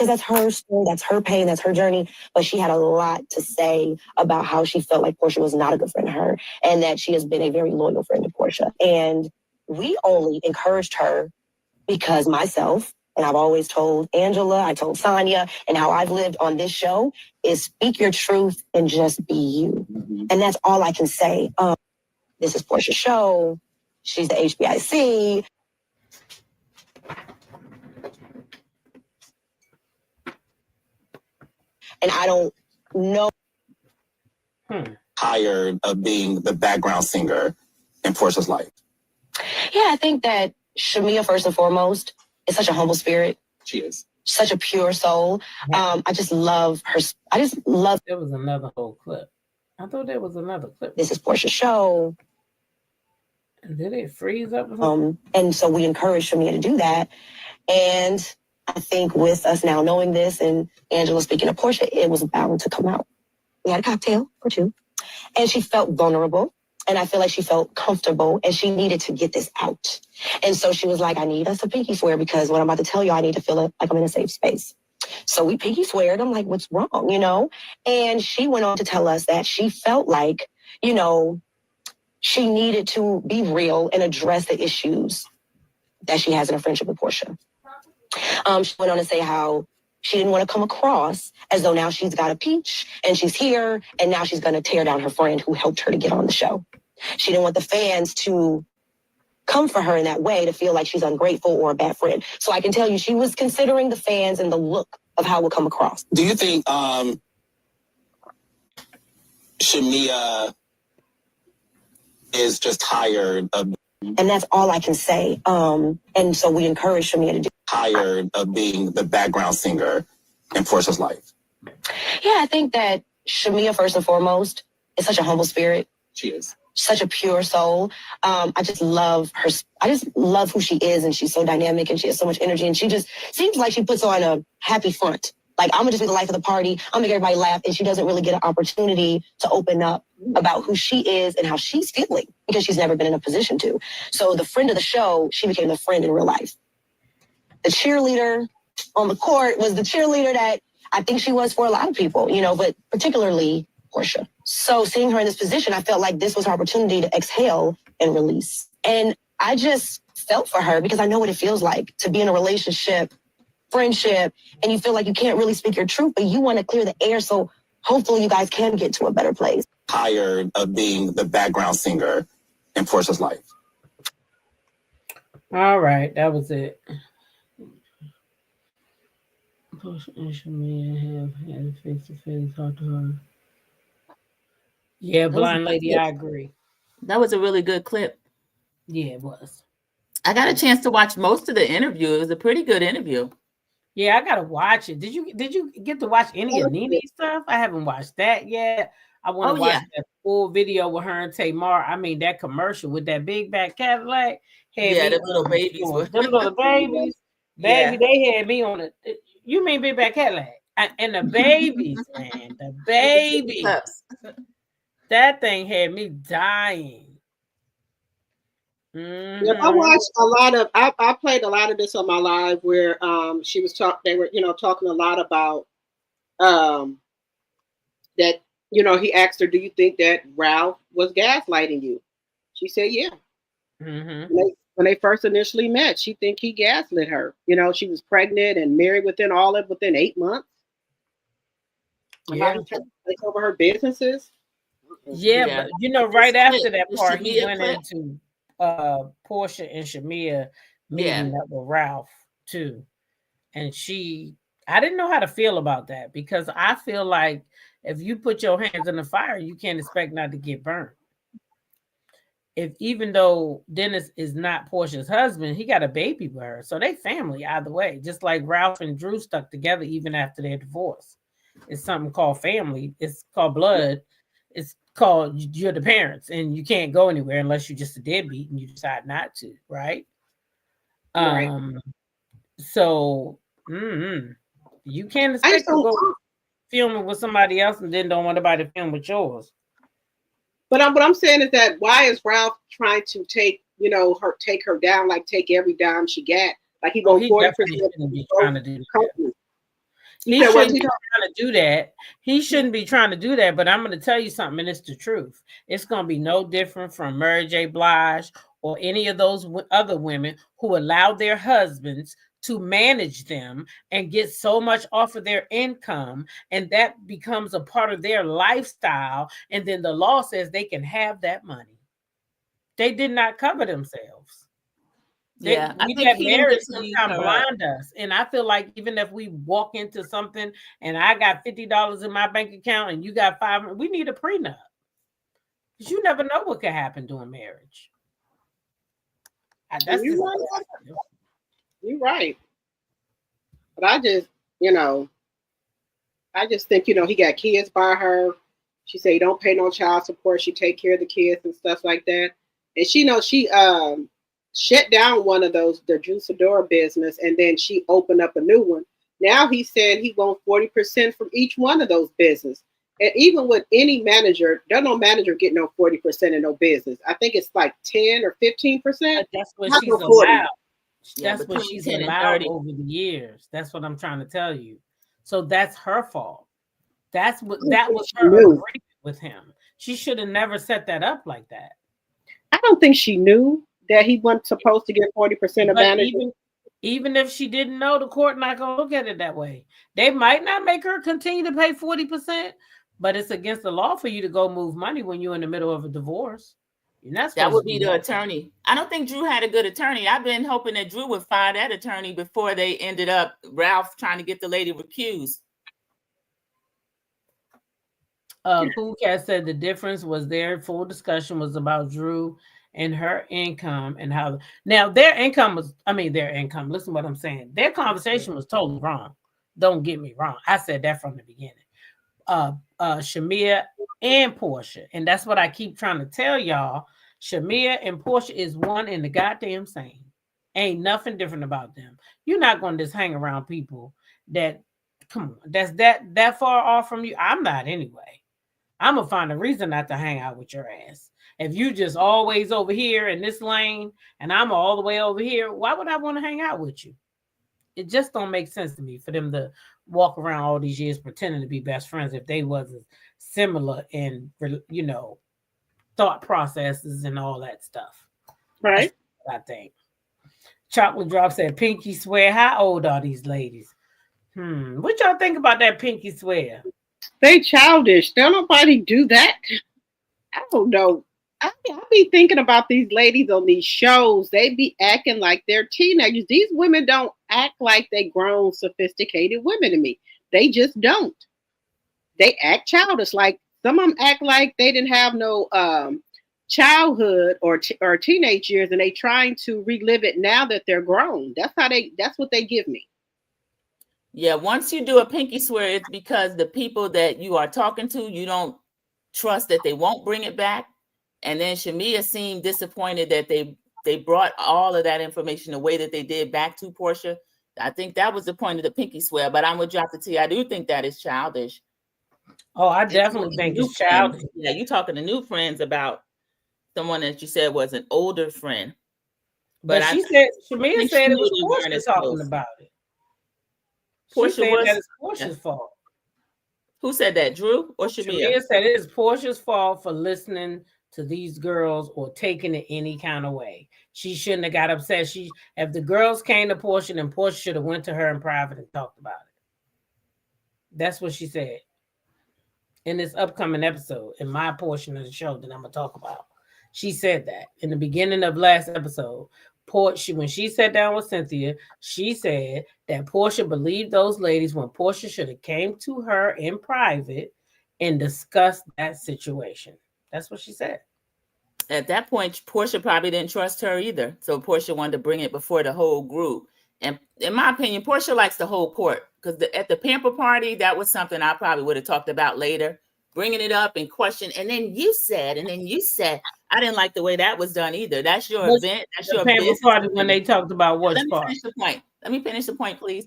because that's her story, that's her pain, that's her journey. But she had a lot to say about how she felt like Porsha was not a good friend to her and that she has been a very loyal friend to Porsha. And we only encouraged her because myself, and I've always told Angela, I told Sonia, and how I've lived on this show is speak your truth and just be you. Mm-hmm. And that's all I can say. This is Porsha's show. She's the HBIC. And I don't know. Tired of being the background singer in Porsha's life. Yeah, I think that Shamia, first and foremost, is such a humble spirit. She is. Such a pure soul. I just love her. I just love. There was another whole clip. I thought there was another clip. This is Porsha's show. Did it freeze up? And so we encourage Shamia to do that. And I think with us now knowing this and Angela speaking to Porsha, it was bound to come out. We had a cocktail or two. And she felt vulnerable. And I feel like she felt comfortable and she needed to get this out. And so she was like, I need us to pinky swear because what I'm about to tell you, I need to feel like I'm in a safe space. So we pinky sweared. I'm like, what's wrong, you know? And she went on to tell us that she felt like, you know, she needed to be real and address the issues that she has in her friendship with Porsha. She went on to say how she didn't want to come across as though now she's got a peach and she's here and now she's going to tear down her friend who helped her to get on the show. She didn't want the fans to come for her in that way to feel like she's ungrateful or a bad friend. So I can tell you she was considering the fans and the look of how it would come across. Do you think Shamia is just tired of... And that's all I can say. And so we encourage Shamia to do... Tired of being the background singer in Porsha's life. Yeah, I think that Shamia, first and foremost, is such a humble spirit. She is. Such a pure soul. I just love her. I just love who she is. And she's so dynamic and she has so much energy. And she just seems like she puts on a happy front. Like, I'm going to just be the life of the party. I'm going to make everybody laugh. And she doesn't really get an opportunity to open up about who she is and how she's feeling because she's never been in a position to. So the friend of the show, she became the friend in real life. The cheerleader on the court was the cheerleader that I think she was for a lot of people, you know, but particularly Porsha. So seeing her in this position, I felt like this was her opportunity to exhale and release. And I just felt for her because I know what it feels like to be in a relationship, friendship, and you feel like you can't really speak your truth, but you want to clear the air so hopefully you guys can get to a better place. Tired of being the background singer in Porsha's life. All right, that was it. Porsha and Shamia have had face-to-face talk to her. Yeah, blind lady, I agree. That was a really good clip. Yeah, it was. I got a chance to watch most of the interview. It was a pretty good interview. Yeah, I gotta watch it. Did you get to watch any of Nene's stuff? I haven't watched that yet. I want to watch that full video with her and Tamar. I mean, that commercial with that big back Cadillac. The little babies. Them little babies. Baby, they had me on it. You mean big back Cadillac? And the babies, man. The babies. That thing had me dying. Mm-hmm. Yeah, I watched a lot of. I played a lot of this on my live where she was They were talking a lot about that. You know, he asked her, "Do you think that Ralph was gaslighting you?" She said, "Yeah." Mm-hmm. When they first initially met, she think he gaslit her. You know, she was pregnant and married within 8 months. Yeah, take over her businesses. Yeah, but right after that part, he went into Porsha and Shamia meeting up with Ralph too. And I didn't know how to feel about that because I feel like if you put your hands in the fire, you can't expect not to get burnt. Even though Dennis is not Porsha's husband, he got a baby with her. So they family either way, just like Ralph and Drew stuck together even after their divorce. It's something called family. It's called blood. It's called you're the parents and you can't go anywhere unless you're just a deadbeat and you decide not to, right? Right. So you can't expect to go filming with somebody else and then don't want nobody to film with yours. But what I'm saying is that why is Ralph trying to take her down, like take every dime she got? Like he won't be trying to do that. He said, shouldn't what's be he talking? trying to do that. He shouldn't be trying to do that. But I'm going to tell you something, and it's the truth. It's going to be no different from Mary J. Blige or any of those other women who allow their husbands to manage them and get so much off of their income, and that becomes a part of their lifestyle. And then the law says they can have that money. They did not cover themselves. Yeah, I We think let he didn't marriage just leave sometimes her up. blind us. And I feel like even if we walk into something and I got $50 in my bank account and you got $500, we need a prenup. Because you never know what could happen during marriage. That's You're just right. You're right. But I just, I just think, he got kids by her. She said he don't pay no child support. She take care of the kids and stuff like that. And she knows she shut down one of those, the Juicadora business, and then she opened up a new one. Now he's saying he wants 40% from each one of those business. And even with any manager, there's no manager get no 40% in no business. I think it's like 10 or 15%. That's what Not she's no 40. allowed. Yeah, That's what she's 10 and allowed 30. over the years. That's what I'm trying to tell you. So that's her fault. That was her agreement with him. She should have never set that up like that. I don't think she knew that he wasn't supposed to get 40% of management. Even if she didn't know, the court not gonna look at it that way. They might not make her continue to pay 40%, but it's against the law for you to go move money when you're in the middle of a divorce. That would be the attorney. I don't think Drew had a good attorney. I've been hoping that Drew would find that attorney before they ended up Ralph trying to get the lady recused. Cool Cat said the difference was their full discussion was about Drew and her income and how now their income. Listen to what I'm saying. Their conversation was totally wrong. Don't get me wrong. I said that from the beginning. Shamia and Porsha, and that's what I keep trying to tell y'all. Shamia and Porsha is one and the goddamn same. Ain't nothing different about them. You're not going to just hang around people that that's that far off from you. I'm not anyway. I'm gonna find a reason not to hang out with your ass. If you just always over here in this lane and I'm all the way over here, why would I want to hang out with you? It just don't make sense to me for them to walk around all these years pretending to be best friends if they wasn't similar in thought processes and all that stuff. Right. That's what I think. Chocolate Drop said, Pinky swear. How old are these ladies? What y'all think about that Pinky swear? They childish. Don't nobody do that. I don't know. I be thinking about these ladies on these shows. They be acting like they're teenagers. These women don't act like they grown, sophisticated women to me. They just don't. They act childish. Like some of them act like they didn't have no childhood or teenage years, and they trying to relive it now that they're grown. That's what they give me. Yeah, once you do a pinky swear, it's because the people that you are talking to, you don't trust that they won't bring it back. And then Shamia seemed disappointed that they brought all of that information the way that they did back to Porsha. I think that was the point of the pinky swear, but I'm gonna drop the T. I do think that is childish. Oh, I definitely think it's childish. Yeah, you talking to new friends about someone that you said was an older friend. But Shamia said it was Porsha talking about it. Porsha was that it's Porsha's fault. Who said that, Drew or Shamia? Shamia said it is Porsha's fault for listening to these girls or taking it any kind of way. She shouldn't have got upset. If the girls came to Porsha, then Porsha should have went to her in private and talked about it. That's what she said in this upcoming episode, in my portion of the show that I'm gonna talk about. She said that in the beginning of last episode. Porsha, when she sat down with Cynthia, she said that Porsha believed those ladies when Porsha should have came to her in private and discussed that situation. That's what she said. At that point, Porsha probably didn't trust her either. So Porsha wanted to bring it before the whole group. And in my opinion, Porsha likes the whole court because at the Pampered party, that was something I probably would have talked about later, bringing it up and question. And then you said, I didn't like the way that was done either. That's your event. That's your business party when they talked about what part. Let me finish the point, please.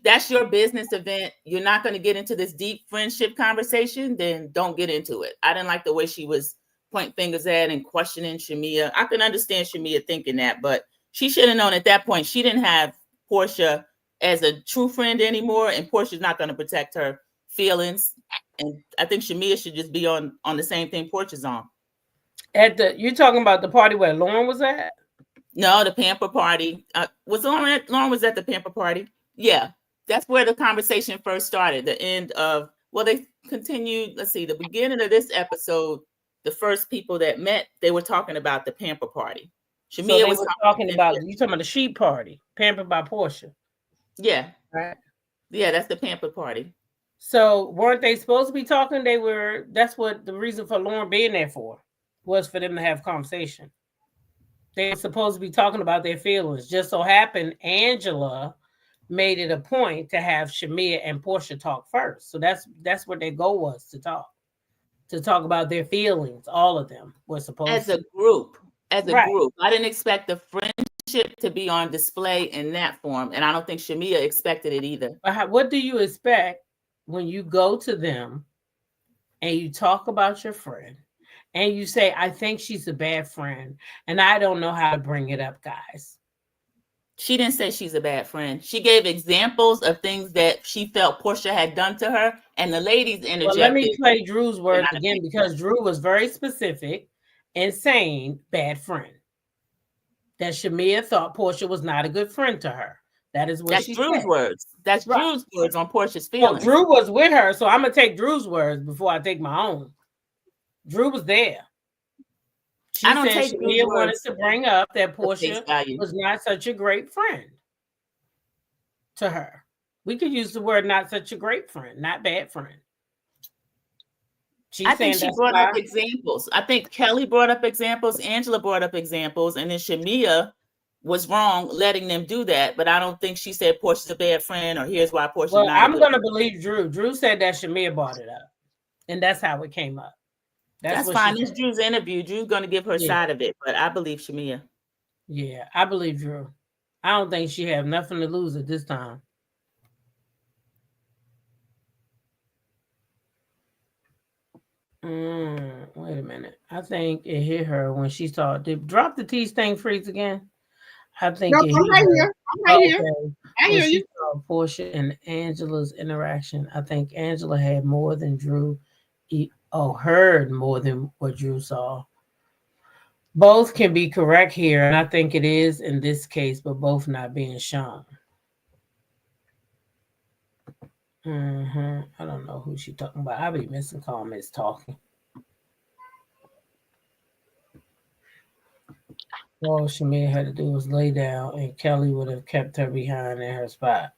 That's your business event. You're not going to get into this deep friendship conversation, then don't get into it. I didn't like the way she was pointing fingers at and questioning Shamia. I can understand Shamia thinking that, but she should have known at that point she didn't have Porsha as a true friend anymore, and Porsha's not going to protect her feelings. And I think Shamia should just be on the same thing Porsha's on. You're talking about the party where Lauren was at? No, the Pamper party. Was Lauren was at the Pamper party? Yeah, that's where the conversation first started. The end of, well, they continued. Let's see, the beginning of this episode, the first people that met, they were talking about the Pamper party. Shamia was talking about, you talking about the sheep party, Pampered by Porsha. Yeah. Right. Yeah, that's the Pamper party. So weren't they supposed to be talking? That's what the reason for Lauren being there for, was for them to have conversation. They were supposed to be talking about their feelings. Just so happened Angela made it a point to have Shamia and Porsha talk first. So that's what their goal was, to talk about their feelings. All of them were supposed as to. a group. Group. I didn't expect the friendship to be on display in that form, and I don't think Shamia expected it either. What do you expect when you go to them and you talk about your friend and you say, I think she's a bad friend and I don't know how to bring it up, guys? She didn't say she's a bad friend. She gave examples of things that she felt Porsha had done to her, and the ladies interjected. Well, let me play Drew's words again, because Drew was very specific in saying bad friend. That Shamia thought Porsha was not a good friend to her. That's Drew's words. That's right. Drew's words on Porsha's feelings. Well, Drew was with her, so I'm going to take Drew's words before I take my own. Drew was there. She said Shamia wanted to bring up that Porsha was not such a great friend to her. We could use the word not such a great friend, not bad friend. I think she brought up examples. I think Kelly brought up examples. Angela brought up examples. And then Shamia was wrong letting them do that. But I don't think she said Porsha's a bad friend or here's why Porsha's not. I'm going to believe Drew. Drew said that Shamia brought it up. And that's how it came up. That's fine. It's Drew's interview. Drew's going to give her side of it. But I believe Shamia. Yeah, I believe Drew. I don't think she have nothing to lose at this time. Wait a minute. I think it hit her when she saw it. Drop the tea stain freeze again. I think it hit her. I'm right here. I hear you. Saw Porsha and Angela's interaction. I think Angela had more than Drew. Heard more than what Drew saw. Both can be correct here, and I think it is in this case, but both not being shown. I don't know who she's talking about. I'll be missing comments talking. All Shamia had to do was lay down, and Kelly would have kept her behind in her spot.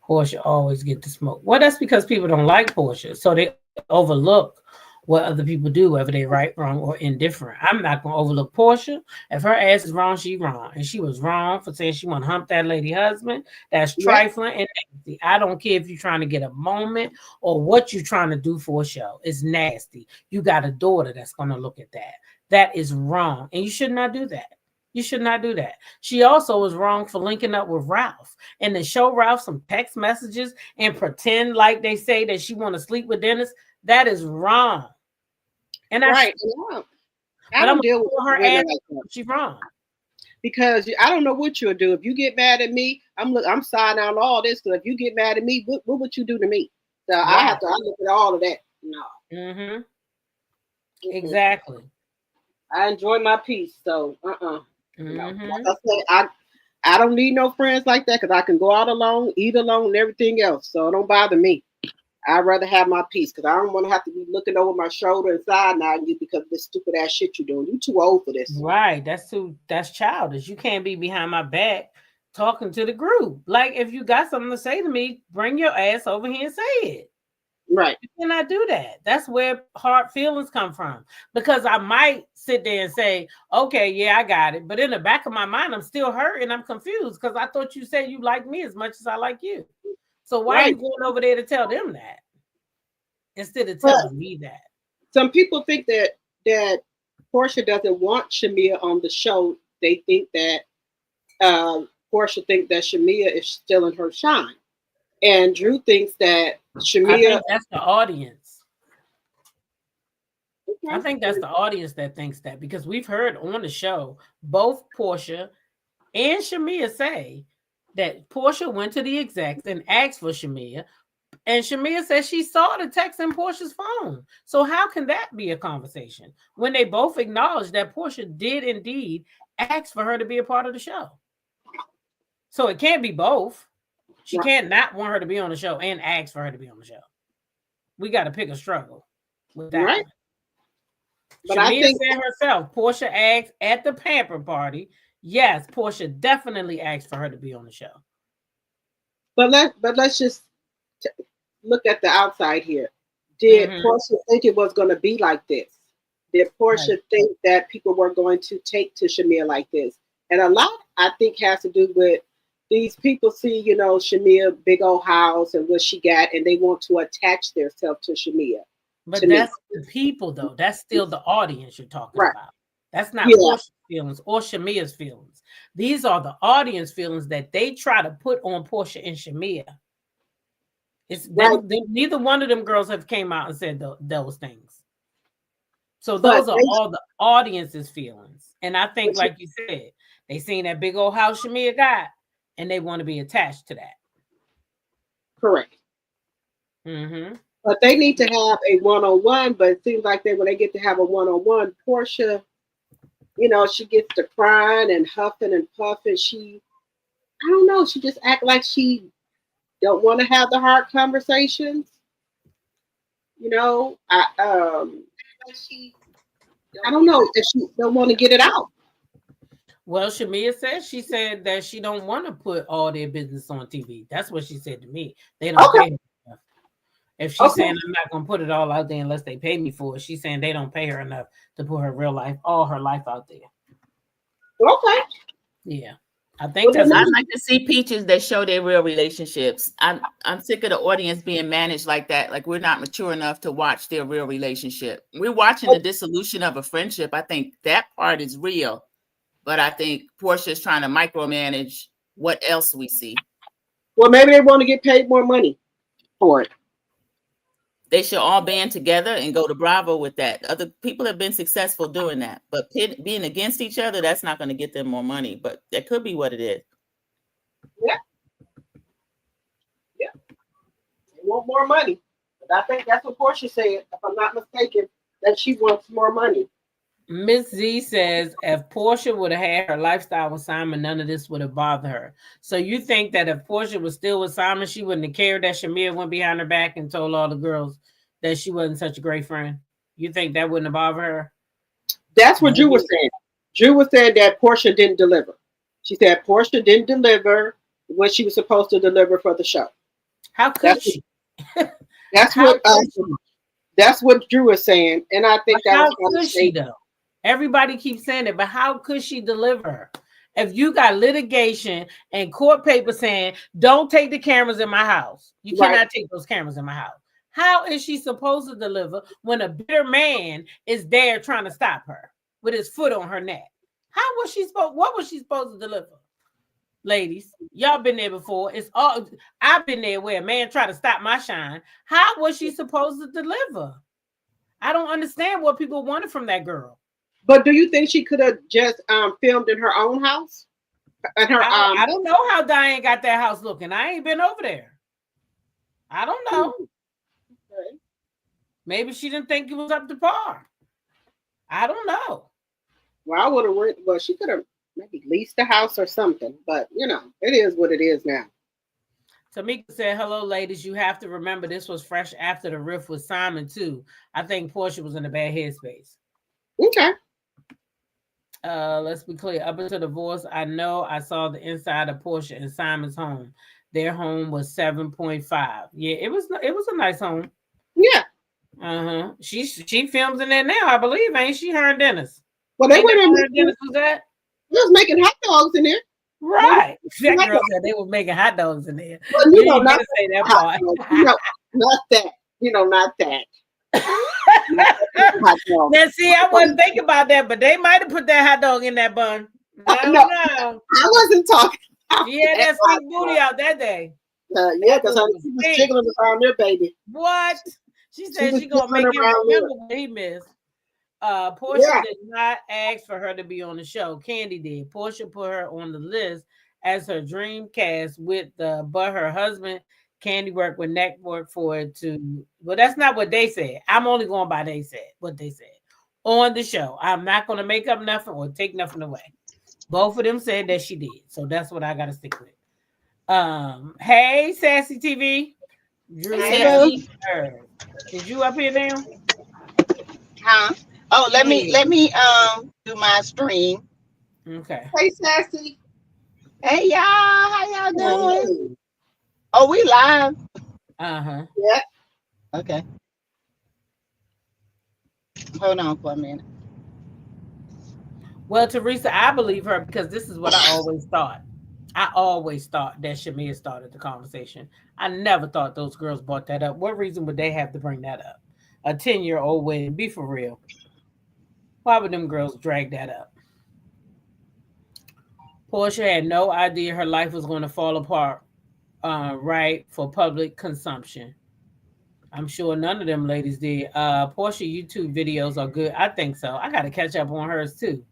Porsha always get the smoke. Well, that's because people don't like Porsha, so they overlook what other people do, whether they're right, wrong, or indifferent. I'm not going to overlook Porsha. If her ass is wrong, she's wrong. And she was wrong for saying she want to hump that lady husband. That's trifling and nasty. I don't care if you're trying to get a moment or what you're trying to do for a show. It's nasty. You got a daughter that's going to look at that. That is wrong. And you should not do that. You should not do that. She also was wrong for linking up with Ralph and to show Ralph some text messages and pretend like they say that she want to sleep with Dennis. That is wrong. And I don't deal with her ass. She's wrong. Because I don't know what you'll do. If you get mad at me, I'm signing on all this. Because if you get mad at me, what would you do to me? So I look at all of that. No. Exactly. I enjoy my peace. So like I said, I don't need no friends like that because I can go out alone, eat alone, and everything else. So it don't bother me. I'd rather have my peace because I don't want to have to be looking over my shoulder and side-eyeing you because of this stupid ass shit you're doing. You too old for this. Right. That's childish. You can't be behind my back talking to the group. Like, if you got something to say to me, bring your ass over here and say it. Right. You cannot do that. That's where hard feelings come from. Because I might sit there and say, okay, yeah, I got it. But in the back of my mind, I'm still hurt and I'm confused because I thought you said you like me as much as I like you. So why are you going over there to tell them that instead of telling me that? Some people think that Porsha doesn't want Shamia on the show. They think that Porsha thinks that Shamia is still in her shine. And Drew thinks that Shamia... I think that's the audience. I think that's the audience that thinks that because we've heard on the show both Porsha and Shamia say that Porsha went to the execs and asked for Shamea, and Shamea said she saw the text in Portia's phone. So how can that be a conversation when they both acknowledged that Porsha did indeed ask for her to be a part of the show? So it can't be both. She can't not want her to be on the show and ask for her to be on the show. We got to pick a struggle with that. Right. But Shamea said herself, Porsha asked at the Pampered party. Yes, Porsha definitely asked for her to be on the show. But let's just look at the outside here. Did Porsha think it was going to be like this? Did Porsha think that people were going to take to Shamea like this? And a lot, I think, has to do with these people see, you know, Shamea, big old house and what she got, and they want to attach themselves to Shamea. But that's the people, though. That's still the audience you're talking about. That's not Porsha's feelings or Shamea's feelings. These are the audience feelings that they try to put on Porsha and Shamea. It's neither one of them girls have came out and said those things. So those are all the audience's feelings. And I think, like you said, they seen that big old house Shamea got, and they want to be attached to that. Correct. But they need to have a one-on-one. But it seems like when they get to have a one-on-one, Porsha, you know, she gets to crying and huffing and puffing. I don't know. She just act like she don't want to have the hard conversations. You know, I don't know if she don't want to get it out. Well, Shamea said that she don't want to put all their business on TV. That's what she said to me. They don't pay her enough. If she's saying I'm not going to put it all out there unless they pay me for it, she's saying they don't pay her enough to put her real life, all her life out there. Okay. Yeah. I think I'd like to see peaches that show their real relationships. I'm sick of the audience being managed like that. Like we're not mature enough to watch their real relationship. We're watching the dissolution of a friendship. I think that part is real. But I think Porsha is trying to micromanage what else we see. Well, maybe they want to get paid more money for it. They should all band together and go to Bravo with that. Other people have been successful doing that. But being against each other, that's not going to get them more money. But that could be what it is. Yeah. Yeah. They want more money. But I think that's what Porsha said, if I'm not mistaken, that she wants more money. Miss Z says if Porsha would have had her lifestyle with Simon, none of this would have bothered her. So you think that if Porsha was still with Simon, she wouldn't have cared that Shamea went behind her back and told all the girls that she wasn't such a great friend? You think that wouldn't have bothered her? That's what Drew was saying. Drew was saying that Porsha didn't deliver. She said Porsha didn't deliver what she was supposed to deliver for the show. How could she? That's what Drew was saying, and I think how could she though? Everybody keeps saying it, but how could she deliver? If you got litigation and court paper saying, don't take the cameras in my house. You cannot take those cameras in my house. How is she supposed to deliver when a bitter man is there trying to stop her with his foot on her neck? What was she supposed to deliver? Ladies, y'all been there before. I've been there where a man tried to stop my shine. How was she supposed to deliver? I don't understand what people wanted from that girl. But do you think she could have just filmed in her own house? I don't know how Diane got that house looking. I ain't been over there. I don't know. Okay. Maybe she didn't think it was up to par. I don't know. Well, I would have. Well, she could have maybe leased the house or something. But you know, it is what it is now. Tamika said, "Hello, ladies. You have to remember this was fresh after the riff with Simon too. I think Porsha was in a bad headspace." Okay. Let's be clear. Up until divorce, I know I saw the inside of Porsha and Simon's home. Their home was 7.5. Yeah, it was a nice home. Yeah. She films in there now, I believe, ain't she? Her and Dennis. Well, they were in Dennis was that? They was making hot dogs in there. Right. That girl said they were making hot dogs in there. Well, you know, not say that part. Not that. You know, not that. Now, see, I wasn't thinking about that, but they might have put that hot dog in that bun. No. I wasn't talking. Yeah, that stink booty out that day. Yeah, because she was jiggling around there, baby. What? She said she's gonna make him remember what he missed. Porsha did not ask for her to be on the show. Candy did. Porsha put her on the list as her dream cast with but her husband Candy worked with network for it to. Well, that's not what they said. I'm only going by what they said on the show. I'm not going to make up nothing or take nothing away. Both of them said that she did, so that's what I got to stick with. Hey, Sassy TV, Drew. Hey, Is you up here now? huh? Oh, let me do my stream. Okay. Hey, Sassy. Hey y'all, how y'all doing? Oh, we live. Uh-huh. Yeah. Okay. Hold on for a minute. Well, Teresa, I believe her because this is what I always thought. I always thought that Shamia started the conversation. I never thought those girls brought that up. What reason would they have to bring that up? A 10-year-old wedding, be for real. Why would them girls drag that up? Porsha had no idea her life was going to fall apart, right, for public consumption. I'm sure none of them ladies did. Porsha YouTube videos are good. I think so. I got to catch up on hers too.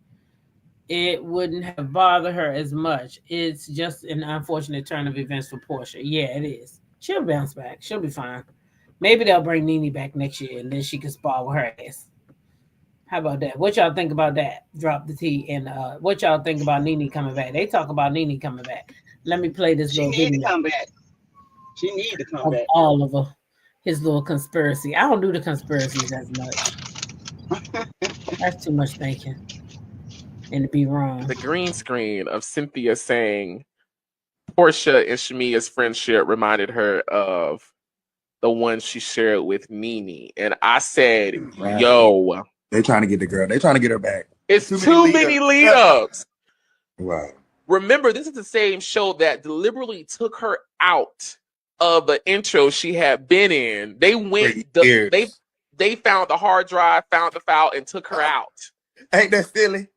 It wouldn't have bothered her as much. It's just an unfortunate turn of events for Porsha. Yeah, it is. She'll bounce back. She'll be fine. Maybe they'll bring Nene back next year and then she can spar with her ass. How about that? What y'all think about that? Drop the T. And what y'all think about Nene coming back? They talk about Nene coming back. Let me play this little video. She need to come back. She need to come back. All of his little conspiracy. I don't do the conspiracies as much. That's too much thinking. And to be wrong. The green screen of Cynthia saying Porsha and Shamia's friendship reminded her of the one she shared with Nene. And I said, Right. yo. They trying to get the girl. They trying to get her back. It's too many lead ups. Wow. Remember, this is the same show that deliberately took her out of the intro she had been in. They went, they found the hard drive, found the file, and took her out. Ain't that silly?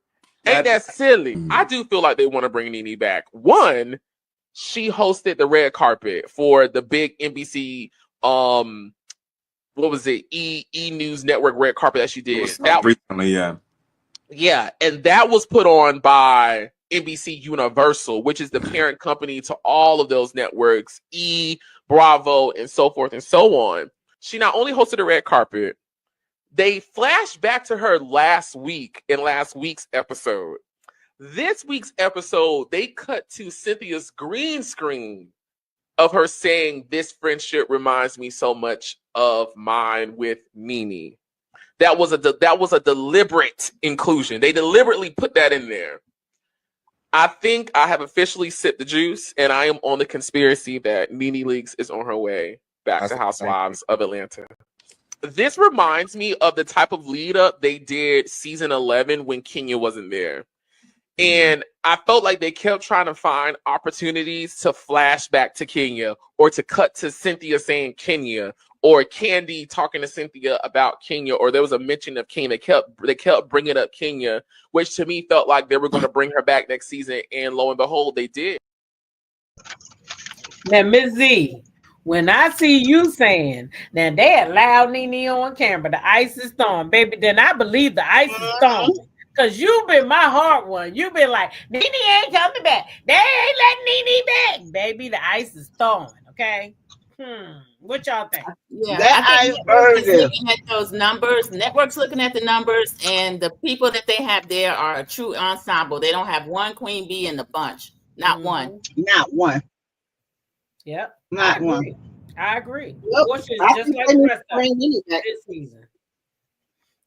Ain't that silly? I do feel like they want to bring Nene back. One, she hosted the red carpet for the big NBC, what was it? E News Network red carpet that she did. That recently, yeah. Yeah, and that was put on by NBC Universal, which is the parent company to all of those networks, E, Bravo, and so forth and so on. She not only hosted a red carpet, they flashed back to her last week in last week's episode. This week's episode, they cut to Cynthia's green screen of her saying, "This friendship reminds me so much of mine with Nene." That was a deliberate inclusion. They deliberately put that in there. I think I have officially sipped the juice, and I am on the conspiracy that Nene Leakes is on her way back to Housewives of Atlanta. This reminds me of the type of lead up they did season 11 when Kenya wasn't there. And I felt like they kept trying to find opportunities to flash back to Kenya or to cut to Cynthia saying Kenya or Candy talking to Cynthia about Kenya, or there was a mention of Kenya. They kept bringing up Kenya, which to me felt like they were going to bring her back next season. And lo and behold, they did. Now, Ms. Z, when I see you saying that they allowed Nene on camera, the ice is thawing, baby, then I believe the ice is thawing. Because you've been my heart one. You've been like, Nene ain't coming back. They ain't letting Nene back. Baby, the ice is thawing, okay? What y'all think? Yeah, that I think networks looking at those numbers. Networks looking at the numbers, and the people that they have there are a true ensemble. They don't have one queen bee in the bunch. Not one. Not one. Yep. Not one. I agree. Yep. Porsha is just like the rest of this season.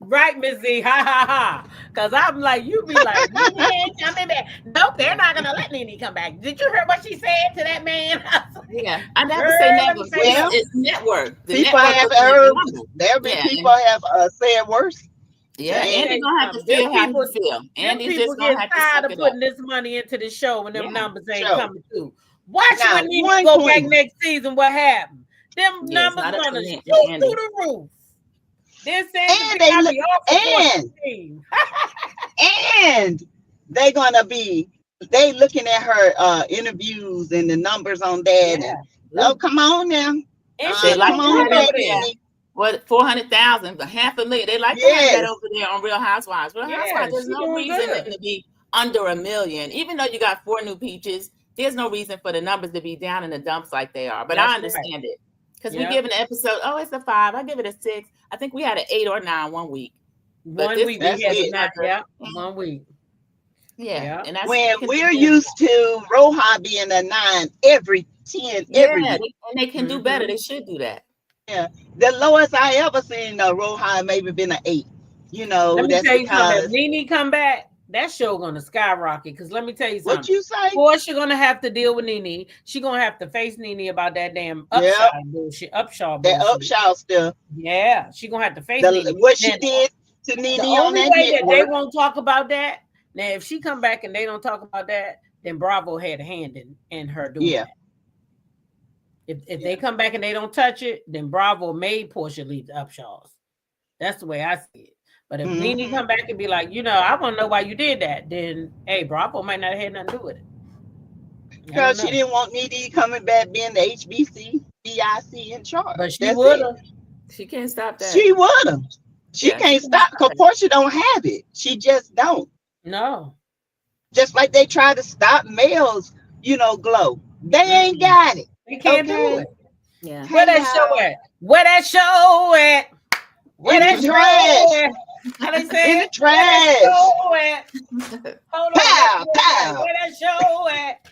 Right, Ms. Z, ha ha ha. Because I'm like, you be like, Nene ain't coming back. Nope, they're not gonna let Nene come back. Did you hear what she said to that man? Yeah, I never say never. Well, it's network. The people network have heard. There be people have said worse. Yeah, Andy's gonna have to feel how he feel. Andy's just gonna have to tired of putting this money into the show when them numbers ain't coming through. Watch when Nene go back next season. What happened? Them numbers gonna shoot through the roof. And they're gonna be looking at her interviews and the numbers on that. Yeah. Oh, come on now. Come on there. What 400,000, $500,000. They like to have that over there on Real Housewives. Real Housewives, there's no reason them to be under $1 million. Even though you got 4 new peaches, there's no reason for the numbers to be down in the dumps like they are. But That's I understand it. Because Yep. we give an episode, oh, it's a 5. I give it a 6. I think we had an 8 or 9 one week. But One this week that's we had it. not. Yeah, 1 week. Yeah. Yeah. And that's When we're used to Roja being a 9 every 10, every yeah, week. and they can do better. They should do that. The lowest I ever seen Roja maybe been an 8. You know, Let me that's tell you something. If because Nene come back, that show gonna skyrocket. Because let me tell you something. what you say? Porsha gonna have to deal with Nene. She gonna have to face Nene about that damn Upshaw bullshit. Upshaw That bullshit. Upshaw stuff. Yeah, she gonna have to face Nene. What she Now, did to Nene the on only that way that they network. won't talk about that. Now, if she come back and they don't talk about that, then Bravo had a hand in her doing Yeah. that. If they come back and they don't touch it, then Bravo made Porsha leave the Upshaws. That's the way I see it. But if Nene come back and be like, I want to know why you did that, then hey, Bravo might not have had nothing to do with it. Because she didn't want Nene coming back being the HBC, BIC in charge. But she would have. She can't stop that. She would have. She can't stop because Porsha don't have it. She just don't. No. Just like they try to stop males, glow. They ain't got it. They can't do it. Yeah. Where that show at? Where that show at? Where that trash? At? How they say In it? the trash. Hold on. Pow, pow. Where that show at?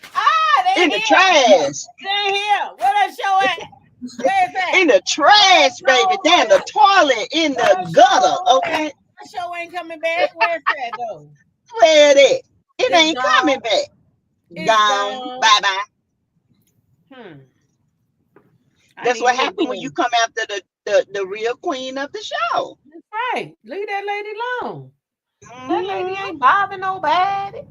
They In the here. trash. They here. Where that show at? Where's that? In the trash, baby. Down the toilet, in the gutter. Okay. That show ain't coming back. Where's that though? Where it at? It It's ain't gone. coming back. It's Gone. gone. Bye bye. I That's need what to happens when do. you come after the real queen of the show. That's right. Leave that lady alone. That lady ain't bothering nobody.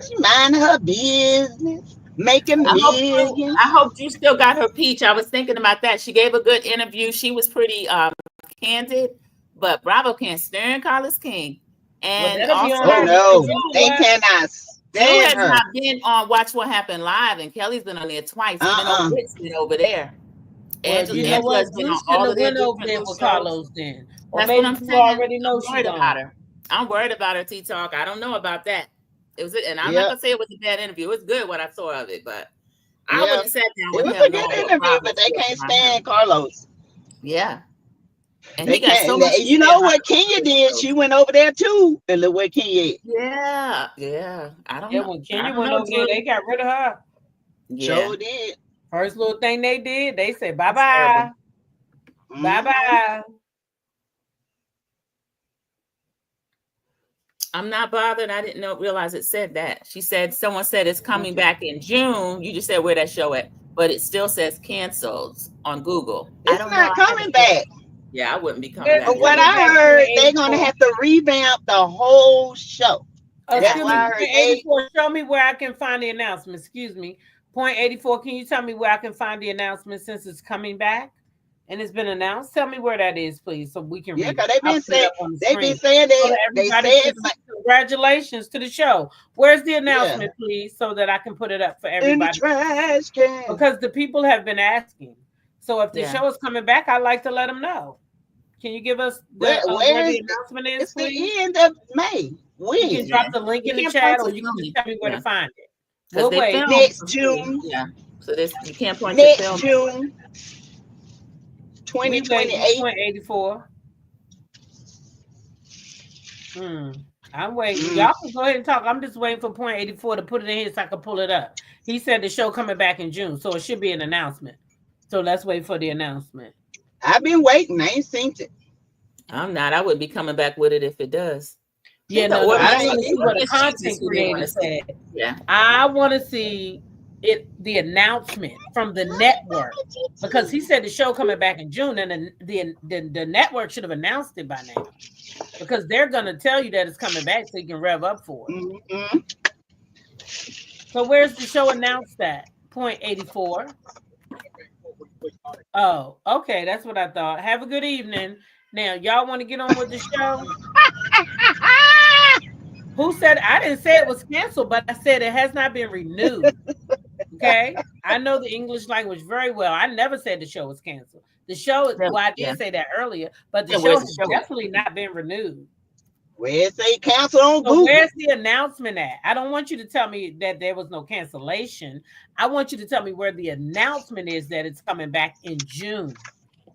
She mind her business, making millions. I hope you still got her peach. I was thinking about that. She gave a good interview. She was pretty candid, but Bravo can't stand Carlos King. And that'll be also, on her. Oh no, You know they what? cannot Drew stand has her. not been on Watch What Happened Live, and Kelly's been on there twice. Even though Rick's been over there. Well, you know what? Angela's been Drew on shouldn't all have of their went over different there little with shows. Carlos then. Or That's maybe what I'm you saying. already know I'm she's worried gone. about her. I'm worried about her, T-Talk. I don't know about that. It was, and I'm not gonna say it was a bad interview. It was good what I saw of it, but I wouldn't have sat down with It was him. a good interview, but they can't stand Carlos. Yeah. And They he got can't. so much. You know what Kenya did? She went over there too. And look where Kenya is. Yeah. I don't know. When Kenya went over there, they got rid of her. Sure did. First little thing they did, they said bye-bye. Bye-bye. I'm not bothered. I didn't realize it said that. She said someone said it's coming back in June. You just said where that show at, but it still says canceled on Google. It's not coming back. Yeah, I wouldn't be coming back. But what I heard, they're gonna have to revamp the whole show. That's what I heard. 84, show me where I can find the announcement. Excuse me. Point 84, can you tell me where I can find the announcement since it's coming back and it's been announced? Tell me where that is, please, so we can read because it. they've been saying that. They said congratulations to the show. Where's the announcement, please, so that I can put it up for everybody? In the trash can. Because the people have been asking. So if the show is coming back, I'd like to let them know. Can you give us where the announcement is, it's please? the end of May. When? You can drop the link in the chat, or you can just tell me where to find it. We'll wait. Next June. Yeah. So this you can't point next to film. June 2028. 84. I'm waiting. Y'all can go ahead and talk. I'm just waiting for point 84 to put it in here so I can pull it up. He said the show coming back in June, so it should be an announcement. So let's wait for the announcement. I've been waiting. I ain't seen it. I'm not. I would be coming back with it if it does. Yeah, no, I want to see what the content creator said. Yeah, I want to see the announcement from the network, because he said the show coming back in June, and the network should have announced it by now, because they're gonna tell you that it's coming back so you can rev up for it. So where's the show announced at? Point 84. Oh, okay, that's what I thought. Have a good evening. Now, y'all want to get on with the show? Who said? I didn't say it was canceled, but I said it has not been renewed. Okay, I know the English language very well. I never said the show was canceled. The show is, well, I did say that earlier, but the show has definitely not been renewed. Where it say cancel on So Google. where's the announcement at? I don't want you to tell me that there was no cancellation. I want you to tell me where the announcement is that it's coming back in June.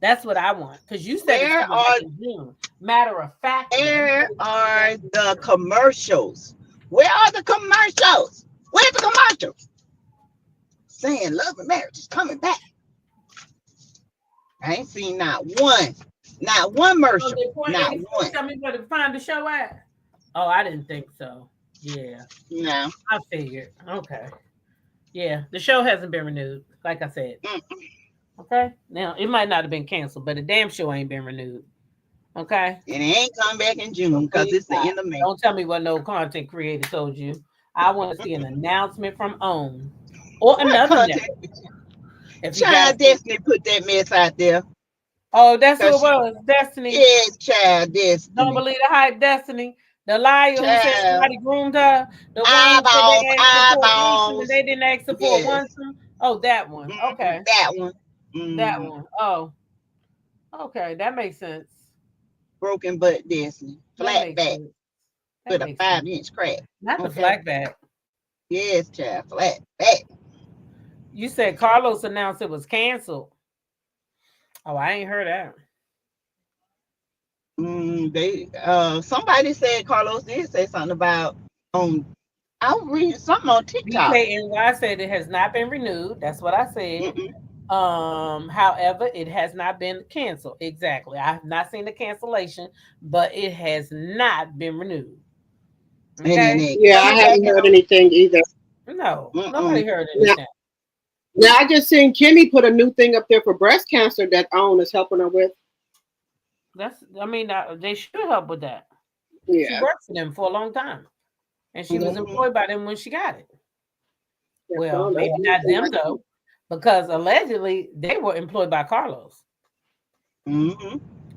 That's what I want, because you said it's coming back in June. Matter of fact, Where are the commercials? Where are the commercials? Where's the commercials? Saying Love and Marriage is coming back. I ain't seen not one commercial. Not one. Tell me where to find the show at. Oh, I didn't think so. Yeah. No. I figured. Okay. Yeah, the show hasn't been renewed, like I said. Okay. Now it might not have been canceled, but the damn show ain't been renewed. Okay. And it ain't come back in June because it's the end of May. Don't tell me what no content creator told you. I want to see an announcement from OWN or another network. Child Destiny put that mess out there. Oh, that's what it was. Destiny. Yes, Child Destiny. Don't believe the hype, Destiny. The liar who said somebody groomed her. The one eyeballs, that they didn't ask her for once. Oh, that one. Okay. That one. That one. Oh. Okay, that makes sense. Broken butt Destiny. Flat back. With a 5-inch crack. Not the flat back. Yes, child. Flat back. You said Carlos announced it was canceled. Oh, I ain't heard that. Somebody said Carlos did say something about I'll read something on TikTok. BKNY said it has not been renewed. That's what I said. However, it has not been canceled. Exactly. I have not seen the cancellation, but it has not been renewed. Okay? Yeah, I haven't heard anything either. No, nobody heard anything. Now I just seen Kimmy put a new thing up there for breast cancer that OWN is helping her with. They should help with that. Yeah. She worked for them for a long time. And she was employed by them when she got it. Well, maybe not them though, because allegedly they were employed by Carlos.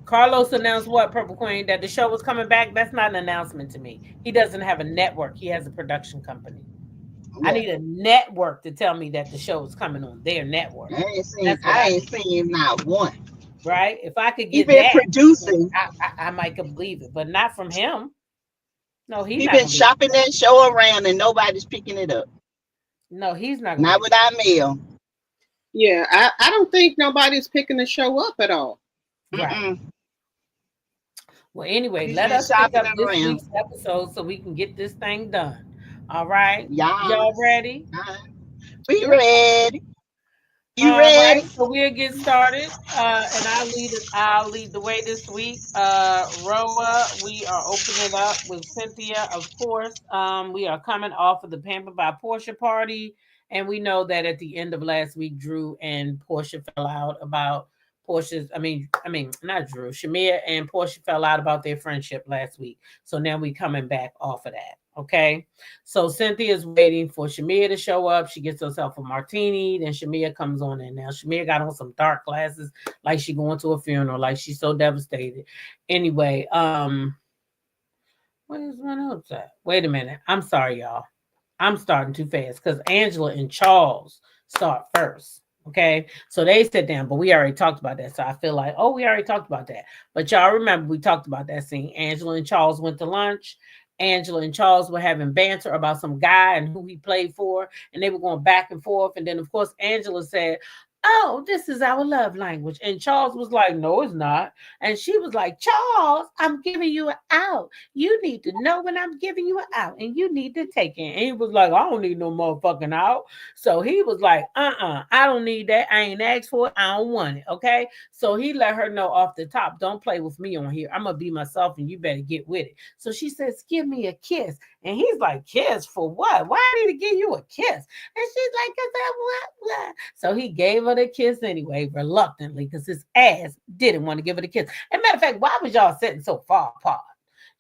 Carlos announced what, Purple Queen? That the show was coming back? That's not an announcement to me. He doesn't have a network. He has a production company. Yeah. I need a network to tell me that the show is coming on their network. I ain't seen not one. Right? If I could get that, producing, I might believe it, but not from him. No, he's been shopping that show around and nobody's picking it up. No, he's not. Not without mail. Yeah, I don't think nobody's picking the show up at all. Right. Well, anyway, let us pick up this week's episode so we can get this thing done. All right. Y'all ready? We ready. You ready? Right, so we'll get started. And I'll lead the way this week. Roa, we are opening it up with Cynthia, of course. We are coming off of the Pampered by Porsha party. And we know that at the end of last week, Drew and Porsha fell out about not Drew. Shamia and Porsha fell out about their friendship last week. So now we're coming back off of that. Okay. So Cynthia's waiting for Shamia to show up. She gets herself a martini. Then Shamia comes on in. Now Shamia got on some dark glasses, like she going to a funeral, like she's so devastated. Anyway, where's my notes at? Wait a minute. I'm sorry, y'all. I'm starting too fast because Angela and Charles start first. Okay, so they sit down, but we already talked about that. So I feel like, we already talked about that. But y'all remember we talked about that scene. Angela and Charles went to lunch. Angela and Charles were having banter about some guy and who he played for, and they were going back and forth. And then, of course, Angela said, "Oh, this is our love language." And Charles was like, "No, it's not." And she was like, "Charles, I'm giving you an out. You need to know when I'm giving you an out, and you need to take it." And he was like, "I don't need no motherfucking out." So he was like, I don't need that. I ain't asked for it. I don't want it. Okay. So he let her know off the top, don't play with me on here. I'm going to be myself and you better get with it. So she says, "Give me a kiss." And he's like, "Kiss for what? Why I need to give you a kiss?" And she's like, "Cause I what? So he gave her the kiss anyway, reluctantly, because his ass didn't want to give her the kiss. And matter of fact, why was y'all sitting so far apart?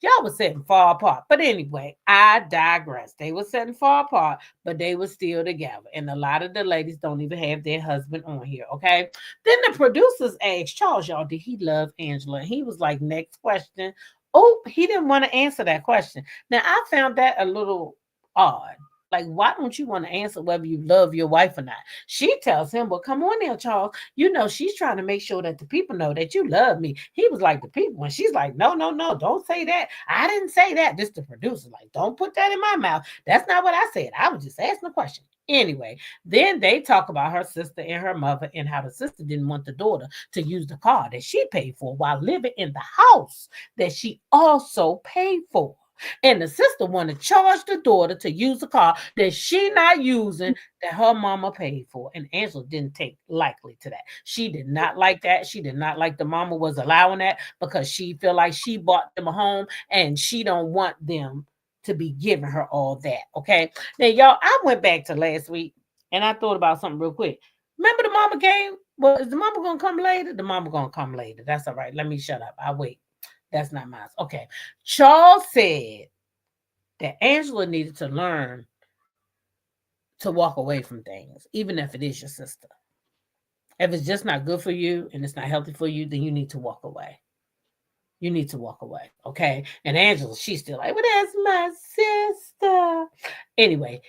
Y'all were sitting far apart. But anyway, I digress. They were sitting far apart, but they were still together. And a lot of the ladies don't even have their husband on here, okay? Then the producers asked Charles, y'all, did he love Angela? And he was like, next question. Oh, he didn't want to answer that question. Now, I found that a little odd. Like, why don't you want to answer whether you love your wife or not? She tells him, well, come on now, Charles. You know, she's trying to make sure that the people know that you love me. He was like, the people. And she's like, no, don't say that. I didn't say that. This the producer. Like, don't put that in my mouth. That's not what I said. I was just asking a question. Anyway, then they talk about her sister and her mother and how the sister didn't want the daughter to use the car that she paid for while living in the house that she also paid for. And the sister wanted to charge the daughter to use the car that she not using that her mama paid for. And Angela didn't take likely to that. She did not like that. She did not like the mama was allowing that because she feel like she bought them a home and she don't want them to be giving her all that. Okay. Now, y'all, I went back to last week and I thought about something real quick. Remember the mama came? Well, is the mama going to come later? The mama going to come later. That's all right. Let me shut up. I'll wait. That's not mine. Okay. Charles said that Angela needed to learn to walk away from things, even if it is your sister. If it's just not good for you and it's not healthy for you, then you need to walk away. You need to walk away. Okay. And Angela, she's still like, well, that's my sister. Anyway,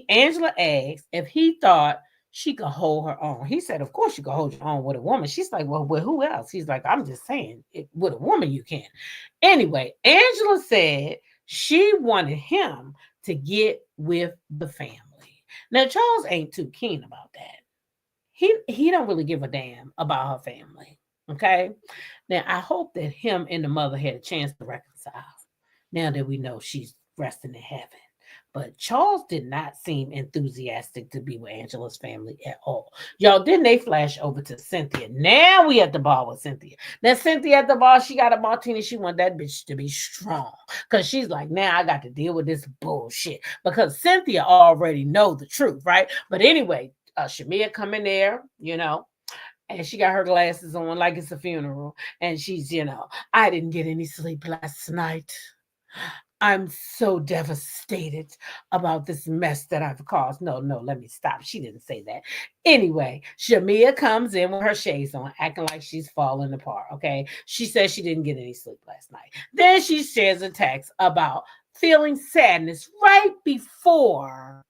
Angela asked if he thought she could hold her own. He said, of course you can hold your own with a woman. She's like, well, with who else? He's like, I'm just saying, with a woman you can. Anyway, Angela said she wanted him to get with the family. Now, Charles ain't too keen about that. He don't really give a damn about her family. Okay. Now, I hope that him and the mother had a chance to reconcile now that we know she's resting in heaven. But Charles did not seem enthusiastic to be with Angela's family at all. Y'all, then they flash over to Cynthia. Now we at the bar with Cynthia. Now Cynthia at the bar, she got a martini. She want that bitch to be strong because she's like, now I got to deal with this bullshit because Cynthia already know the truth, right? But anyway, Shamia come in there, you know, and she got her glasses on like it's a funeral. And she's, you know, I didn't get any sleep last night. I'm so devastated about this mess that I've caused. No, let me stop. She didn't say that. Anyway, Shamia comes in with her shades on, acting like she's falling apart, okay? She says she didn't get any sleep last night. Then she shares a text about feeling sadness right before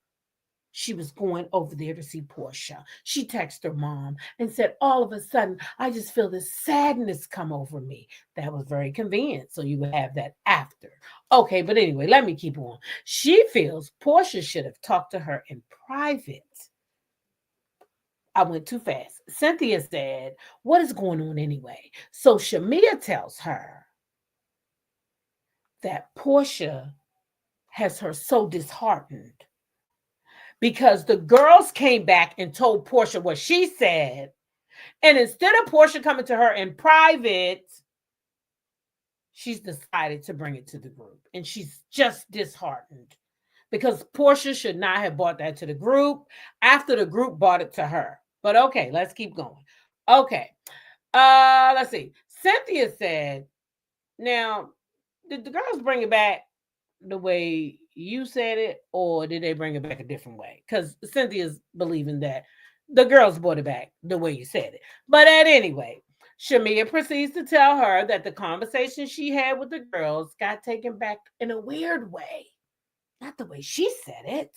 she was going over there to see Porsha. She texted her mom and said, all of a sudden, I just feel this sadness come over me. That was very convenient. So you would have that after. Okay, but anyway, let me keep on. She feels Porsha should have talked to her in private. I went too fast. Cynthia said, what is going on anyway? So Shamia tells her that Porsha has her so disheartened because the girls came back and told Porsha what she said. And instead of Porsha coming to her in private, she's decided to bring it to the group. And she's just disheartened because Porsha should not have brought that to the group after the group brought it to her. But okay, let's keep going. Okay. Let's see. Cynthia said, now, did the girls bring it back the way you said it, or did they bring it back a different way? Because Cynthia's believing that the girls brought it back the way you said it. But at any rate, Shamia proceeds to tell her that the conversation she had with the girls got taken back in a weird way. Not the way she said it.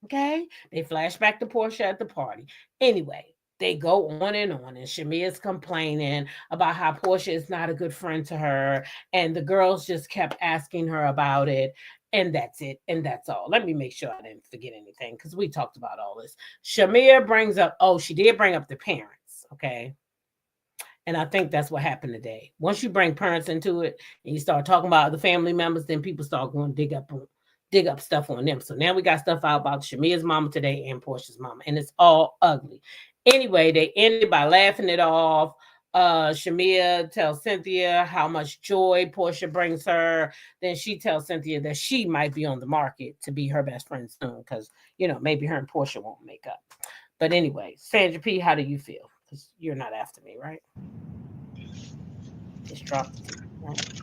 Okay? They flash back to Porsha at the party. Anyway, they go on, and Shamia's complaining about how Porsha is not a good friend to her, and the girls just kept asking her about it, and that's it, and that's all. Let me make sure I didn't forget anything, because we talked about all this. Shamia brings up, she did bring up the parents, okay? And I think that's what happened today. Once you bring parents into it, and you start talking about the family members, then people start going to dig up stuff on them. So now we got stuff out about Shamia's mama today and Porsha's mama, and it's all ugly. Anyway, they ended by laughing it off. Shamia tells Cynthia how much joy Porsha brings her. Then she tells Cynthia that she might be on the market to be her best friend soon because, you know, maybe her and Porsha won't make up. But anyway, Sandra P., how do you feel? Because you're not after me, right? Just drop it. Right?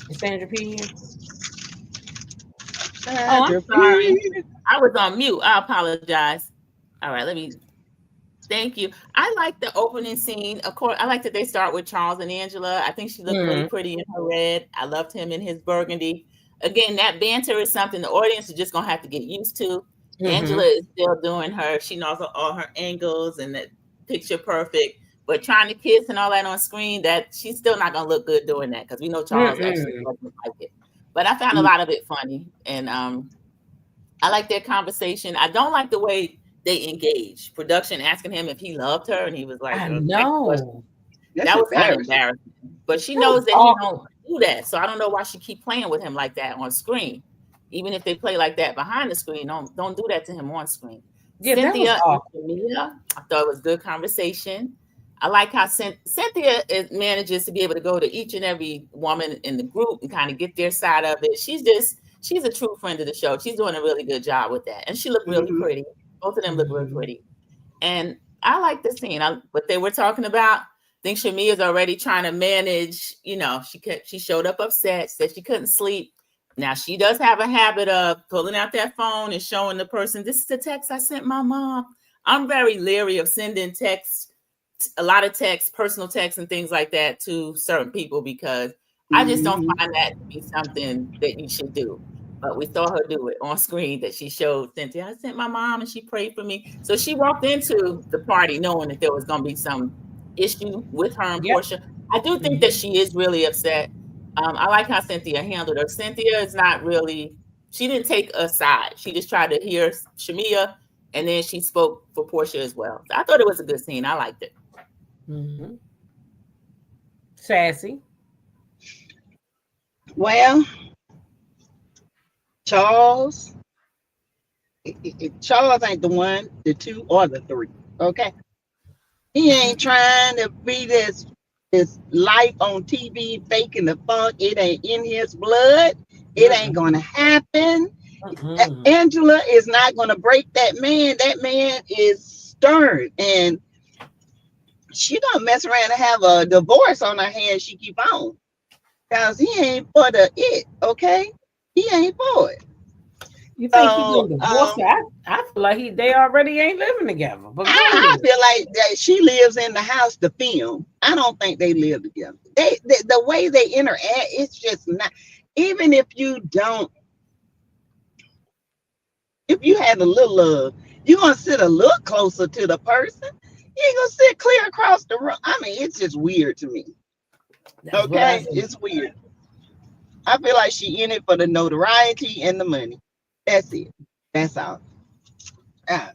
Is Sandra P. here? Oh, I'm sorry. I was on mute. I apologize. All right, let me. Thank you. I like the opening scene. Of course, I like that they start with Charles and Angela. I think she looked really pretty in her red. I loved him in his burgundy. Again, that banter is something the audience is just gonna have to get used to. Angela is still doing her. She knows all her angles and that picture perfect. But trying to kiss and all that on screen, that she's still not gonna look good doing that because we know Charles actually doesn't like it. But I found a lot of it funny, and I like their conversation. I don't like the way they engage. Production asking him if he loved her, and he was like, I know. That was kind of embarrassing. But she knows that he don't do that. So I don't know why she keep playing with him like that on screen. Even if they play like that behind the screen, don't do that to him on screen. Yeah, Cynthia and Camilla, I thought it was good conversation. I like how Cynthia manages to be able to go to each and every woman in the group and kind of get their side of it. She's a true friend of the show. She's doing a really good job with that. And she looked really pretty. Both of them look really pretty. And I like the scene. What they were talking about, I think Shamia's already trying to manage, she showed up upset, said she couldn't sleep. Now she does have a habit of pulling out that phone and showing the person, this is the text I sent my mom. I'm very leery of sending texts, a lot of texts, personal texts and things like that to certain people because I just don't find that to be something that you should do. But we saw her do it on screen that she showed Cynthia. I sent my mom and she prayed for me. So she walked into the party knowing that there was going to be some issue with her and Porsha. I do think that she is really upset. I like how Cynthia handled her. Cynthia is not really, she didn't take a side. She just tried to hear Shamia and then she spoke for Porsha as well. So I thought it was a good scene. I liked it. Sassy. Well, Charles ain't the one, the two, or the three. Okay, he ain't trying to be this life on TV faking the funk. It ain't in his blood. It ain't gonna happen. Angela is not gonna break that man. That man is stern, and she don't mess around and have a divorce on her hands. She keep on, cause he ain't for the it. Okay. He ain't for it. You think he's doing divorce? I feel like they already ain't living together. But I feel like that she lives in the house to film. I don't think they live together. They the way they interact, it's just not. Even if you had a little love, you're gonna sit a little closer to the person. You ain't gonna sit clear across the room. I mean, it's just weird to me. Okay, it's weird. I feel like she in it for the notoriety and the money. That's it. That's all. I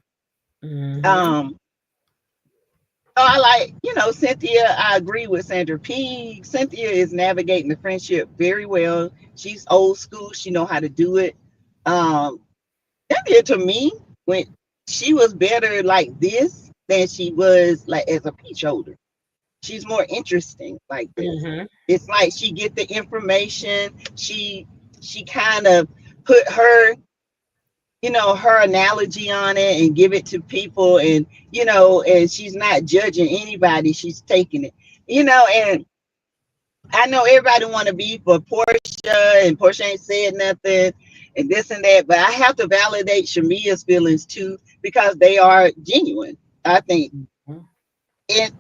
like, Cynthia. I agree with Sandra P. Cynthia is navigating the friendship very well. She's old school. She know how to do it. Cynthia, to me, when she was better like this than she was like as a peach holder. She's more interesting like this. It's like she get the information. She kind of put her, her analogy on it and give it to people, and and she's not judging anybody. She's taking it, and I know everybody want to be for Porsha, and Porsha ain't said nothing and this and that, but I have to validate Shamia's feelings too because they are genuine. I think. And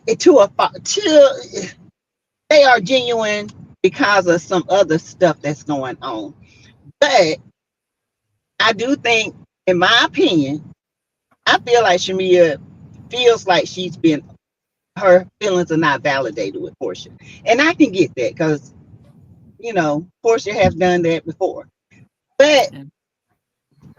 they are genuine because of some other stuff that's going on. But I do think, in my opinion, I feel like Shamia feels like her feelings are not validated with Porsha. And I can get that because, Porsha has done that before. But,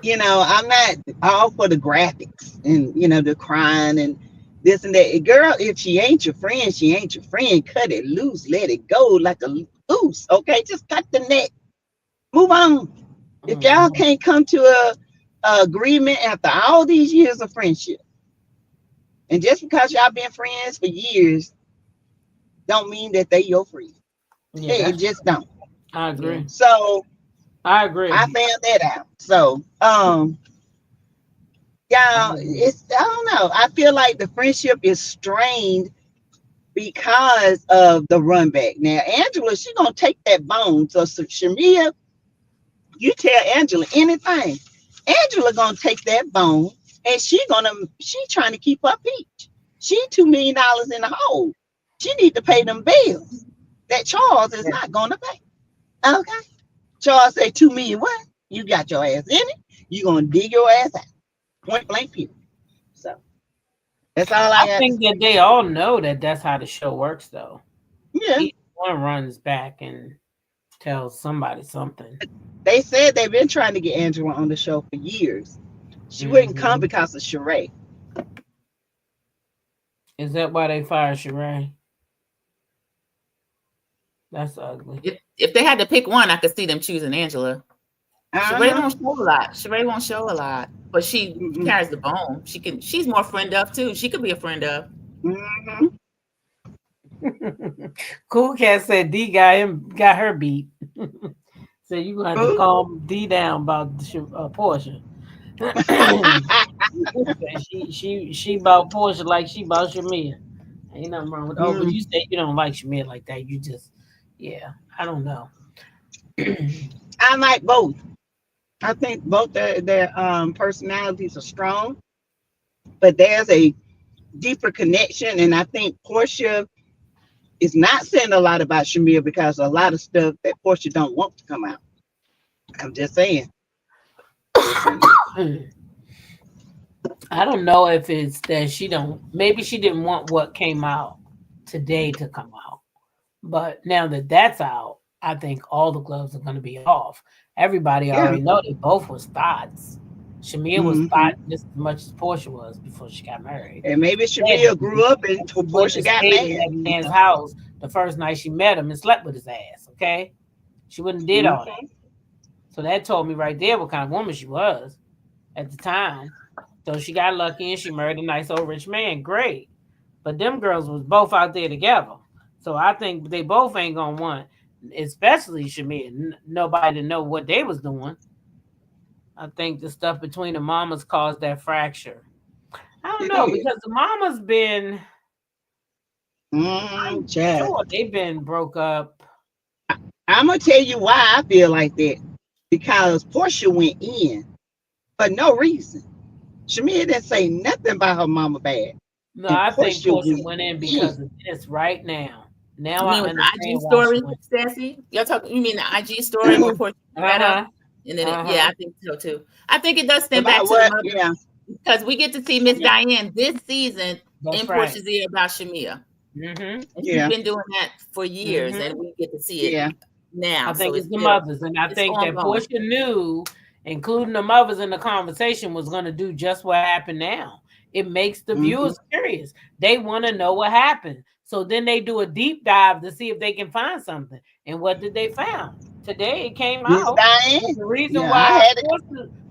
I'm not all for the graphics and, the crying and this and that. Girl, if she ain't your friend, she ain't your friend. Cut it loose. Let it go like a goose. Okay, just cut the neck. Move on. If y'all can't come to a agreement after all these years of friendship, and just because y'all been friends for years, don't mean that they your friend. It just don't. I agree. So I agree. I found that out. So y'all, I don't know. I feel like the friendship is strained because of the run back. Now, Angela, she gonna take that bone. So Shamia, you tell Angela anything, Angela gonna take that bone and she trying to keep her peach. She $2 million in the hole. She need to pay them bills that Charles is not gonna pay. Okay. Charles said 2 million. What? You got your ass in it. You gonna dig your ass out. Point blank period. So that's all I I got. think that they all know that that's how the show works, though. Yeah. Each one runs back and tells somebody something. They said they've been trying to get Angela on the show for years. She wouldn't come because of Sheree. Is that why they fired Sheree? That's ugly. If they had to pick one, I could see them choosing Angela. Sheree won't show a lot. Sheree won't show a lot, but she carries the bone. She's more friend of too. She could be a friend of. Mm-hmm. Cool Cat said D got her beat. So you gonna have to calm D down about Porsha. she about Porsha like she about Shamia. Ain't nothing wrong with but you say you don't like Shamia like that. You just I don't know. I like both. I think both their personalities are strong, but there's a deeper connection, and I think Porsha is not saying a lot about Shamia because a lot of stuff that Porsha don't want to come out. I'm just saying. I don't know if it's that maybe she didn't want what came out today to come out. But now that that's out, I think all the gloves are going to be off. Everybody already know they both was thoughts. Shamia was thought just as much as Porsha was before she got married. And maybe Shamia grew up until Porsha got married. At man's house the first night she met him and slept with his ass, okay? She wouldn't did all that. So that told me right there what kind of woman she was at the time. So she got lucky and she married a nice old rich man. Great. But them girls was both out there together. So I think they both ain't going to want, especially Shamia, nobody to know what they was doing. I think the stuff between the mamas caused that fracture. I don't know, because the mamas been, sure, they've been broke up. I'm going to tell you why I feel like that. Because Porsha went in for no reason. Shamia didn't say nothing about her mama bad. No, I think Porsha went in because of this right now. Now I understand the IG story, Sassy? You mean the IG story where Porsha got up? And then I think so too. I think it does stand back to the mother because we get to see Miss Diane this season in Porsha's ear about Shamia. And she's been doing that for years, and we get to see it now. I think it's the mothers, and I think that Porsha knew, including the mothers in the conversation, was going to do just what happened now. It makes the viewers curious. They want to know what happened. So then they do a deep dive to see if they can find something. And what did they find? Today it came out. The reason why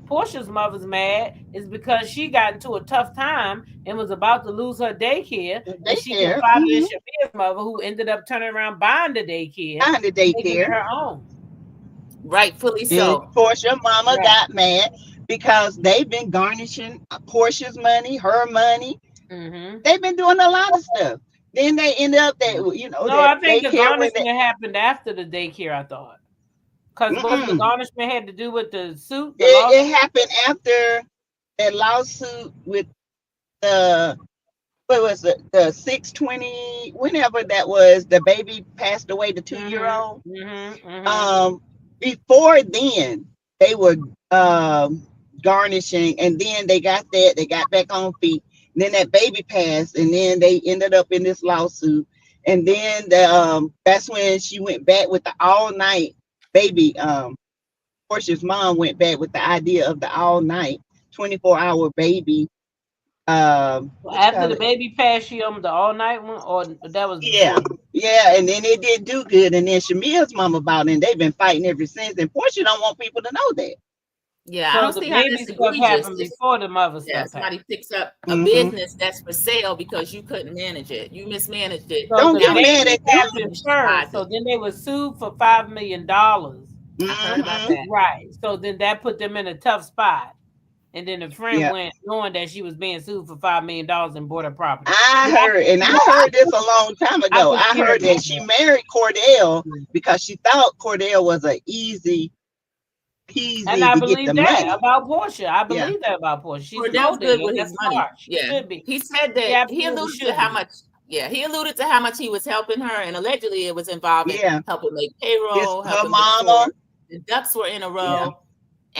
Porsha's mother's mad is because she got into a tough time and was about to lose her daycare. And she confided in Shamia's mother, who ended up turning around buying the daycare. Her own. Rightfully so. And Porsha mama got mad because they've been garnishing Porsha's money, her money. They've been doing a lot of stuff. Then they ended up that I think the garnishment happened after the daycare. I thought because what the garnishment had to do with the suit. It happened after that lawsuit with the what was it, the 620, whenever that was, the baby passed away, the 2-year-old. Before then, they were garnishing, and then they got back on feet. And then that baby passed, and then they ended up in this lawsuit. And then that's when she went back with the all-night baby. Porsha's mom went back with the idea of the all-night 24-hour baby. After the baby passed, she the all-night one, or that was and then it did do good. And then Shamia's mama bought it, and they've been fighting ever since. And Porsha don't want people to know that. Yeah, so I don't see how this stuff happened before the mother stuff. Somebody picks up a business that's for sale because you couldn't manage it. You mismanaged it. So don't get mad at them. So then they were sued for $5 million. I heard about that. Right. So then that put them in a tough spot. And then the friend went knowing that she was being sued for $5 million and bought her property. I heard this a long time ago. I heard that she married Cordell because she thought Cordell was an easy easy And I to get believe the that money. about Portia. I Yeah. believe that about Portia. She's Cordell's molding good it. with That's his money. smart. She Yeah, should be. he said She that he absolutely alluded should to how be. much. Yeah, he alluded to how much he was helping her, and allegedly it was involving Yeah. helping make His, payroll, her helping make mama. sure the ducks were in a row, Yeah.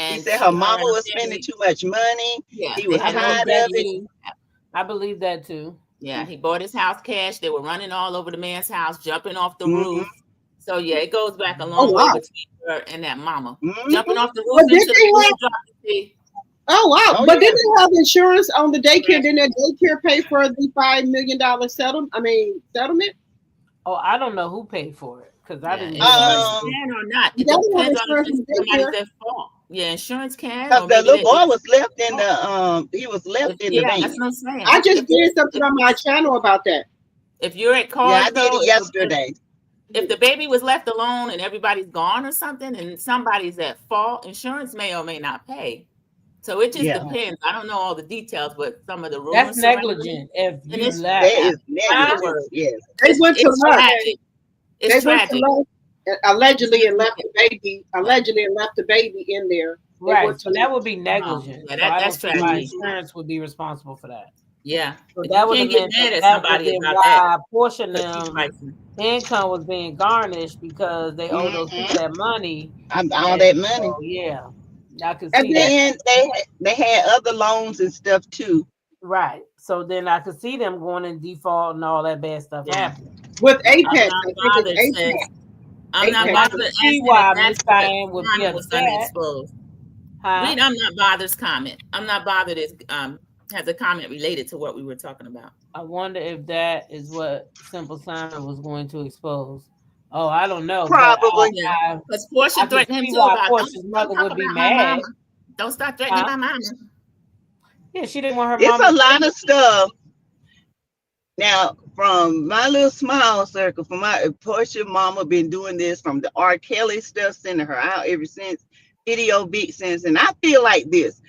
He and said her her mama and her was spending family. too much money. Yeah, He they was I had no believe tired that of it. too. I believe that too. Yeah, he bought his house cash. They were running all over the man's house, jumping off the Mhm. roof. So yeah, it goes back a Oh long way wow. between her and that mama. Mhm. Jumping off the But roof did into they the pool, have? dropping the Oh wow. Oh But yeah. didn't they have insurance on the daycare? Didn't that daycare pay for the $5 million settlement? Settlement. Oh, I don't know who paid for it because I Yeah, didn't hear insurance about it. can or not. They It don't have depends on if insurance it's on somebody's daycare. at fault. Yeah, insurance can, Cause or the maybe little boy they, was left in the he was left in the yeah, that's van. what I'm saying. I just If did it's, something on my channel about that. if you're at Yeah, cars I did though, it yesterday. if the baby was left alone and everybody's gone or something, and somebody's at fault, insurance may or may not pay. So it just Yeah. depends. I don't know all the details, but some of the That's rumors surrounding it. negligent if And you it's left. That yeah, is that's the negligence. word. Yes. They went to It's lunch. tragic. It's They went to tragic. lunch allegedly and left Yeah. the baby. Allegedly and left the baby in there. They Right. went So to that lunch. would be negligent. Yeah, So I don't that's see why tragedy. insurance would be responsible for that. Yeah, So you that would can't have get been mad at that would somebody be about that. why Portia and 'Cause she's them pricing. income was being garnished because they owe those people that money. All And that money. so, yeah, I could And see that. And they had other loans and stuff too. Right. So then I could see them going in default and all that bad stuff Yeah. happening. with I'm Apex. not I think bothered. it's Says Apex. I'm not Apex. I bothered can see asking why if Miss that's what Diane would be Ronnie was upset. unexposed. Huh? Read I'm not bothered's comment. I'm not bothered is has a comment related to what we were talking about. I wonder if that is what Simple Simon was going to expose. Oh, I don't know. Probably. But Because I Porsche can threatened him see too why about Portia's don't mother talk would be about my mad. mama. Don't start threatening Huh? my mama. Yeah, she didn't want her It's mama. a lot of stuff. Now, from my little small circle, from my Porsche mama been doing this from the R. Kelly stuff, sending her out ever since Video Vixens. And I feel like this.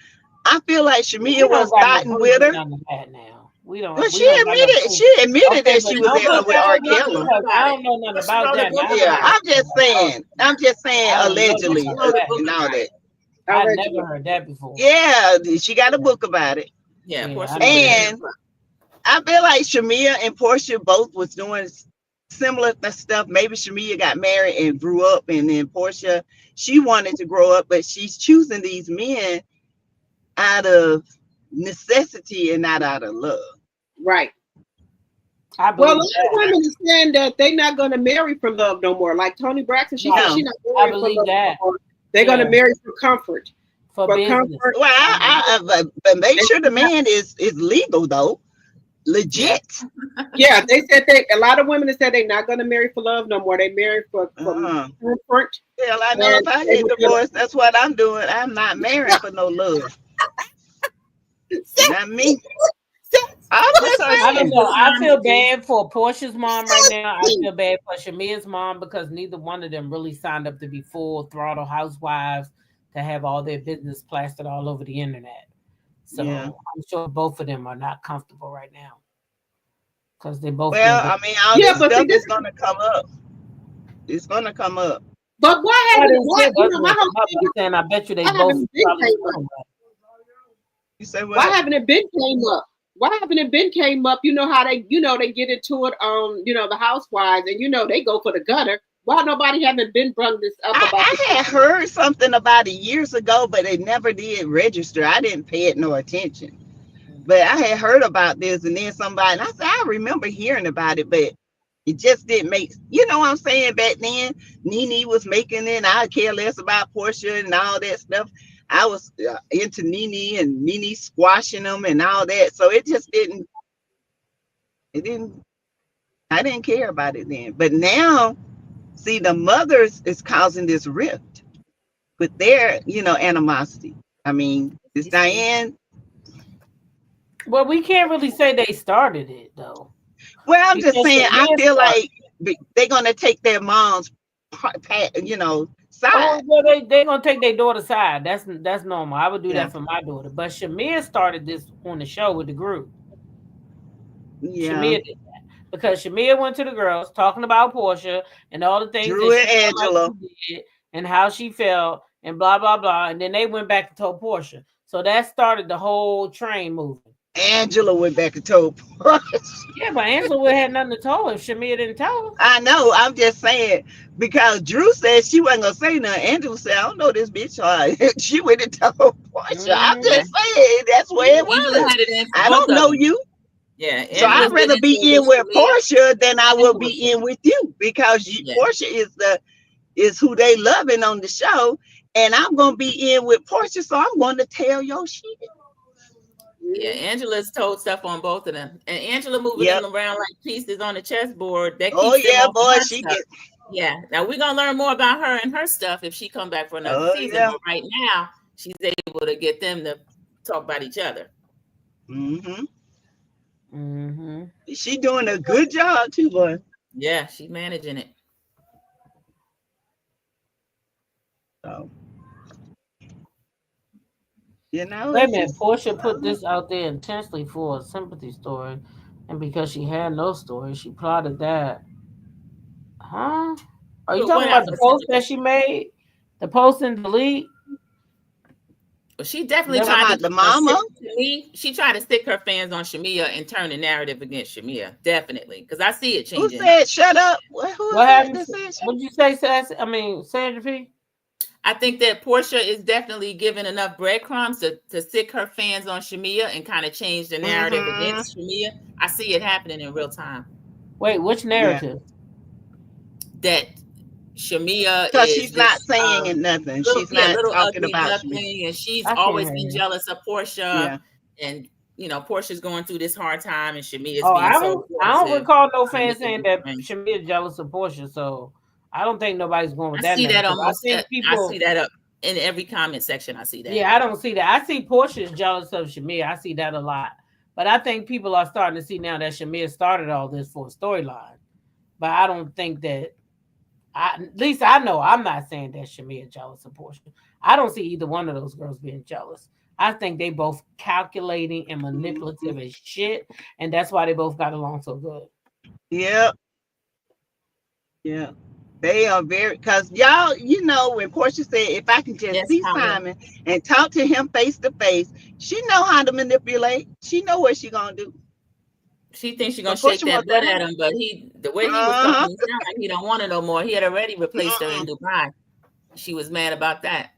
I feel like We Shamia don't was got no fighting proof with of her. none of that now. We don't. Well, We she don't got no admitted proof. she admitted Okay, that but she was don't there put with that R. on me Kelly. because I don't know nothing Porsche about wrote a that. book Now, I Yeah, don't about know. I'm just saying I don't know allegedly nothing Porsche wrote a about book and all about that. it. I Allegedly. never heard that before. Yeah, she got a book about it. Yeah, Yeah, Porsche I wrote it in And her book. I feel like Shamia and Portia both was doing similar stuff. Maybe Shamia got married and grew up, and then Portia, she wanted to grow up, but she's choosing these men out of necessity and not out of love. Right. I Well, a believe lot of that. women are saying that they're not going to marry for love no more. Like Toni Braxton, she said No. she's not I marrying for believe love that. no more. They're going Yeah. to marry for comfort. For For business. comfort. Well, but make sure the man is legal though, legit. Yeah, they said a lot of women have said they're not going to marry for love no more. They marry for comfort. Hell, I know if I get divorced, that's what I'm doing. I'm not marrying for no love. Not me. I'm just I don't saying. know. I feel bad for Portia's mom right now. I feel bad for Shamia's mom because neither one of them really signed up to be full throttle housewives to have all their business plastered all over the internet. So Yeah. I'm sure both of them are not comfortable right now because they both. Well, I mean, all Yeah, this but stuff see, is gonna come up. It's gonna come up. But what I happened? didn't say What, that's my what whole I'm thing, saying. I bet you they why both haven't it probably came up? doing that. You say Why what? haven't it been came up? Why haven't it been came up? You know how they get into it on, the Housewives, and they go for the gutter. Why nobody haven't been brung this up about I had heard something about it years ago, but it never did register. I didn't pay it no attention. But I had heard about this, and then somebody, and I said, I remember hearing about it, but it just didn't make, you know what I'm saying? Back then, Nene was making it, and I care less about Porsha and all that stuff. I was into Nene and Nene squashing them and all that. So it just didn't, I didn't care about it then. But now, see, the mothers is causing this rift with their, animosity. I mean, it's Diane. Well, we can't really say they started it though. Well, I'm just Because saying, the I men feel started. like they're going to take their mom's, side. Oh, well, they're gonna take their daughter's side. That's normal. I would do Yeah. that for my daughter. But Shamir started this on the show with the group. Yeah. Shamir did that because Shamir went to the girls talking about Porsha and all the things Drew that and she felt like Angela. she did and how she felt, and blah blah blah, and then they went back and told Porsha. So that started the whole train moving. Angela went back and told Porsha. Yeah, but Angela had nothing to tell her if Shamia didn't tell her. I know. I'm just saying because Drew said she wasn't gonna say nothing. Angela said, "I don't know this bitch." She went and told Porsha. I'm just saying that's where it Angela was. had it in for I both don't of know them. you, Yeah, so I'd Angela's been rather be into in with Shamia Porsha than I and will be Porsha. in with you because Yeah. Porsha is who they loving on the show, and I'm gonna be in with Porscha, so I'm going to tell your shit. Yeah, Angela's told stuff on both of them, and Angela moving Yep. them around like pieces on the chessboard. That keeps Oh them yeah, off boy, her she stuff. get. Yeah, now we're gonna learn more about her and her stuff if she come back for another Oh season. yeah. But right now, she's able to get them to talk about each other. Mm-hmm. Mm-hmm. She doing a good job too, boy. Yeah, she's managing it. So, you know, Wait a it's minute, just, Porsha put this out there intentionally for a sympathy story, and because she had no story, she plotted that. Huh? Are you But talking what about else the was post sympathy? that she made? The post and delete? Well, she definitely talking tried about to the mama. she tried to stick her fans on Shamia and turn the narrative against Shamia. Definitely, because I see it Who changing. said shut up? Who What was that happened? that said shut What did you say, Sassy? I mean, Sandra P? I think that Porsha is definitely giving enough breadcrumbs to stick her fans on Shamia and kind of change the narrative against Shamia. I see it happening in real time. Wait, which narrative? That Shamia Because is she's not this saying nothing. little, She's not little talking ugly about me. duckling, and she's I can't always hear been you. jealous of Porsha. Yeah. And Portia's going through this hard time, and Shamia's Oh, being I so don't aggressive. recall no trying to fans make saying it that different. Shamia is jealous of Porsha, so I don't think nobody's going with I that see that narrative. almost. I think people. I see that up in every comment section. I see that. Yeah, I don't see that. I see Porsha is jealous of Shamia. I see that a lot. But I think people are starting to see now that Shamia started all this for a storyline. But I don't think that. At least I know I'm not saying that Shamia is jealous of Porsha. I don't see either one of those girls being jealous. I think they both calculating and manipulative as shit, and that's why they both got along so good. Yep. Yeah. They are very, because y'all, you know, when Porsha said, if I can just see Simon and talk to him face to face, she know how to manipulate. She know what she gonna do. She thinks she's gonna shake that butt at him, but the way he was talking, he sounded like he don't want it no more. He had already replaced her in Dubai. She was mad about that.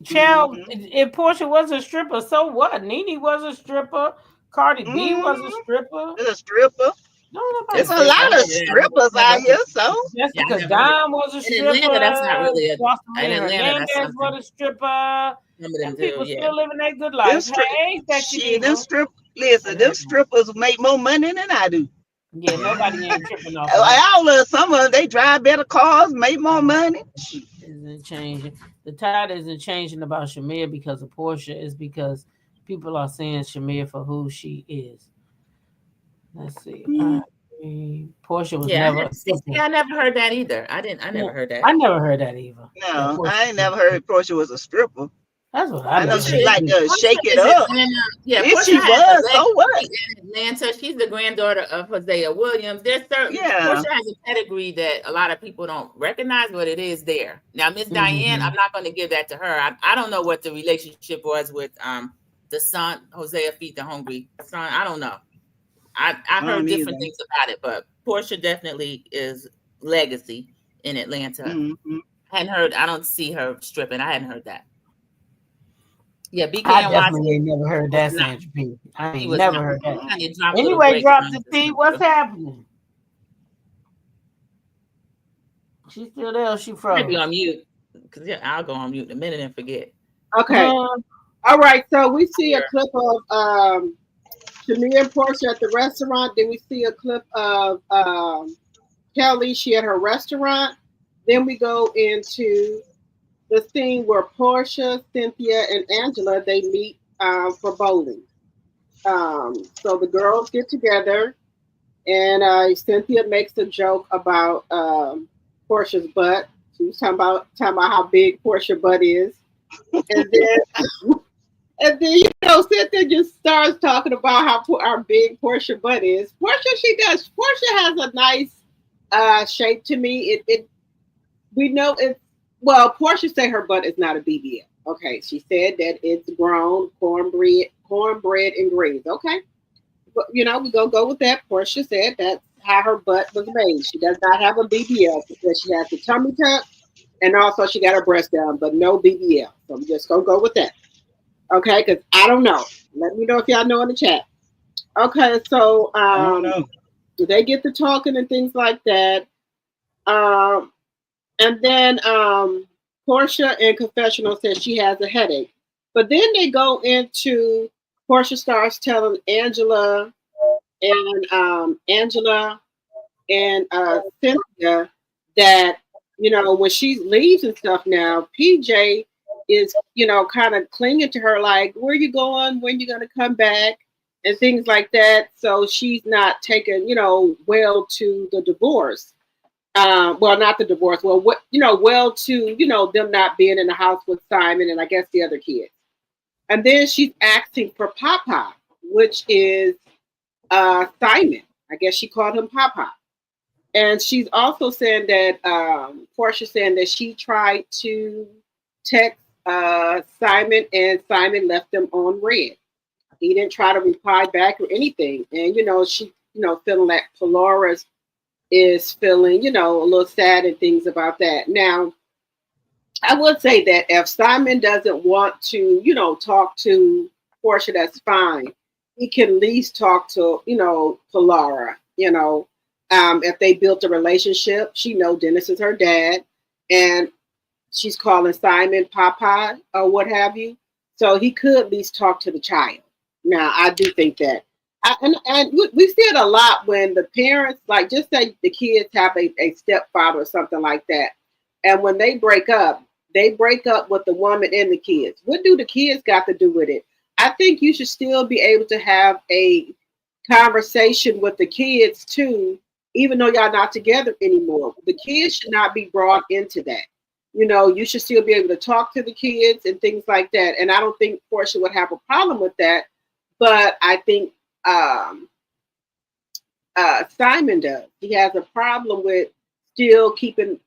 Child, if Porsha was a stripper, so what? Nene was a stripper. Cardi B was a stripper. A stripper. No, there's a lot of strippers out here, so Jessica Dime was a stripper. In Atlanta, that's not really in Atlanta, that's was a stripper. And people still living their good life. Hey, sexy them strippers make more money than I do. Yeah, nobody ain't tripping off. Some of them, they drive better cars, make more money. Isn't changing. The tide isn't changing about Shamia because of Porsha. It's because people are seeing Shamia for who she is. Let's see. Porsha was never. I never heard that either. I never heard that. I never heard that either. No, I ain't never heard Porsha was a stripper. That's what I know. She like to shake it up. If she was, so what? In Atlanta, she's the granddaughter of Hosea Williams. There's certain Porsha has a pedigree that a lot of people don't recognize, but it is there. Now, Miss Diane, I'm not going to give that to her. I don't know what the relationship was with the son, Hosea Feed the Hungry son. I don't know. I heard different things about it, but Porsha definitely is legacy in Atlanta. I don't see her stripping. I hadn't heard that. Yeah, BK I definitely ain't never heard that, Sandra P. I ain't never heard that. Anyway, drop the T. What's happening? She's still there. She froze. Maybe on mute. Because I'll go on mute in a minute and forget. Okay. All right. So we see a clip of Shamia and Porsha at the restaurant. Then we see a clip of Kelly. She at her restaurant. Then we go into the scene where Porsha, Cynthia, and Angela, they meet for bowling. So the girls get together, and Cynthia makes a joke about Portia's butt. She was talking about how big Porsha's butt is, and then Cynthia just starts talking about how big Porsha's butt is. Porsha has a nice shape to me. We know Well, Porsha said her butt is not a BBL. Okay, she said that it's grown cornbread and greens. Okay, but we gonna go with that. Porsha said that's how her butt was made. She does not have a BBL because she has the tummy tuck and also she got her breast down, but no BBL. So I'm just gonna go with that. Okay, because I don't know. Let me know if y'all know in the chat. Okay, so I don't know. they get to talking and things like that. Um, and then Porsha in confessional says she has a headache. But then they go into Porsha starts telling Angela and Cynthia that when she leaves and stuff now, PJ is kind of clinging to her like, where you going, when you gonna come back, and things like that. So she's not taking well to the divorce. Well, not the divorce. Well, well to them not being in the house with Simon and I guess the other kids. And then she's asking for Papa, which is Simon. I guess she called him Papa. And she's also saying that Porsha saying that she tried to text Simon and Simon left them on red. He didn't try to reply back or anything. And she feeling like Polaris is feeling a little sad and things about that. Now, I would say that if Simon doesn't want to talk to Porsha, that's fine. He can at least talk to Polara. If they built a relationship, she know Dennis is her dad, and she's calling Simon Papa or what have you. So he could at least talk to the child. Now, I do think that. And we see it a lot when the parents, like just say the kids have a stepfather or something like that. And when they break up with the woman and the kids. What do the kids got to do with it? I think you should still be able to have a conversation with the kids too, even though y'all not together anymore. The kids should not be brought into that. You should still be able to talk to the kids and things like that. And I don't think Porsha would have a problem with that. But I think Simon does. He has a problem with still keeping,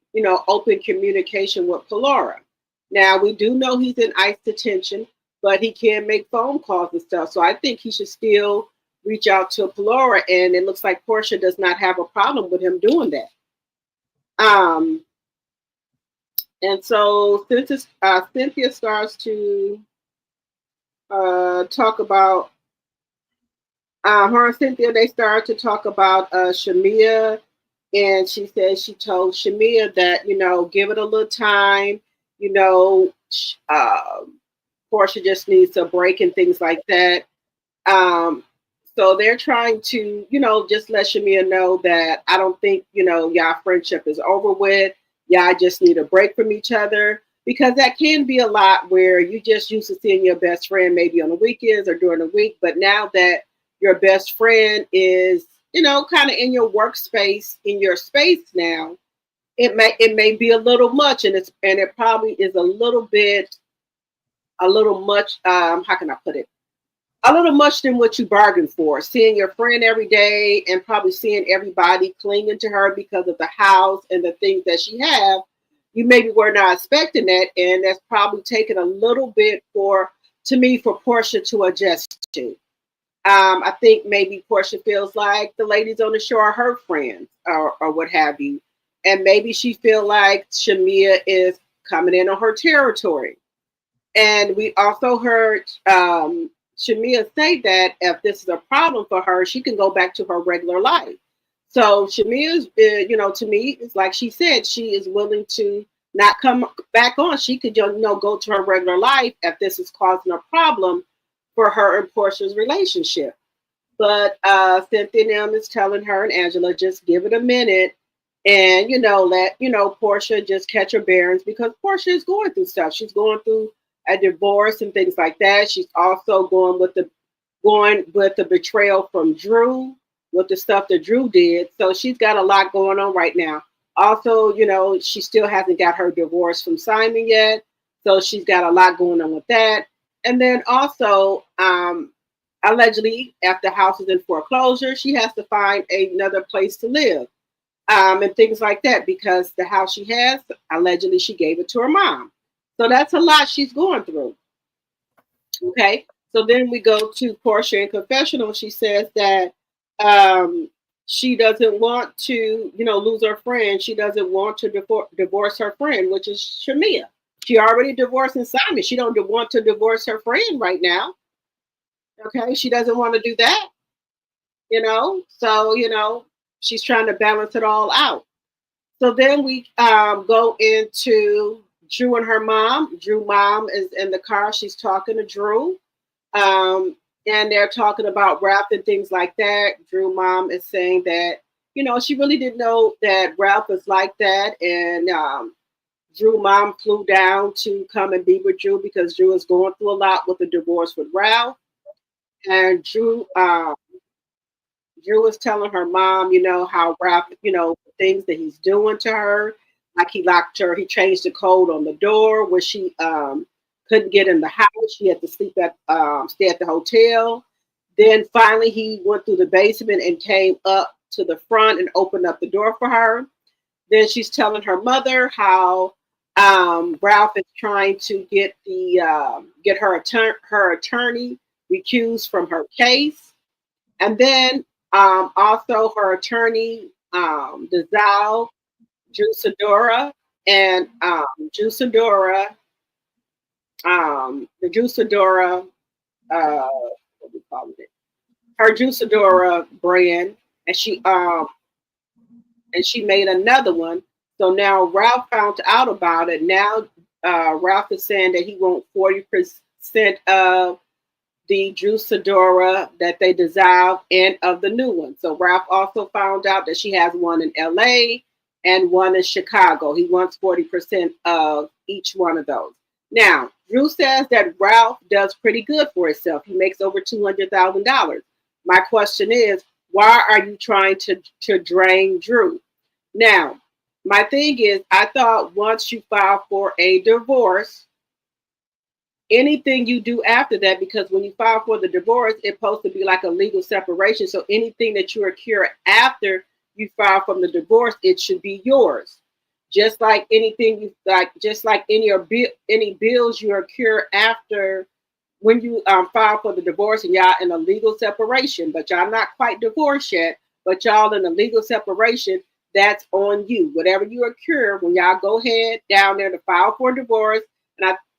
open communication with Polara. Now, we do know he's in ICE detention, but he can make phone calls and stuff. So I think he should still reach out to Polara, and it looks like Porsha does not have a problem with him doing that. And so Cynthia starts to talk about her and Cynthia, they started to talk about Shamia, and she said she told Shamia that, give it a little time, Porsha just needs a break and things like that. So they're trying to, just let Shamia know that I don't think, y'all friendship is over with. Y'all just need a break from each other, because that can be a lot where you just used to seeing your best friend maybe on the weekends or during the week. But now that your best friend is, kind of in your workspace, in your space now, it may be a little much, and it probably is a little much. How can I put it? A little much than what you bargained for. Seeing your friend every day and probably seeing everybody clinging to her because of the house and the things that she have, you maybe were not expecting that, and that's probably taken a little bit for Porsha to adjust to. I think maybe Porsha feels like the ladies on the show are her friends or what have you. And maybe she feel like Shamia is coming in on her territory. And we also heard Shamia say that if this is a problem for her, she can go back to her regular life. So Shamia's, to me, it's like she said, she is willing to not come back on. She could, go to her regular life if this is causing a problem for her and Porsha's relationship. But Cynthia is telling her and Angela, just give it a minute and, let, Porsha just catch her bearings, because Porsha is going through stuff. She's going through a divorce and things like that. She's also going with the betrayal from Drew, with the stuff that Drew did. So she's got a lot going on right now. Also, she still hasn't got her divorce from Simon yet. So she's got a lot going on with that. And then also, allegedly, if the house is in foreclosure, she has to find another place to live. and things like that, because the house she has, allegedly she gave it to her mom. So that's a lot she's going through. Okay. So then we go to Porsha in confessional. She says that she doesn't want to, lose her friend. She doesn't want to divorce her friend, which is Shamia. She already divorced Simon. She don't want to divorce her friend right now. Okay. She doesn't want to do that, So, she's trying to balance it all out. So then we go into Drew and her mom. Drew mom is in the car. She's talking to Drew. And they're talking about Ralph and things like that. Drew mom is saying that, she really didn't know that Ralph was like that. And Drew mom flew down to come and be with Drew because Drew is going through a lot with the divorce with Ralph. And Drew was telling her mom, how Ralph, things that he's doing to her. Like he locked her, he changed the code on the door where she couldn't get in the house. She had to stay at the hotel. Then finally he went through the basement and came up to the front and opened up the door for her. Then she's telling her mother how Ralph is trying to get her attorney recused from her case. And then also her attorney dissolved Drew Sidora, and Drew Sidora, the Drew Sidora, what we call it, her Drew Sidora brand, and she made another one. So now Ralph found out about it. Now Ralph is saying that he wants 40% of the Drew Sidora that they dissolved and of the new one. So Ralph also found out that she has one in LA and one in Chicago. He wants 40% of each one of those. Now, Drew says that Ralph does pretty good for himself. He makes over $200,000. My question is, why are you trying to drain Drew? Now, my thing is, I thought once you file for a divorce, anything you do after that, because when you file for the divorce, it's supposed to be like a legal separation. So anything that you occur after you file from the divorce, it should be yours. Just like anything just like any bills you occur after when you file for the divorce and y'all in a legal separation, but y'all not quite divorced yet, but y'all in a legal separation, that's on you. Whatever you occur when y'all go ahead down there to file for divorce,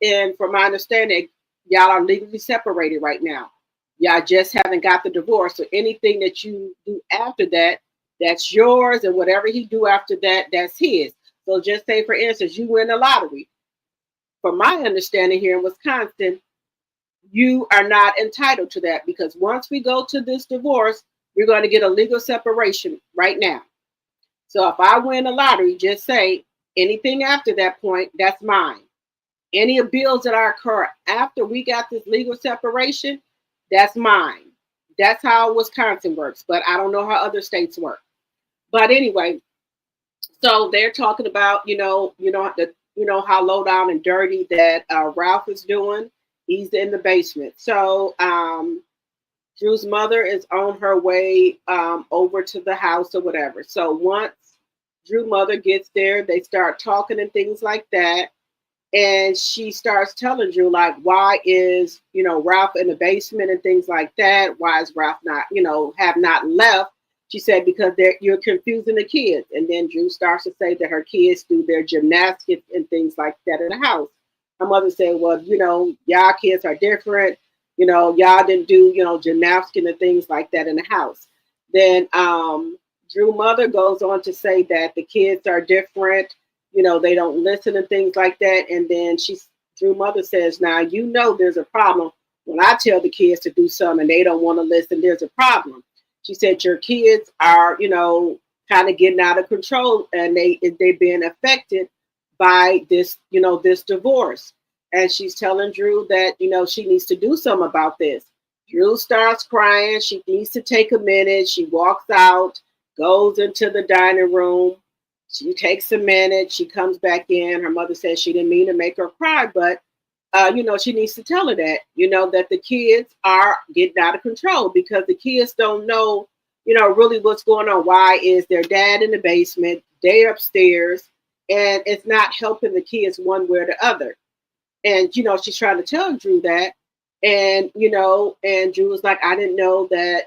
and from my understanding, y'all are legally separated right now. Y'all just haven't got the divorce. So anything that you do after that, that's yours, and whatever he do after that, that's his. So just say, for instance, you win the lottery. From my understanding here in Wisconsin, you are not entitled to that, because once we go to this divorce, we're going to get a legal separation right now. So if I win the lottery, just say anything after that point, that's mine. Any bills that are occur after we got this legal separation, that's mine. That's how Wisconsin works, but I don't know how other states work. But anyway, so they're talking about, how low down and dirty that Ralph is doing. He's in the basement. So Drew's mother is on her way over to the house or whatever. So once Drew's mother gets there, they start talking and things like that. And she starts telling Drew, like, why is, Ralph in the basement and things like that? Why is Ralph not, have not left? She said, because you're confusing the kids. And then Drew starts to say that her kids do their gymnastics and things like that in the house. Her mother said, well, y'all kids are different. Y'all didn't do, gymnastics and things like that in the house. Then Drew's mother goes on to say that the kids are different. They don't listen and things like that. And then Drew's mother says, now, there's a problem when I tell the kids to do something and they don't want to listen. There's a problem. She said, your kids are, kind of getting out of control, and they've been affected by this, this divorce. And she's telling Drew that, she needs to do something about this. Drew starts crying. She needs to take a minute. She walks out, goes into the dining room. She takes a minute. She comes back in. Her mother says she didn't mean to make her cry, but, she needs to tell her that, that the kids are getting out of control, because the kids don't know really what's going on. Why is their dad in the basement? They upstairs, and it's not helping the kids one way or the other. And she's trying to tell Drew that, and and Drew was like, I didn't know that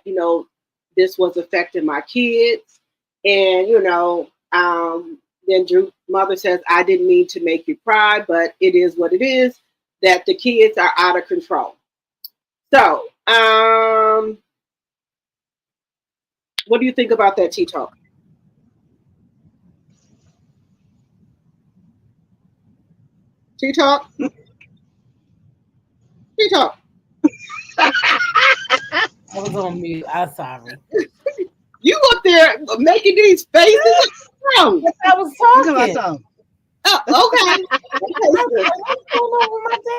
this was affecting my kids, and then Drew's mother says, I didn't mean to make you cry, but it is what it is, that the kids are out of control. So, what do you think about that, T-Talk? T-Talk? T-Talk. I was on mute. I'm sorry. You up there making these faces? I was talking. Oh, okay.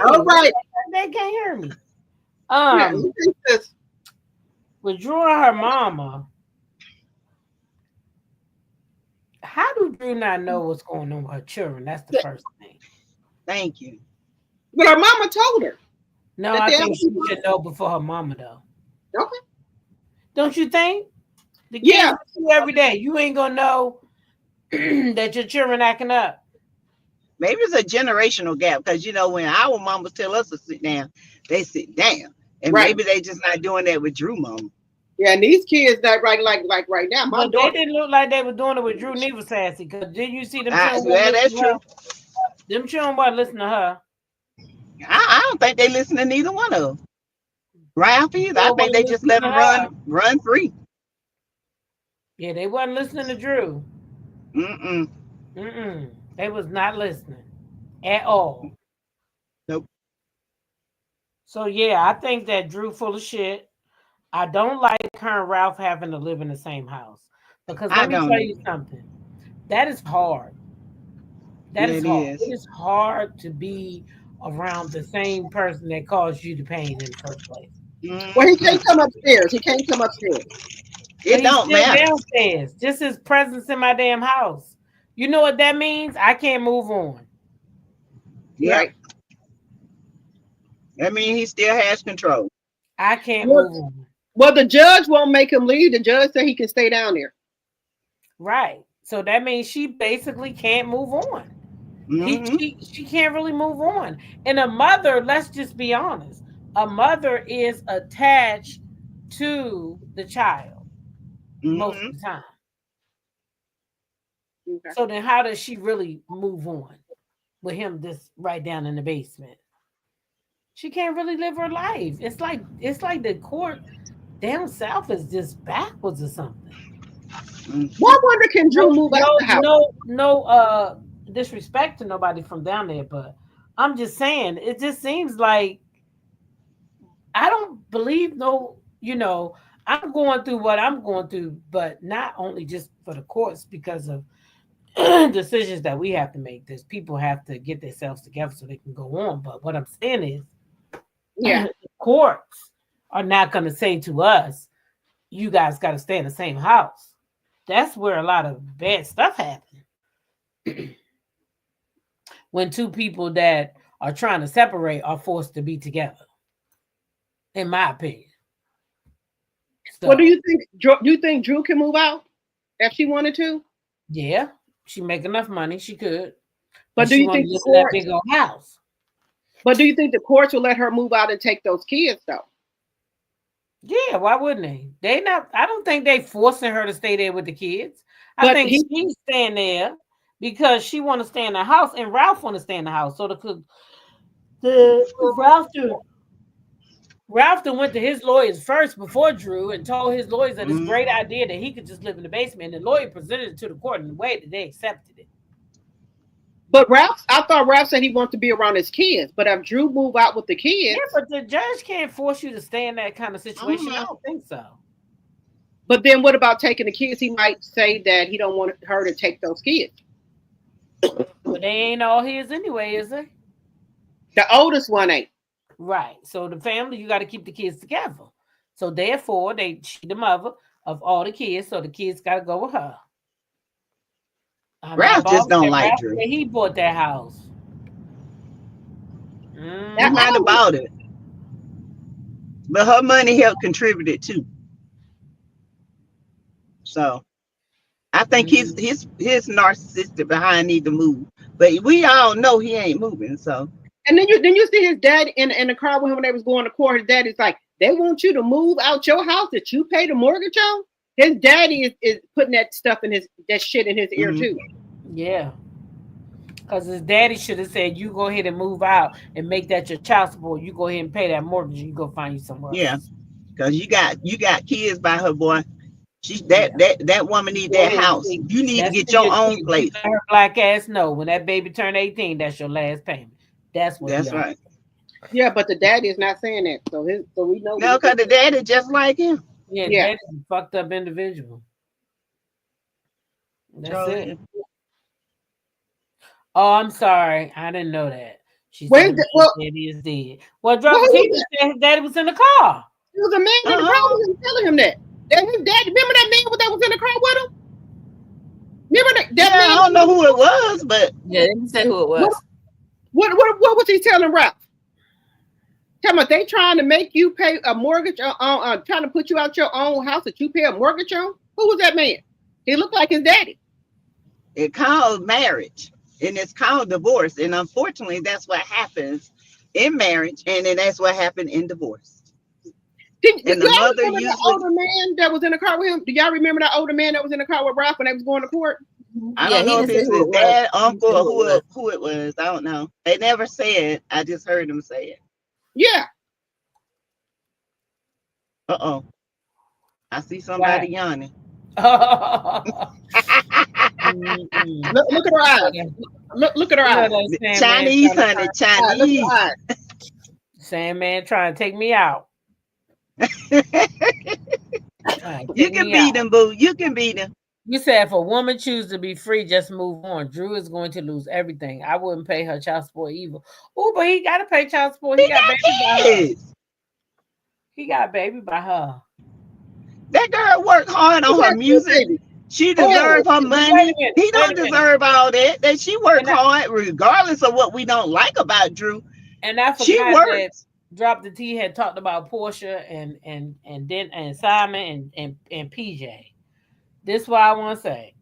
All right. They can't hear me. Yeah, with Drew and her mama, how do Drew not know what's going on with her children? That's the first thing. Thank you. But her mama told her. No, I think she should know before her mama, though. Okay. Don't you think? The kids Yeah. every day. You ain't gonna know that your children acting up. Maybe it's a generational gap because when our mamas tell us to sit down, they sit down, and maybe they just not doing that with Drew mama. Yeah, and these kids that like right now, But they didn't look like they were doing it with Drew neither, Sassy. Because didn't you see them children? Yeah, that's true. Them children wasn't listening to her. I don't think they listen to neither one of them. Ralph either. I think they just let them run free. Yeah, they wasn't listening to Drew. Mm-mm. They was not listening at all. Nope. So yeah, I think that Drew full of shit. I don't like her and Ralph having to live in the same house. Because let me tell you something. That is hard. That is hard. It is hard to be around the same person that caused you the pain in the first place. Well, he can't come upstairs. It don't matter. Downstairs. Just his presence in my damn house. You know what that means? I can't move on. Yeah. Right. That means he still has control. I can't move on. Well, the judge won't make him leave. The judge said he can stay down there. Right. So that means she basically can't move on. She can't really move on. And a mother, let's just be honest, a mother is attached to the child most of the time. Okay. So then how does she really move on with him just right down in the basement? She can't really live her life. It's like the court down south is just backwards or something. What wonder can Drew move out the house? No disrespect to nobody from down there, but I'm just saying it just seems like I don't believe I'm going through what I'm going through, but not only just for the courts because of decisions that we have to make. There's people have to get themselves together so they can go on. But what I'm saying is, the courts are not going to say to us, you guys got to stay in the same house. That's where a lot of bad stuff happens. When two people that are trying to separate are forced to be together, in my opinion. So, what do you think? Do you think Drew can move out if she wanted to? Yeah, she make enough money. She could. But do you think that big old house? But do you think the courts will let her move out and take those kids though? Yeah, why wouldn't they? They not. I don't think they forcing her to stay there with the kids. I think she's staying there because she want to stay in the house, and Ralph want to stay in the house. So Ralph went to his lawyers first before Drew and told his lawyers that it's a great idea that he could just live in the basement. And the lawyer presented it to the court in a way that they accepted it. But I thought Ralph said he wants to be around his kids. But if Drew move out with the kids, yeah, but the judge can't force you to stay in that kind of situation. I don't think so. But then what about taking the kids? He might say that he don't want her to take those kids. But they ain't all his anyway, is they? The oldest one ain't. Right. So the family, you got to keep the kids together. So therefore, she's the mother of all the kids. So the kids got to go with her. Ralph just don't like Drew. He bought that house. That's not about it. But her money helped contribute it too. So I think his narcissistic behind need to move. But we all know he ain't moving. So And then you see his dad in the car with him when they was going to court. His daddy's like, they want you to move out your house that you pay the mortgage on. His daddy is putting that stuff in that shit in his ear too. Yeah. Because his daddy should have said, you go ahead and move out and make that your child support. You go ahead and pay that mortgage and you go find you somewhere else. Yeah. Because you got kids by her, boy. That woman need that house. You need to get your own place. Her black ass know when that baby turn 18, that's your last payment. That's right. Yeah, but the daddy is not saying that. So we know. No, because the daddy just like him. Yeah, daddy's a fucked up individual. That's it. Oh, I'm sorry. I didn't know that. She said daddy is dead. Well, Tina said his daddy was in the car. There was a man in the car who was telling him that. That his daddy, remember that man that was in the car with him? Remember that man? I don't know who it was, but yeah, they didn't say who it was. What was he telling Ralph? Tell me, they trying to make you pay a mortgage on trying to put you out your own house that you pay a mortgage on? Who was that man? He looked like his daddy. It called marriage and it's called divorce. And unfortunately, that's what happens in marriage, and then that's what happened in divorce. Did y'all remember the older man that was in the car with him? Do y'all remember that older man that was in the car with Ralph when they was going to court? I don't know if it's his dad, uncle, or who it was. I don't know. They never said. I just heard them say it. Yeah. Uh-oh. I see somebody yawning. Look at her eyes. Look at her eyes. Chinese, honey. Chinese. Sandman trying to take me out. You can beat him, boo. You can beat him. You said if a woman chooses to be free, just move on. Drew is going to lose everything. I wouldn't pay her child support either. Oh, but he got to pay child support. He got baby by her. He got baby by her. That girl worked hard on her music. She deserves her money. He don't deserve all that. That she worked hard, regardless of what we don't like about Drew. And I forgot that Drop the T had talked about Porsha and Simon and PJ. This is what I want to say.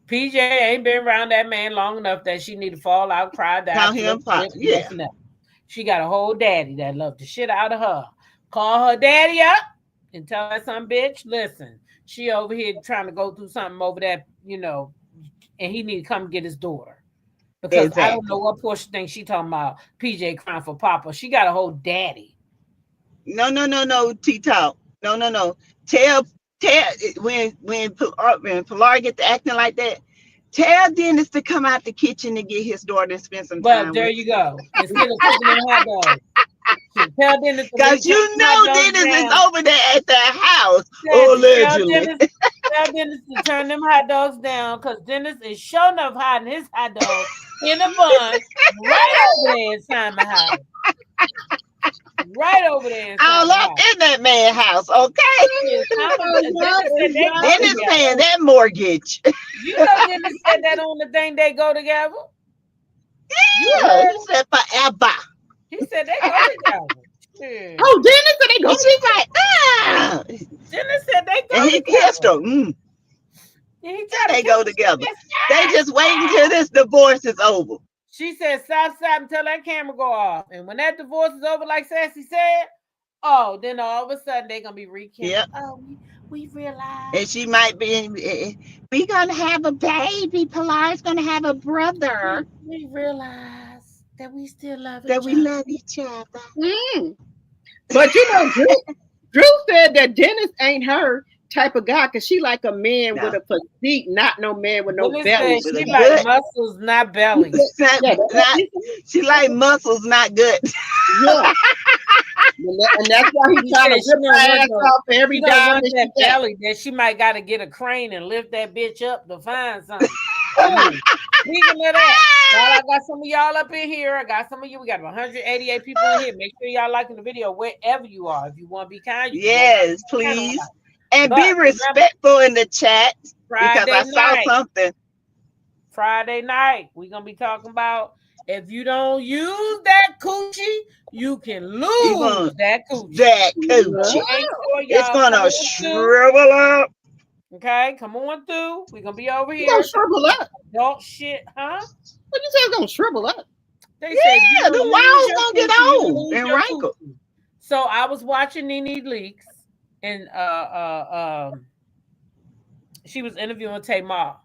PJ ain't been around that man long enough that she need to fall out, cry, die. She got a whole daddy that loved the shit out of her. Call her daddy up and tell her some bitch, listen, she over here trying to go through something over there, and he need to come get his daughter. Because I don't know what Porsha thinks she talking about PJ crying for Papa. She got a whole daddy. No, T-Talk. No. Tell when Pilar get to acting like that, tell Dennis to come out the kitchen and get his daughter and spend some time. But there you go. Instead of cooking them hot dogs. Tell Dennis because Dennis is over there at the house. Allegedly. Tell Dennis to turn them hot dogs down because Dennis is sure enough hiding his hot dog in a bun right over there in Simon's house. Right over there. All up in that man's house, okay? Dennis paying that mortgage. You know Dennis said that on the thing they go together. Yeah, he said forever. He said they go together. Yeah. Oh, Dennis said they go together. Dennis said they go and he kissed her. They go together. They just wait until this divorce is over. She said, stop until that camera go off. And when that divorce is over, like Sassy said, then all of a sudden they're going to be rekindled. Yep. Oh, we realize. And she might be, we're going to have a baby. Pilar's going to have a brother. We realize that we still love each other. That we love each other. But Drew said that Dennis ain't her type of guy because she like a man with a physique, not no man with no belly. She like muscles, not belly. She like muscles, not good. Yeah. And that's why he's trying to rip her ass off every time that belly that she might got to get a crane and lift that bitch up to find something. Speaking of that, I got some of y'all up in here. I got some of you. We got 188 people in here. Make sure y'all liking the video wherever you are. If you want to be kind, yes, please. And be respectful in the chat because I saw something. Friday night, we're going to be talking about if you don't use that coochie, you can lose that coochie. It's going to shrivel up. Okay, come on through. We're gonna be over You gonna here. shrivel up? Adult shit, huh? What you say? It's gonna shrivel up? They said you Yeah, gonna the lose walls your gonna get coochie, you old lose and your wrinkled. coochie. So I was watching Nene Leakes, and she was interviewing Tamar,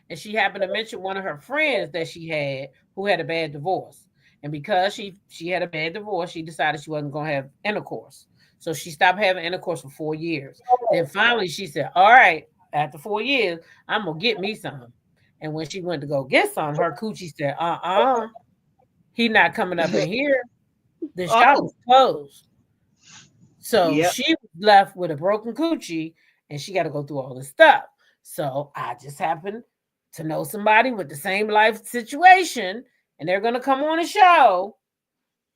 and she happened to mention one of her friends that she had who had a bad divorce. And because she had a bad divorce, she decided she wasn't gonna have intercourse. So she stopped having intercourse for 4 years. Then finally she said, all right, after 4 years, I'm gonna get me some. And when she went to go get some, her coochie said, he not coming up in here. The shop is closed. So she was left with a broken coochie and she got to go through all this stuff. So I just happened to know somebody with the same life situation, and they're going to come on the show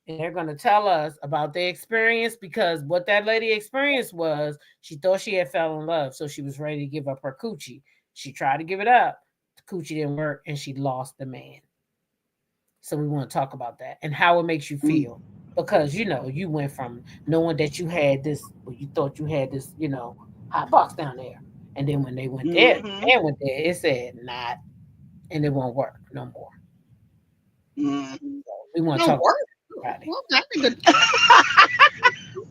and they're going to tell us about their experience, because what that lady experienced was she thought she had fell in love. So she was ready to give up her coochie. She tried to give it up. The coochie didn't work and she lost the man. So we want to talk about that and how it makes you feel. Because, you know, you went from knowing that you had this, or you thought you had this, you know, hot box down there. And then when they went there, and went there, it said not, and it won't work no more. So we want to talk about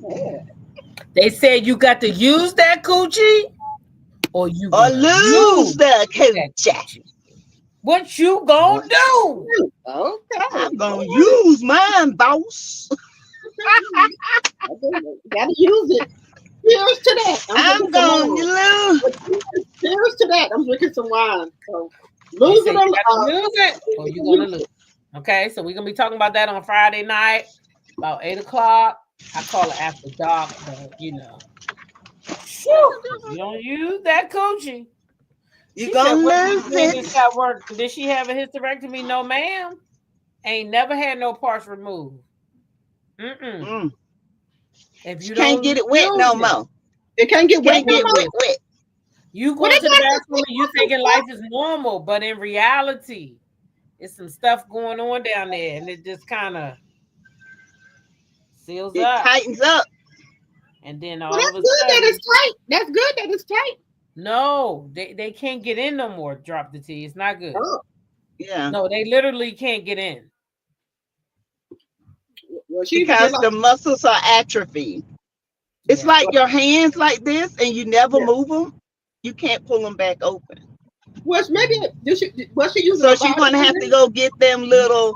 it. They said you got to use that coochie or you lose the coochie. What you gonna do? Okay. I'm gonna use mine, boss. Gotta use it. Cheers to that. I'm gonna lose. Cheers to that. I'm drinking some wine. So lose it or you gonna lose. Okay, so we're gonna be talking about that on Friday night, about 8 o'clock. I call it after dark, but you know. You don't use that coochie. You gonna lose it. Work. Did she have a hysterectomy? No, ma'am. Ain't never had no parts removed. If you can't get it wet no more. It can't get wet. Wet. You go to the bathroom and you thinking life is normal, but in reality, it's some stuff going on down there, and it just kind of seals up. It tightens up. And then all of a sudden, that it's tight. That's good that it's tight. No, they can't get in no more. Drop the T. It's not good. Oh. Yeah. No, they literally can't get in. Well, because the muscles are atrophied. It's like your hands like this, and you never move them. You can't pull them back open. Well, maybe she using. So she's gonna have to go get them little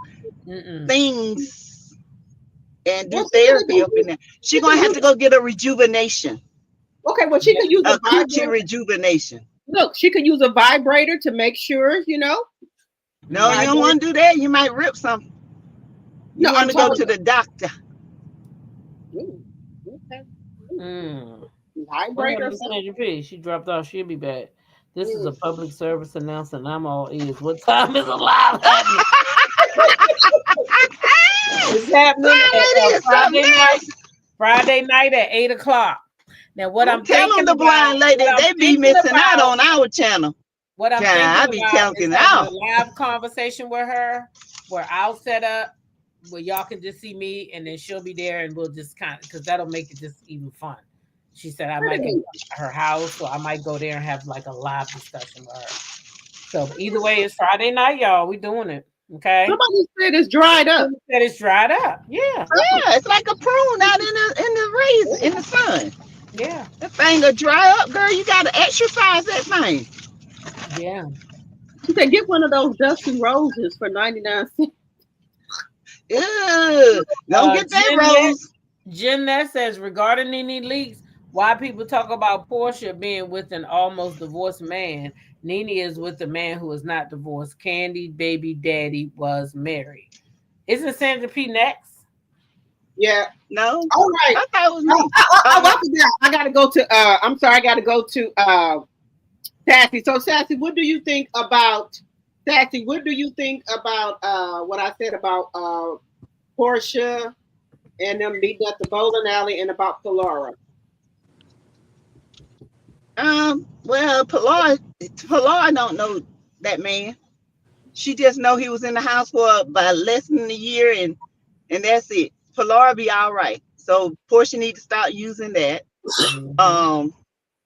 things and do therapy up in there. She's gonna have to go get a rejuvenation. Okay, well, she could use a coochie rejuvenation. Look, she could use a vibrator to make sure, you know. No, you don't want to do that. You might rip something. You want to go to the doctor. Vibrator. She dropped off. She'll be back. This is a public service announcement. I'm all ears. What time is alive happening? It's happening Friday night at 8 o'clock. Now, what I'm telling thinking the blind lady, they be missing out on our channel. What I'm thinking I be talking out. A live conversation with her, where I'll set up, where y'all can just see me, and then she'll be there, and we'll just kind of, because that'll make it just even fun. She said I might go to her house, or I might go there and have like a live discussion with her. So either way, it's Friday night, y'all. We doing it. Okay. Somebody said it's dried up. Somebody said it's dried up. Yeah. Yeah, it's like a prune out in the sun. Yeah. That thing will dry up, girl. You gotta exercise that thing. Yeah. She said get one of those dusty roses for 99 cents. Ew, don't get that rose. Jeanette says regarding Nene Leakes, why people talk about Porsha being with an almost divorced man. Nene is with a man who is not divorced. Candy baby daddy was married. Isn't Sandra P next? Yeah. No. All right. I thought it was me. I gotta go to I'm sorry, I gotta go to Sassy. So Sassy, what do you think about what I said about Porsha and them meeting at the bowling alley and about Polara? Well, Pilar don't know that man. She just know he was in the house for about less than a year, and that's it. Pilar be all right. So Porsha need to start using that.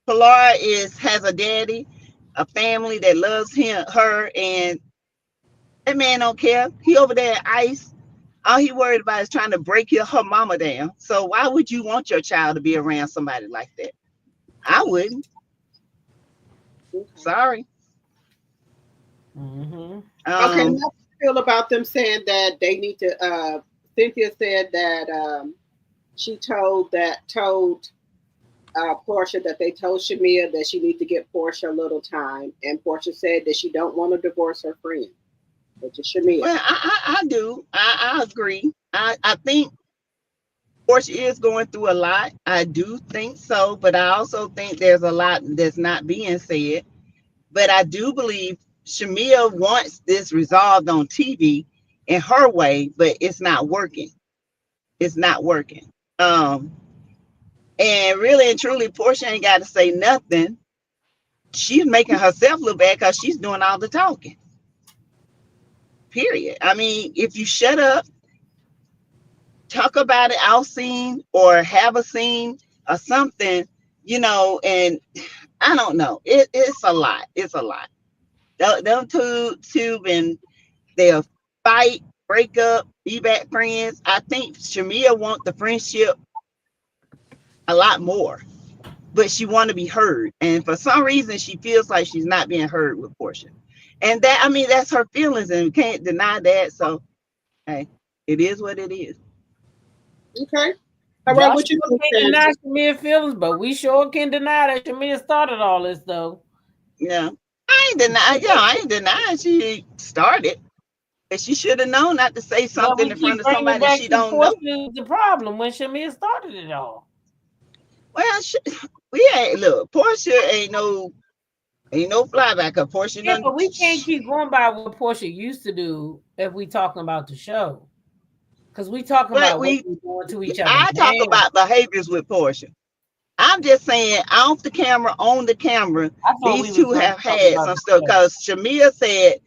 Pilar has a daddy, a family that loves her, and that man don't care. He over there at ICE. All he worried about is trying to break her mama down. So why would you want your child to be around somebody like that? I wouldn't. Sorry. Mm-hmm. Okay, how do you feel about them saying that they need to? Cynthia said that she told Porsha that they told Shamia that she needs to give Porsha a little time, and Porsha said that she don't want to divorce her friend, which is Shamia. Well, I do. I agree. I think Porsche is going through a lot. I do think so, but I also think there's a lot that's not being said. But I do believe Shamia wants this resolved on TV in her way, but it's not working. It's not working. And really and truly, Porsche ain't got to say nothing. She's making herself look bad because she's doing all the talking. Period. I mean, if you shut up, talk about it out scene or have a scene or something, and I don't know. It's a lot. It's a lot. Them two and they'll fight, break up, be back friends. I think Shamia wants the friendship a lot more, but she want to be heard. And for some reason, she feels like she's not being heard with Porsha. And that's her feelings, and we can't deny that. So, hey, it is what it is. Okay. All right, what you can't deny Shamia feelings, but we sure can deny that Shamia started all this, though. Yeah, I ain't denying she started, but she should have known not to say something in front of somebody she don't know. The problem when Shamia started it all. Well, we ain't look. Porsha ain't no flybacker. Porsha, yeah, but we can't keep going by what Porsha used to do if we talking about the show. Because we talking about what we doing to each other. I talk about behaviors with Porsha. I'm just saying, off the camera, on the camera, these two have had some stuff. Because Shamia said,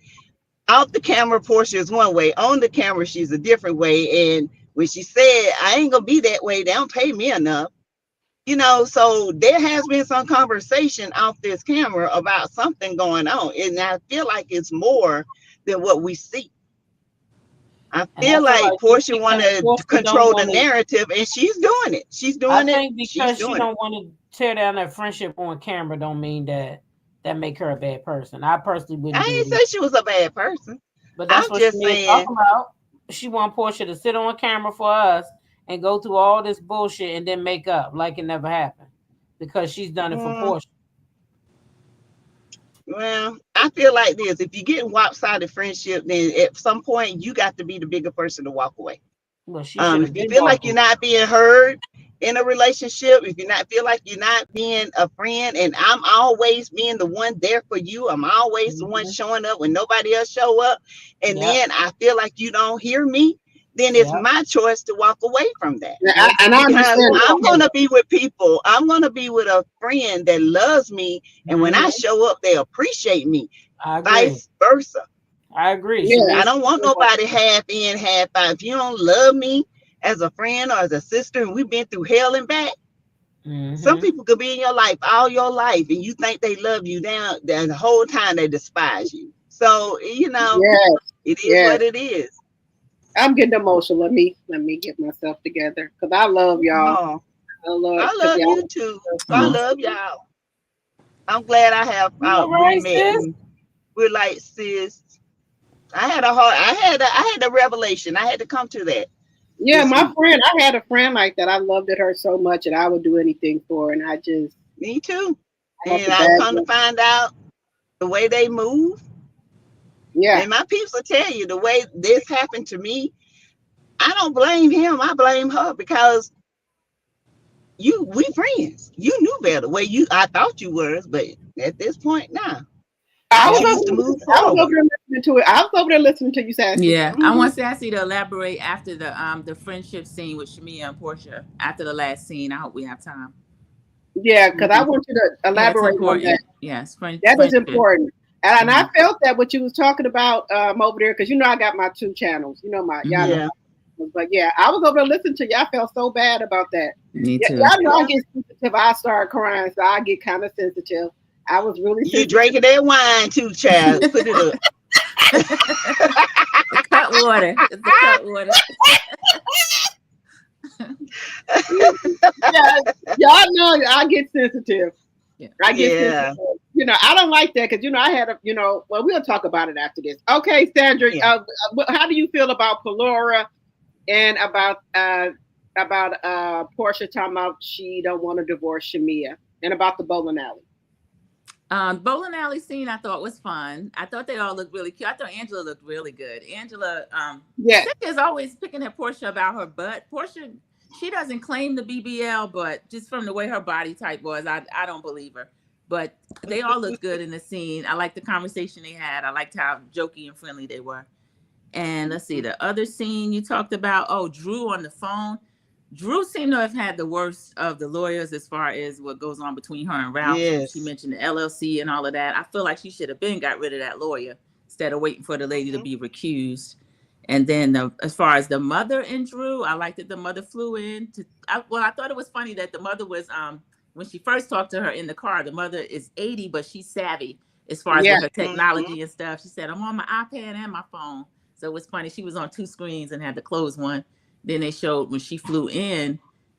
off the camera, Porsha is one way. On the camera, she's a different way. And when she said, I ain't gonna be that way, they don't pay me enough. So there has been some conversation off this camera about something going on. And I feel like it's more than what we see. I feel like Porsha want to control the narrative, and she's doing it. She's doing it. I think because she don't want to tear down that friendship on camera don't mean that make her a bad person. I personally wouldn't. I didn't say she was a bad person. But that's what she's talking about. She want Porsha to sit on camera for us and go through all this bullshit and then make up like it never happened because she's done it for Porsha. Well, I feel like this. If you get lopsided friendship, then at some point you got to be the bigger person to walk away. Well, if you feel like you're not being heard in a relationship, if you feel like you're not being a friend, and I'm always being the one there for you, I'm always the one showing up when nobody else show up, and then I feel like you don't hear me, then it's my choice to walk away from that. I'm going to be with people. I'm going to be with a friend that loves me. And when I show up, they appreciate me. Vice versa. I agree. Yeah. I don't want nobody half in, half out. If you don't love me as a friend or as a sister, and we've been through hell and back, some people could be in your life all your life, and you think they love you down the whole time they despise you. So, it is what it is. I'm getting emotional. Let me get myself together because I love y'all. I love you too. I love y'all. I'm glad I have met. We're like sis. I had a revelation. I had to come to that. Yeah, my friend. I had a friend like that. I loved her so much, and I would do anything for her. And I just me too. And I come to find out the way they move. Yeah, and my peeps will tell you the way this happened to me. I don't blame him. I blame her because we friends. You knew better. I thought you were, but at this point, nah. I was over there listening to it. I was over there listening to you, Sassy. Yeah, I want Sassy to elaborate after the friendship scene with Shamia and Porsha. After the last scene, I hope we have time. Yeah, because I want you to elaborate on that. Yes, that is important. And I felt that what you was talking about over there, because I got my 2 channels. My But yeah, I was over to listen to you. I felt so bad about that. Me Yeah, too. y'all know I get sensitive. I start crying, so I get kind of sensitive. I was really You sensitive. drinking that wine too, child. Put it up. The cut water. It's the cut water. Yeah, y'all know I get sensitive. Yeah. I get Yeah. sensitive. You know, I don't like that because I had a, well, we'll talk about it after this. Okay, Sandra, Yeah. how do you feel about Pelora and about Porsha talking about she don't want to divorce Shamia, and about the bowling alley? Bowling alley scene I thought was fun. I thought they all looked really cute. I thought Angela looked really good. Angela, Yeah, is always picking at Porsha about her butt. Porsha, she doesn't claim the BBL, but just from the way her body type was, I don't believe her. But they all looked good in the scene. I liked the conversation they had. I liked how jokey and friendly they were. And let's see, the other scene you talked about, Drew on the phone. Drew seemed to have had the worst of the lawyers as far as what goes on between her and Ralph. Yes. She mentioned the LLC and all of that. I feel like she should have got rid of that lawyer instead of waiting for the lady to be recused. And then as far as the mother and Drew, I liked that the mother flew in. I thought it was funny that the mother was, when she first talked to her in the car, the mother is 80, but she's savvy as far as with her technology and stuff. She said, I'm on my iPad and my phone. So it was funny. She was on two screens and had to close one. Then they showed when she flew in,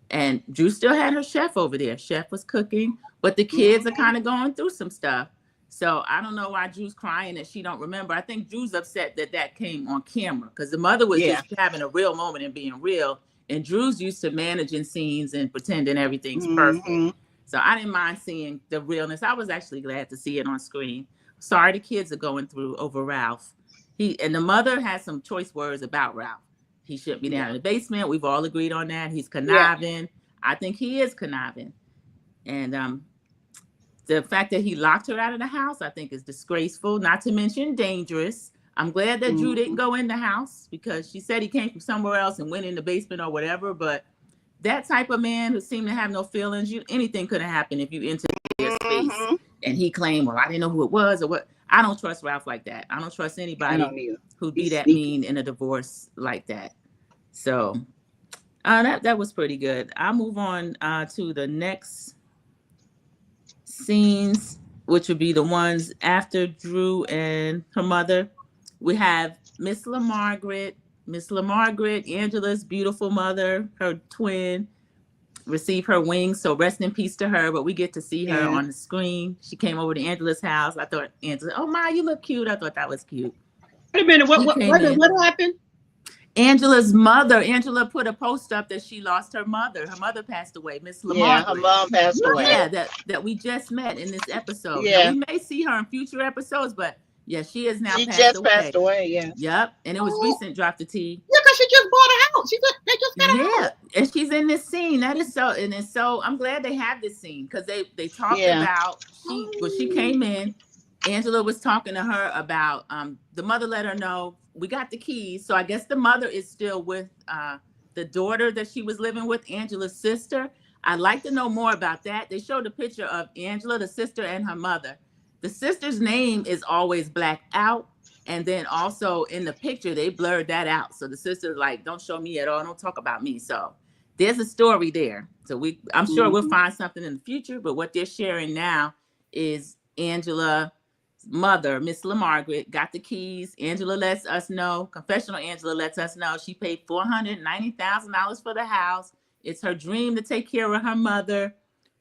and Drew still had her chef over there. Chef was cooking, but the kids are kind of going through some stuff. So I don't know why Drew's crying that she don't remember. I think Drew's upset that came on camera because the mother was just having a real moment and being real. And Drew's used to managing scenes and pretending everything's perfect. So I didn't mind seeing the realness. I was actually glad to see it on screen. Sorry the kids are going through over Ralph. And the mother has some choice words about Ralph. He shouldn't be down in the basement. We've all agreed on that. He's conniving. Yeah. I think he is conniving. And the fact that he locked her out of the house, I think is disgraceful, not to mention dangerous. I'm glad that Drew didn't go in the house because she said he came from somewhere else and went in the basement or whatever. But that type of man who seemed to have no feelings, anything could have happened if you entered their space. And he claimed, well, I didn't know who it was or what. I don't trust Ralph like that. I don't trust anybody who'd be that mean in a divorce like that. So that was pretty good. I'll move on to the next scenes, which would be the ones after Drew and her mother. We have Miss LaMargaret. Miss LaMargaret, Angela's beautiful mother, her twin, receive her wings. So rest in peace to her, but we get to see her on the screen. She came over to Angela's house. I thought, Angela, oh my, you look cute. I thought that was cute. Wait a minute, what happened? Angela's mother. Angela put a post up that she lost her mother. Her mother passed away, Miss LaMargaret. Yeah, her mom passed away. Yeah, that we just met in this episode. Yeah. Now, we may see her in future episodes, but yeah, she is now passed away. Yeah. Yep. And it was recent, Drop the T. Yeah, because she just bought a house. They just got a house. Yeah, and she's in this scene. That is so, and it's so. I'm glad they have this scene because they talked about she came in. Angela was talking to her about the mother let her know we got the keys. So I guess the mother is still with the daughter that she was living with, Angela's sister. I'd like to know more about that. They showed a picture of Angela, the sister, and her mother. The sister's name is always blacked out. And then also in the picture, they blurred that out. So the sister's like, don't show me at all. Don't talk about me. So there's a story there. So I'm sure we'll find something in the future. But what they're sharing now is Angela's mother, Miss LaMargaret, got the keys. Angela lets us know, confessional Angela lets us know she paid $490,000 for the house. It's her dream to take care of her mother.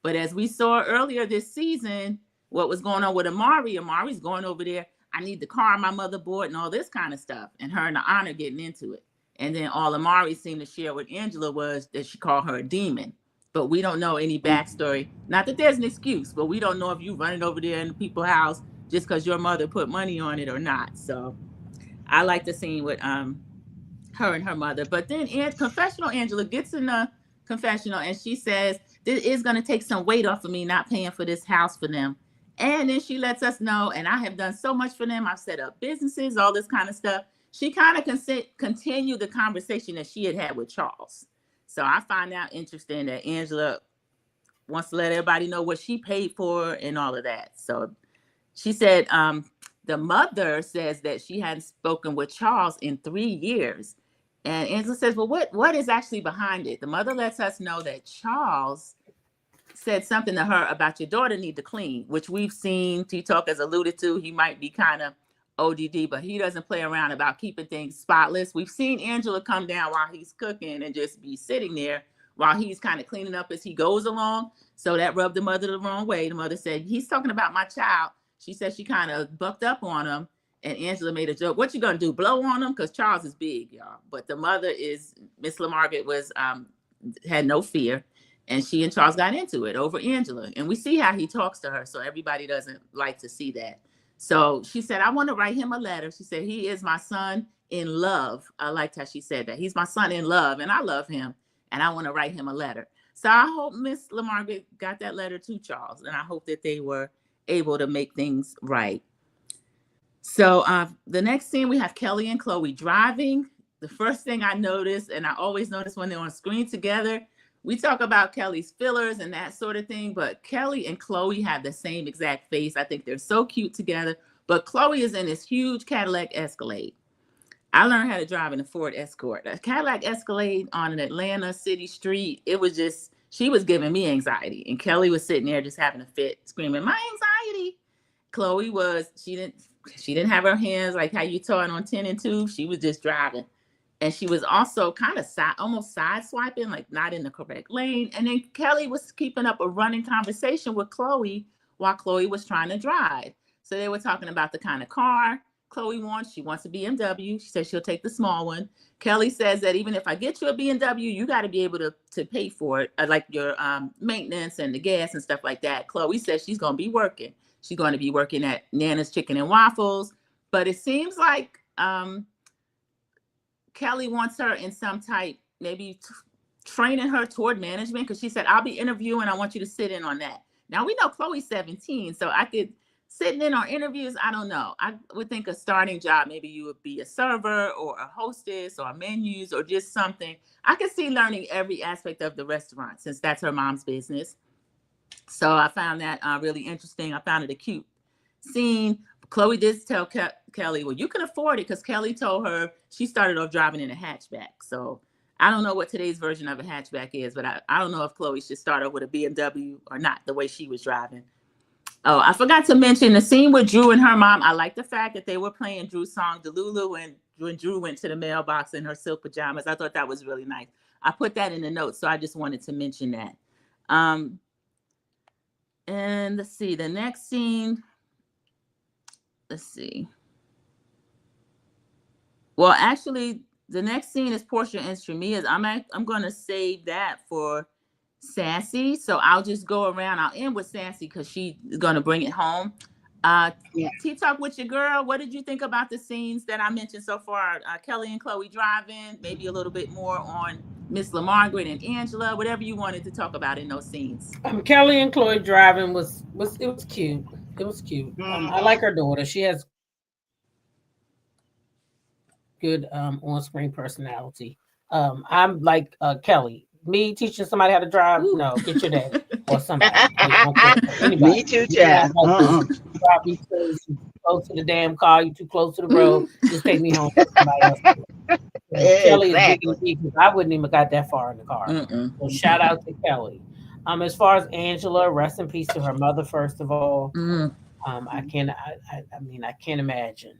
But as we saw earlier this season, what was going on with Amari's going over there. I need the car my mother bought and all this kind of stuff. And her and the honor getting into it. And then all Amari seemed to share with Angela was that she called her a demon. But we don't know any backstory. Not that there's an excuse, but we don't know if you running over there in the people's house just because your mother put money on it or not. So I like the scene with her and her mother. But then confessional Angela gets in the confessional and she says, this is going to take some weight off of me not paying for this house for them. And then she lets us know, and I have done so much for them. I've set up businesses, all this kind of stuff. She kind of continued the conversation that she had with Charles. So I find out interesting that Angela wants to let everybody know what she paid for and all of that. So she said the mother says that she hadn't spoken with Charles in 3 years. And Angela says, well, what is actually behind it? The mother lets us know that Charles said something to her about your daughter need to clean, which we've seen T-Talk has alluded to. He might be kind of ODD, but he doesn't play around about keeping things spotless. We've seen Angela come down while he's cooking and just be sitting there while he's kind of cleaning up as he goes along. So that rubbed the mother the wrong way. The mother said, he's talking about my child. She said she kind of bucked up on him. And Angela made a joke. What you gonna do? Blow on him? Because Charles is big, y'all. But the mother is Miss LaMargaret was had no fear, and she and Charles got into it over Angela. And we see how he talks to her. So everybody doesn't like to see that. So she said, I want to write him a letter. She said, he is my son in love. I liked how she said that. He's my son in love, and I love him, and I want to write him a letter. So I hope Miss LaMargaret got that letter to Charles, and I hope that they were able to make things right. So the next scene, we have Kelly and Chloe driving. The first thing I noticed, and I always notice when they're on screen together, we talk about Kelly's fillers and that sort of thing, but Kelly and Chloe have the same exact face. I think they're so cute together, but Chloe is in this huge Cadillac Escalade. I learned how to drive in a Ford Escort. A Cadillac Escalade on an Atlanta city street, it was just, she was giving me anxiety, and Kelly was sitting there just having a fit, screaming, my anxiety. Chloe was, she didn't have her hands like how you taught on 10 and 2. She was just driving. And she was also kind of almost side swiping, like not in the correct lane. And then Kelly was keeping up a running conversation with Chloe while Chloe was trying to drive. So they were talking about the kind of car Chloe wants. She wants a BMW. She says she'll take the small one. Kelly says that even if I get you a BMW, you got to be able to pay for it, like your maintenance and the gas and stuff like that. Chloe says she's going to be working. She's going to be working at Nana's Chicken and Waffles. But it seems like Kelly wants her in some type, maybe training her toward management, because she said, I'll be interviewing. I want you to sit in on that. Now, we know Chloe's 17, so I could sitting in on interviews. I don't know. I would think a starting job, maybe you would be a server or a hostess or menus or just something. I could see learning every aspect of the restaurant since that's her mom's business. So I found that really interesting. I found it a cute scene. Chloe did tell Kelly, well, you can afford it, because Kelly told her she started off driving in a hatchback. So I don't know what today's version of a hatchback is, but I don't know if Chloe should start off with a BMW or not, the way she was driving. Oh, I forgot to mention the scene with Drew and her mom. I like the fact that they were playing Drew's song, Delulu, when Drew went to the mailbox in her silk pajamas. I thought that was really nice. I put that in the notes, so I just wanted to mention that. And let's see, the next scene. Let's see. Well, actually, the next scene is Porsha and Shamia's. I'm going to save that for Sassy. So I'll just go around. I'll end with Sassy because she's going to bring it home. T-Talk with your girl. What did you think about the scenes that I mentioned so far? Kelly and Chloe driving, maybe a little bit more on Miss LaMargaret and Angela, whatever you wanted to talk about in those scenes. Kelly and Chloe driving was cute. It was cute. I like her daughter. She has good on-screen personality. I'm like Kelly. Me teaching somebody how to drive? Ooh. No, get your dad or somebody. Me too, Chad. You too close to the damn car. You too close to the road. Just take me home. Somebody else. Kelly is big and deep, because I wouldn't even got that far in the car. So shout out to Kelly. As far as Angela, rest in peace to her mother. First of all, I can't imagine.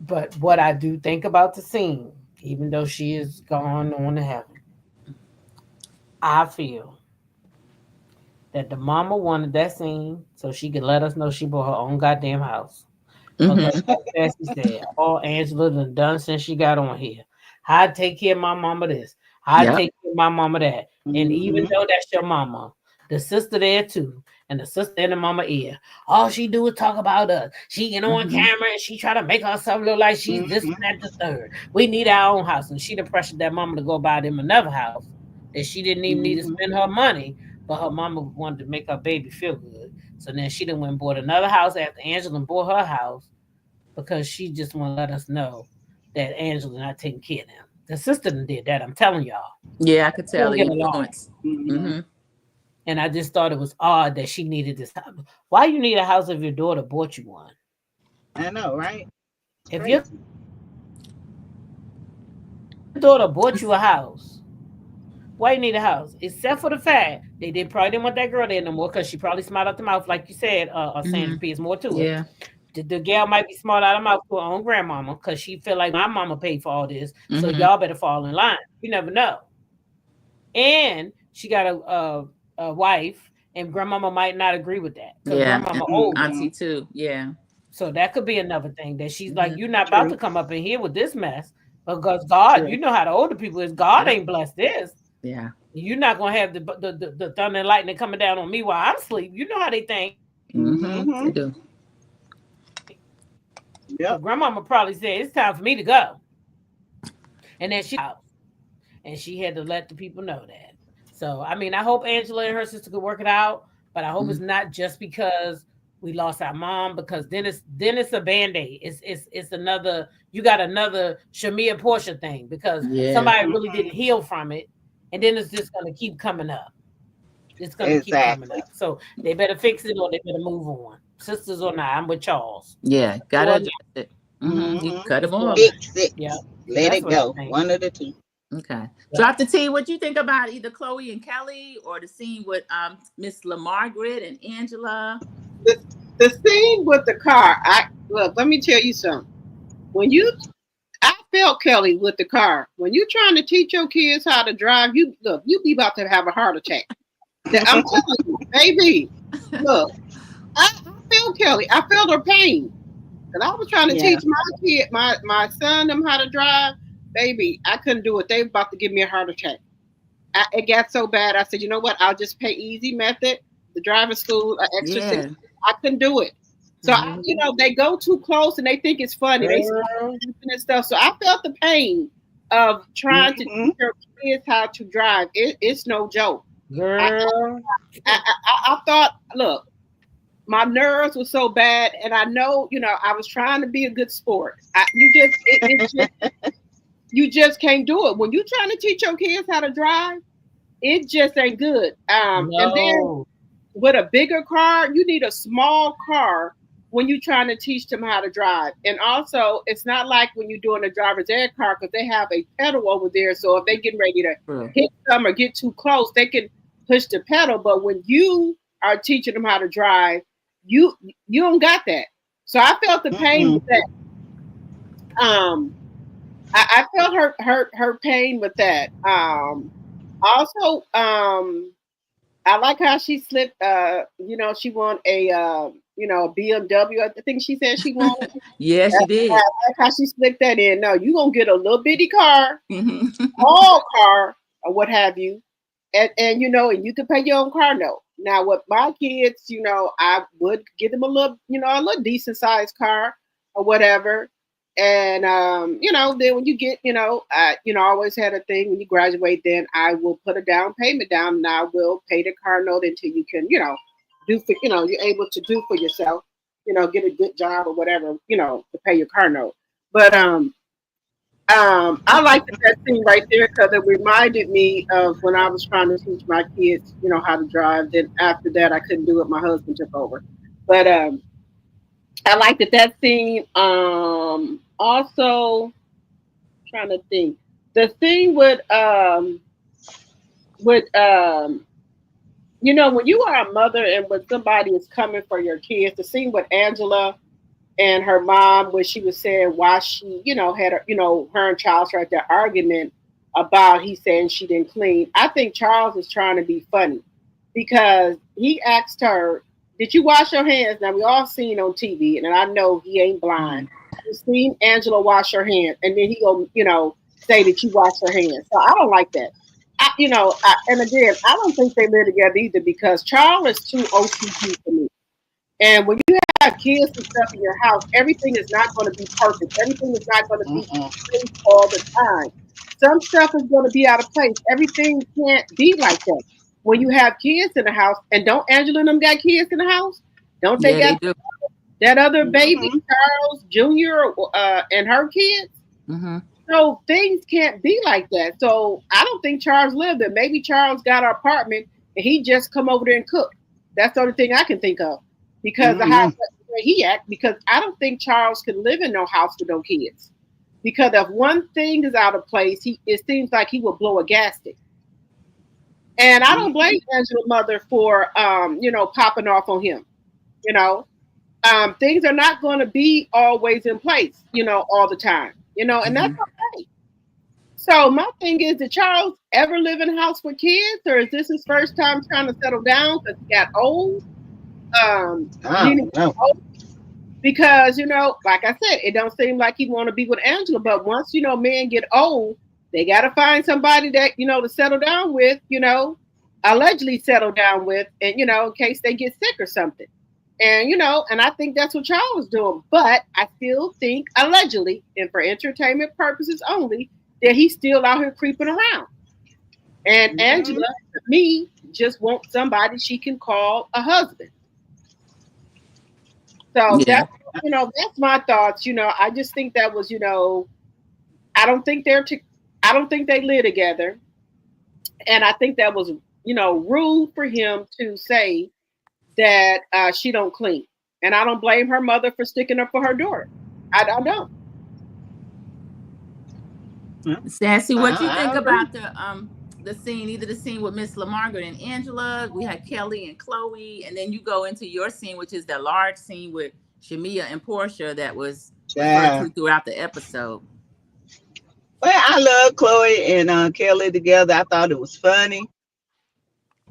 But what I do think about the scene, even though she is gone on to heaven, I feel that the mama wanted that scene so she could let us know she bought her own goddamn house. Like Sassy said, all Angela done since she got on here. I take care of my mama this. I take care of my mama that. And even though that's your mama, the sister there too, and the sister in the mama ear, all she do is talk about us. She get on camera and she try to make herself look like she's this and that, the third. We need our own house. And she done pressured that mama to go buy them another house that she didn't even need to spend her money, but her mama wanted to make her baby feel good. So then she done went and bought another house after Angela bought her house, because she just want to let us know that Angela not taking care of them. The sister did that, I'm telling y'all. Yeah, I could tell the influence. And I just thought it was odd that she needed this house. Why you need a house if your daughter bought you one? I know, right? If you daughter bought you a house. Why you need a house? Except for the fact they probably didn't want that girl there no more because she probably smart out the mouth, like you said, Sandra P. Is more to it. Yeah. The gal might be smart out of mouth to her own grandmama because she feel like my mama paid for all this, so Mhm. y'all better fall in line. You never know. And she got a wife, and grandmama might not agree with that because Yeah. grandmama And old. auntie too. Yeah. So that could be another thing that she's like, Mhm. you're not about True. to come up in here with this mess because God, True. you know how the older people is. God Yeah. ain't blessed this. Yeah. You're not gonna have the thunder and lightning coming down on me while I'm asleep. You know how they think. Mm-hmm. They do. So Yep. grandmama probably said it's time for me to go, and then she out, and she had to let the people know that. So I mean, I hope Angela and her sister could work it out, but I hope it's not just because we lost our mom, because then it's a band-aid. It's another, you got another Shamia Porsha thing because Yeah. somebody really didn't heal from it, and then it's just gonna keep coming up. It's gonna keep coming Exactly. up. So they better fix it or they better move on. Sisters or not, I'm with Charles. Yeah. Gotta Or address it. Mm-hmm. You Mhm. cut them off. Fix it. yeah, Let that's it what I go. think. One of the two. Okay. Yeah. Drop the T. What you think about either Chloe and Kelly or the scene with Miss LaMargaret and Angela? The scene with the car. Let me tell you something. I felt Kelly with the car. When you trying to teach your kids how to drive, you be about to have a heart attack. I'm telling you, baby. Look, I felt Kelly. I felt her pain. And I was trying to Yeah. teach my son them how to drive. Baby, I couldn't do it. They were about to give me a heart attack. It got so bad. I said, you know what? I'll just pay easy method, the driving school, extra Yeah. I couldn't do it. So they go too close and they think it's funny. They start Girl, laughing and stuff. So I felt the pain of trying to Mhm. teach your kids how to drive. It's no joke. I, girl. I thought, look, my nerves were so bad, and I know, I was trying to be a good sport. You just can't do it when you're trying to teach your kids how to drive. It just ain't good. And then No. with a bigger car, you need a small car when you're trying to teach them how to drive. And also, it's not like when you're doing a driver's ed car because they have a pedal over there. So if they getting ready to hit them or get too close, they can push the pedal. But when you are teaching them how to drive, you don't got that. So I felt the pain with that. I felt her pain with that. Also, I like how she slipped. She won a BMW. I think she said she won. Yeah, she did. I like how she slipped that in. No, you gonna get a little bitty car, Mhm. small car, or what have you, and you can pay your own car note. Now, with my kids, I would give them a little decent sized car or whatever. And then when you get, I always had a thing when you graduate, then I will put a down payment down, and I will pay the car note until you can, do for, you're able to do for yourself, get a good job or whatever, to pay your car note. But I liked that scene right there because it reminded me of when I was trying to teach my kids, how to drive. Then after that, I couldn't do it. My husband took over. But I liked that scene. Also trying to think, the thing with when you are a mother and when somebody is coming for your kids, the scene with Angela and her mom when she was saying why she, had her and Charles had that argument about he saying she didn't clean. I think Charles is trying to be funny because he asked her, "Did you wash your hands?" Now we all seen on TV, and I know he ain't blind. We've seen Angela wash her hands, and then he go, say that you wash her hands. So I don't like that. And again, I don't think they live together either because Charles is too OCD for me. And when you have kids and stuff in your house, everything is not going to be perfect. Everything is not going to be in place all the time. Some stuff is going to be out of place. Everything can't be like that. When you have kids in the house, and don't Angela and them got kids in the house? Don't they Yeah, they got do. that other baby, Charles Jr. And her kids? Mm-hmm. So things can't be like that. So I don't think Charles lived there. Maybe Charles got an apartment and he just come over there and cook. That's the only thing I can think of. Because the house where he at, because I don't think Charles can live in no house with no kids. because if one thing is out of place, it seems like he will blow a gasket. And I don't blame Angela's mother for popping off on him. You know, things are not going to be always in place, all the time. And that's okay. So my thing is, did Charles ever live in a house with kids, or is this his first time trying to settle down because he got old? Because like I said, it don't seem like he want to be with Angela. But once men get old, they got to find somebody that to settle down with. Allegedly settle down with, and in case they get sick or something. And and I think that's what Charles was doing. But I still think allegedly, and for entertainment purposes only, that he's still out here creeping around. And Angela, to me, just wants somebody she can call a husband. So that's my thoughts. I just think that was, I don't think they live together. And I think that was, rude for him to say that she don't clean. And I don't blame her mother for sticking up for her daughter. I don't. Sassy, what do you think about the scene, either the scene with Miss LaMargaret and Angela, we had Kelly and Chloe, and then you go into your scene, which is the large scene with Shamia and Porsha that was referred to throughout the episode. Well, I love Chloe and Kelly together. I thought it was funny.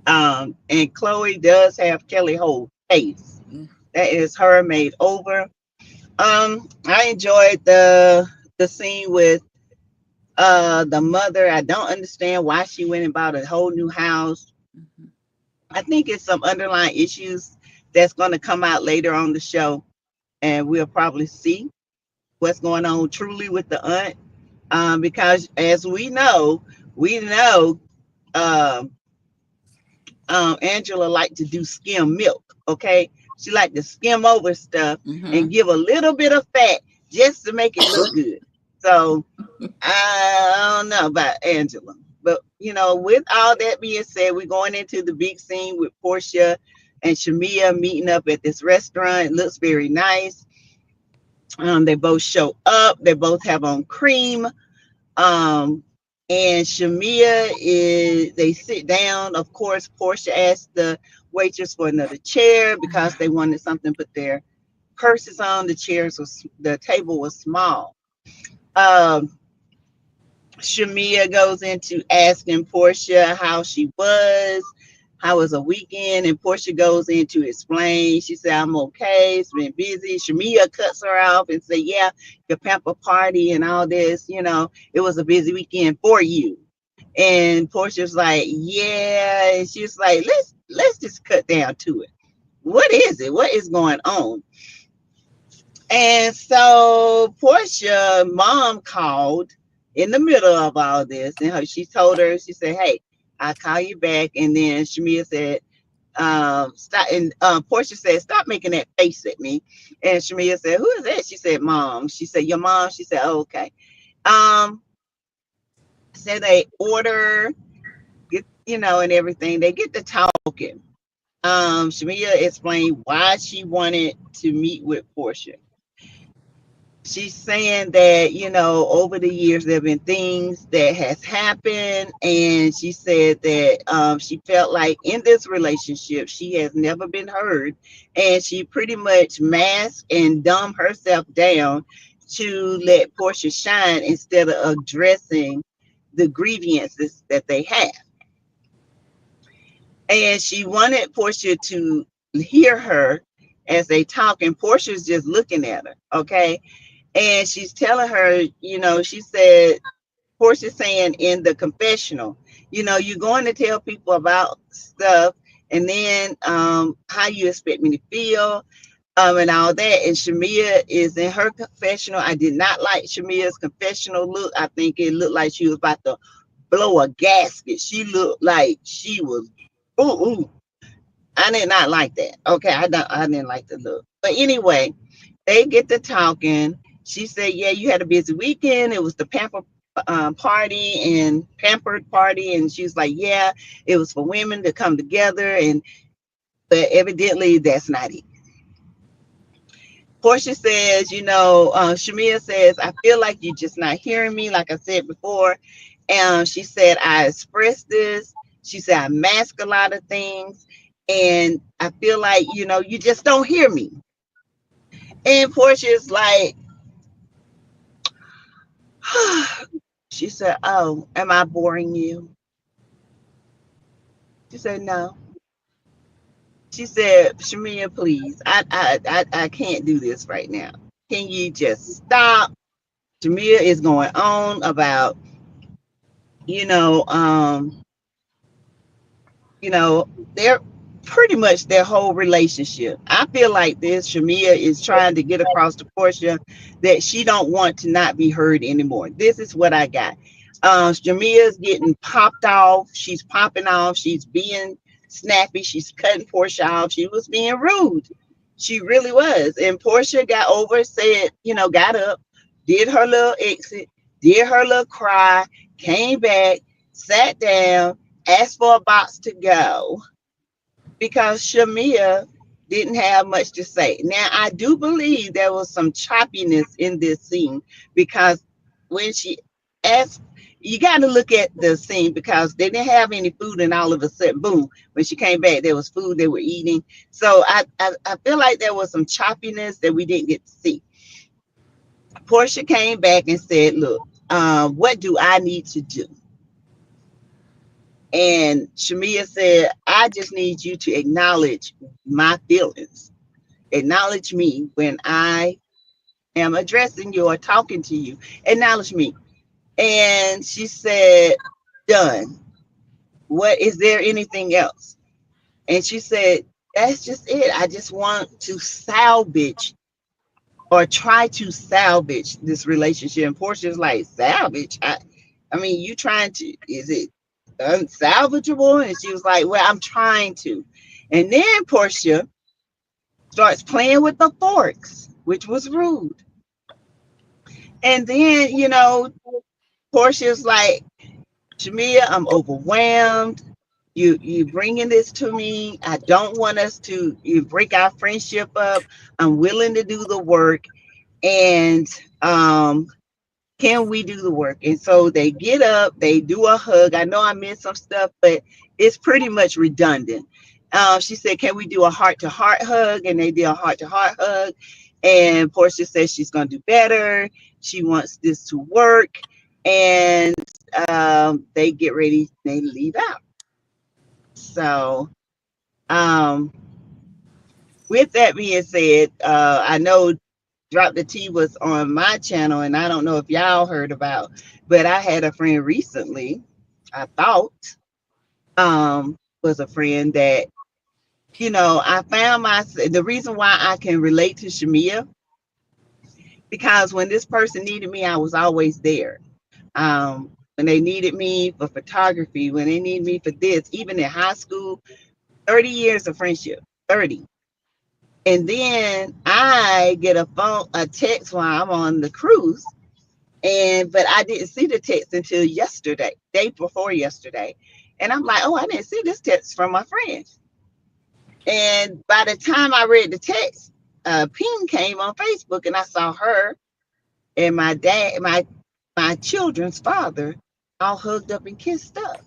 And Chloe does have Kelly whole face. That is her made over. I enjoyed the scene with the mother. I don't understand why she went and bought a whole new house. I think it's some underlying issues that's going to come out later on the show, and we'll probably see what's going on truly with the aunt. Because as we know, Angela liked to do skim milk. Okay, she liked to skim over stuff and give a little bit of fat just to make it look good. So I don't know about Angela, but with all that being said, we're going into the big scene with Porsha and Shamia meeting up at this restaurant. It looks very nice. They both show up. They both have on cream. And Shamia they sit down. Of course, Porsha asked the waitress for another chair because they wanted something to put their purses on. The table was small. Shamia goes into asking Porsha how she was, how was a weekend, and Porsha goes in to explain. She said, I'm okay, it's been busy. Shamia cuts her off and say, yeah, your pamper party and all this, it was a busy weekend for you. And Portia's like, yeah, and she's like, let's just cut down to it. What is it? What is going on? And so Porsha mom called in the middle of all this, and she told her, she said, hey, I'll call you back. And then Shamia said, stop. And Porsha said, stop making that face at me. And Shamia said, who is that? She said, mom. She said, your mom? She said, oh, okay. So they order, and everything. They get to talking. Shamia explained why she wanted to meet with Porsha. She's saying that, over the years, there have been things that has happened. And she said that she felt like in this relationship, she has never been heard. And she pretty much masked and dumbed herself down to let Porsha shine instead of addressing the grievances that they have. And she wanted Porsha to hear her as they talk. And Portia's just looking at her. Okay. And she's telling her, she said, Porsha saying in the confessional, you're going to tell people about stuff and then how you expect me to feel and all that. And Shamia is in her confessional. I did not like Shamia's confessional look. I think it looked like she was about to blow a gasket. She looked like she was, ooh. I did not like that. Okay, I didn't like the look. But anyway, they get to talking. She said, yeah, you had a busy weekend. It was the Pampered party. And she was like, yeah, it was for women to come together. But evidently that's not it. Porsha says, Shamia says, I feel like you're just not hearing me, like I said before. And she said, I expressed this. She said, I mask a lot of things. And I feel like, you just don't hear me. And Porsha is like, she said, oh, am I boring you? She said, no. She said, Shamia, please, I can't do this right now. Can you just stop? Shamia is going on about, you know, um, they're pretty much their whole relationship. I feel like this Shamia is trying to get across to Porsha that she don't want to not be heard anymore. This is what I got. Shamia's getting popped off. She's popping off. She's being snappy. She's cutting Porsha off. She was being rude. She really was. And Porsha got over, said, got up, did her little exit, did her little cry, came back, sat down, asked for a box to go because Shamia didn't have much to say. Now, I do believe there was some choppiness in this scene because when she asked, you got to look at the scene because they didn't have any food, and all of a sudden, boom, when she came back, there was food they were eating. So I feel like there was some choppiness that we didn't get to see. Porsha came back and said, look, what do I need to do? And Shamia said, I just need you to acknowledge my feelings. Acknowledge me when I am addressing you or talking to you. Acknowledge me. And she said, done. What is there anything else? And she said, that's just it. I just want to salvage or try to salvage this relationship. And Portia's like, salvage? I mean, you trying to, is it unsalvageable? And she was like, well, I'm trying to. And then Porsha starts playing with the forks, which was rude. And then, Portia's like, Shamia, I'm overwhelmed. You bringing this to me. I don't want us to break our friendship up. I'm willing to do the work. And can we do the work? And so they get up, they do a hug. I know I missed some stuff, but it's pretty much redundant. She said, can we do a heart-to-heart hug? And they did a heart-to-heart hug. And Porsha says she's going to do better. She wants this to work. And they get ready. They leave out. So with that being said, I know Drop the Tea was on my channel, and I don't know if y'all heard about, but I had a friend recently, I thought was a friend that, I found the reason why I can relate to Shamia, because when this person needed me, I was always there. When they needed me for photography, when they needed me for this, even in high school, 30 years of friendship, 30. And then I get a text while I'm on the cruise. But I didn't see the text until yesterday, day before yesterday. And I'm like, oh, I didn't see this text from my friend. And by the time I read the text, ping came on Facebook, and I saw her and my dad, my children's father, all hugged up and kissed up.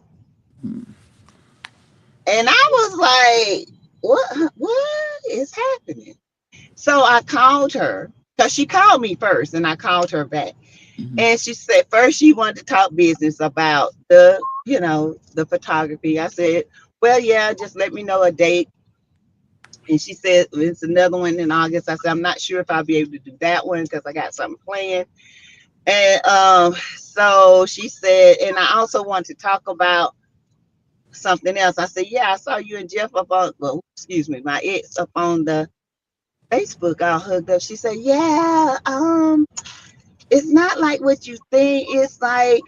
And I was like, what is happening? So I called her, because she called me first, and I called her back. Mm-hmm. And she said first she wanted to talk business about the photography. I said, well, yeah, just let me know a date. And she said, it's another one in August. I said, I'm not sure if I'll be able to do that one because I got something planned. And so she said, and I also want to talk about something else. I said, yeah, I saw you and Jeff my ex up on the Facebook all hugged up. She said, yeah, it's not like what you think. It's like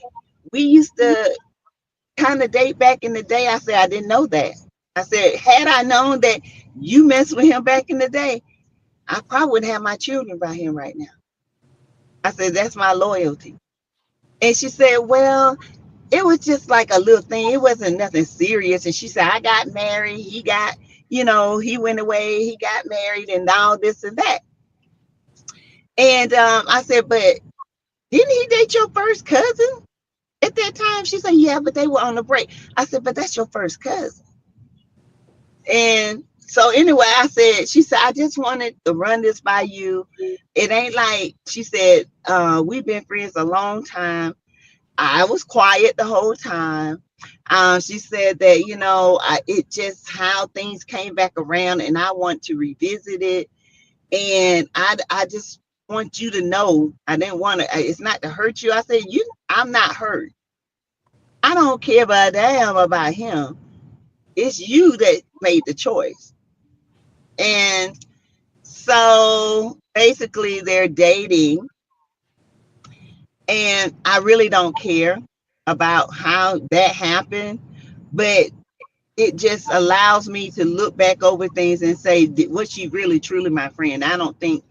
we used to kind of date back in the day. I said, I didn't know that. I said, had I known that you messed with him back in the day, I probably wouldn't have my children by him right now. I said, that's my loyalty. And she said, well, it was just like a little thing. It wasn't nothing serious. And she said, I got married. He got, he went away. He got married and all this and that. And I said, but didn't he date your first cousin at that time? She said, yeah, but they were on a break. I said, but that's your first cousin. And so anyway, she said, I just wanted to run this by you. It ain't like, she said, we've been friends a long time. I was quiet the whole time. She said that, it just how things came back around and I want to revisit it. And I just want you to know, I didn't want to, it's not to hurt you. I said, I'm not hurt. I don't care about damn about him. It's you that made the choice. And so basically they're dating. And I really don't care about how that happened, but it just allows me to look back over things and say, was she really truly my friend? I don't think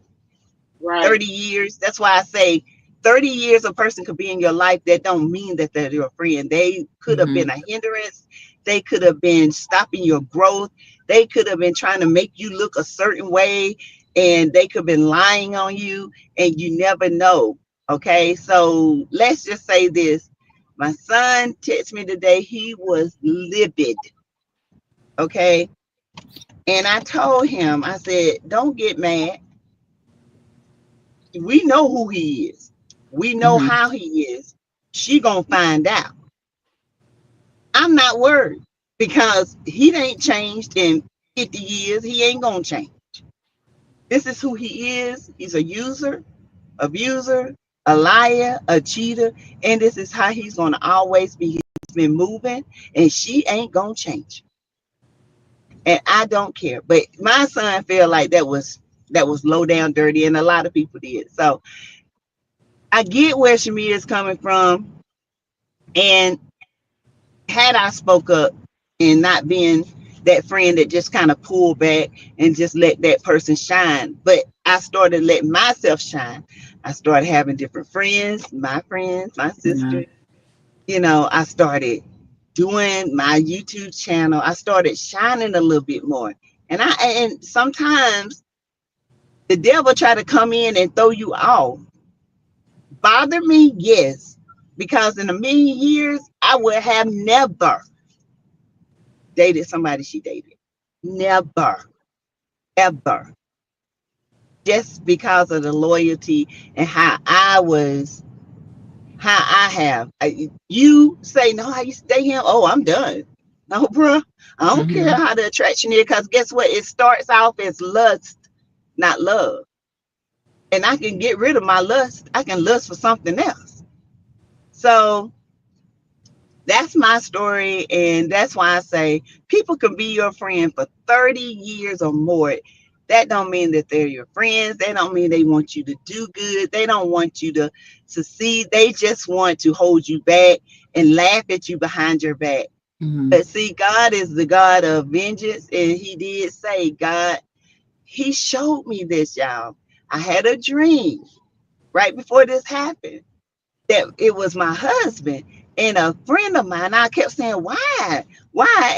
30 years. That's why I say 30 years a person could be in your life. That don't mean that they're your friend. They could have been a hindrance. They could have been stopping your growth. They could have been trying to make you look a certain way, and they could have been lying on you, and you never know. Okay, so let's just say this. My son texted me today. He was livid. Okay, and I told him, I said, don't get mad. We know who he is. We know how he is. She gonna find out. I'm not worried because he ain't changed in 50 years. He ain't gonna change. This is who he is. He's a user, abuser, a liar, a cheater, and this is how he's gonna always be. He's been moving, and she ain't gonna change. And I don't care. But my son felt like that was low down dirty, and a lot of people did. So I get where Shamia is coming from. And had I spoke up and not being that friend that just kind of pulled back and just let that person shine, but I started letting myself shine. I started having different friends, my sister. I started doing my YouTube channel. I started shining a little bit more. And sometimes the devil try to come in and throw you off. Bother me, yes, because in a million years I would have never dated somebody she dated. Never, ever. Just because of the loyalty and how I have. You say, no, I used to date him. Oh, I'm done. No, bro. I don't care how the attraction is, because guess what? It starts off as lust, not love. And I can get rid of my lust. I can lust for something else. So that's my story. And that's why I say people can be your friend for 30 years or more. That don't mean that they're your friends. They don't mean they want you to do good. They don't want you to succeed. They just want to hold you back and laugh at you behind your back. But see, God is the God of vengeance. And he did say, God, he showed me this, y'all. I had a dream right before this happened that it was my husband and a friend of mine. I kept saying, why?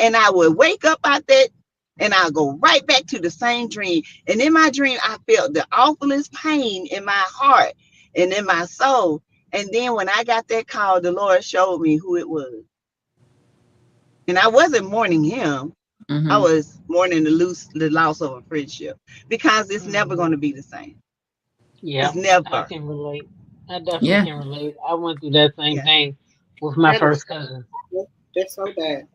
And I would wake up out that and I'll go right back to the same dream. And in my dream, I felt the awfulest pain in my heart and in my soul. And then when I got that call, the Lord showed me who it was. And I wasn't mourning him. I was mourning the loss of a friendship, because it's never going to be the same. Yeah, it's never. I can relate. I definitely can relate. I went through that same thing with my first cousin. That's so bad.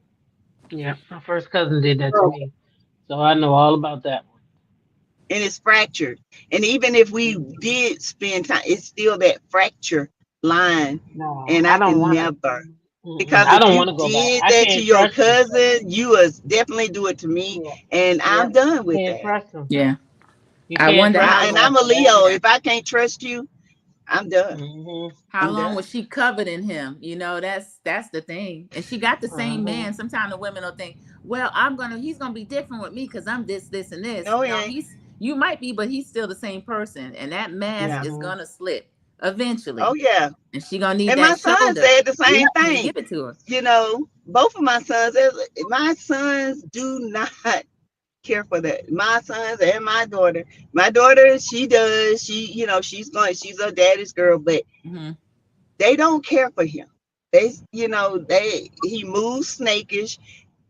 Yeah, my first cousin did that to me. So I know all about that one. And it's fractured. And even if we did spend time, it's still that fracture line. No, and I I don't can want never. to. Because I if don't you want to go back. did I that can't to your trust him. cousin, you was definitely do it to me. Yeah. And I'm done with Can't that. trust him. Yeah. You I can't wonder trust how him And I'm a after that. Leo. If I can't trust you, I'm done. How I'm long done. was she coveting him? That's the thing. And she got the same man. Sometimes the women will think, well, he's gonna be different with me because I'm this, and this. No, No, you might be, but he's still the same person. And that mask is gonna slip eventually. Oh yeah. And she gonna need And that my son shoulder. said the same thing. Give it to her. Both of my sons do not care for that. My sons and my daughter. My daughter, she does. She's her daddy's girl, but they don't care for him. He moves snakish.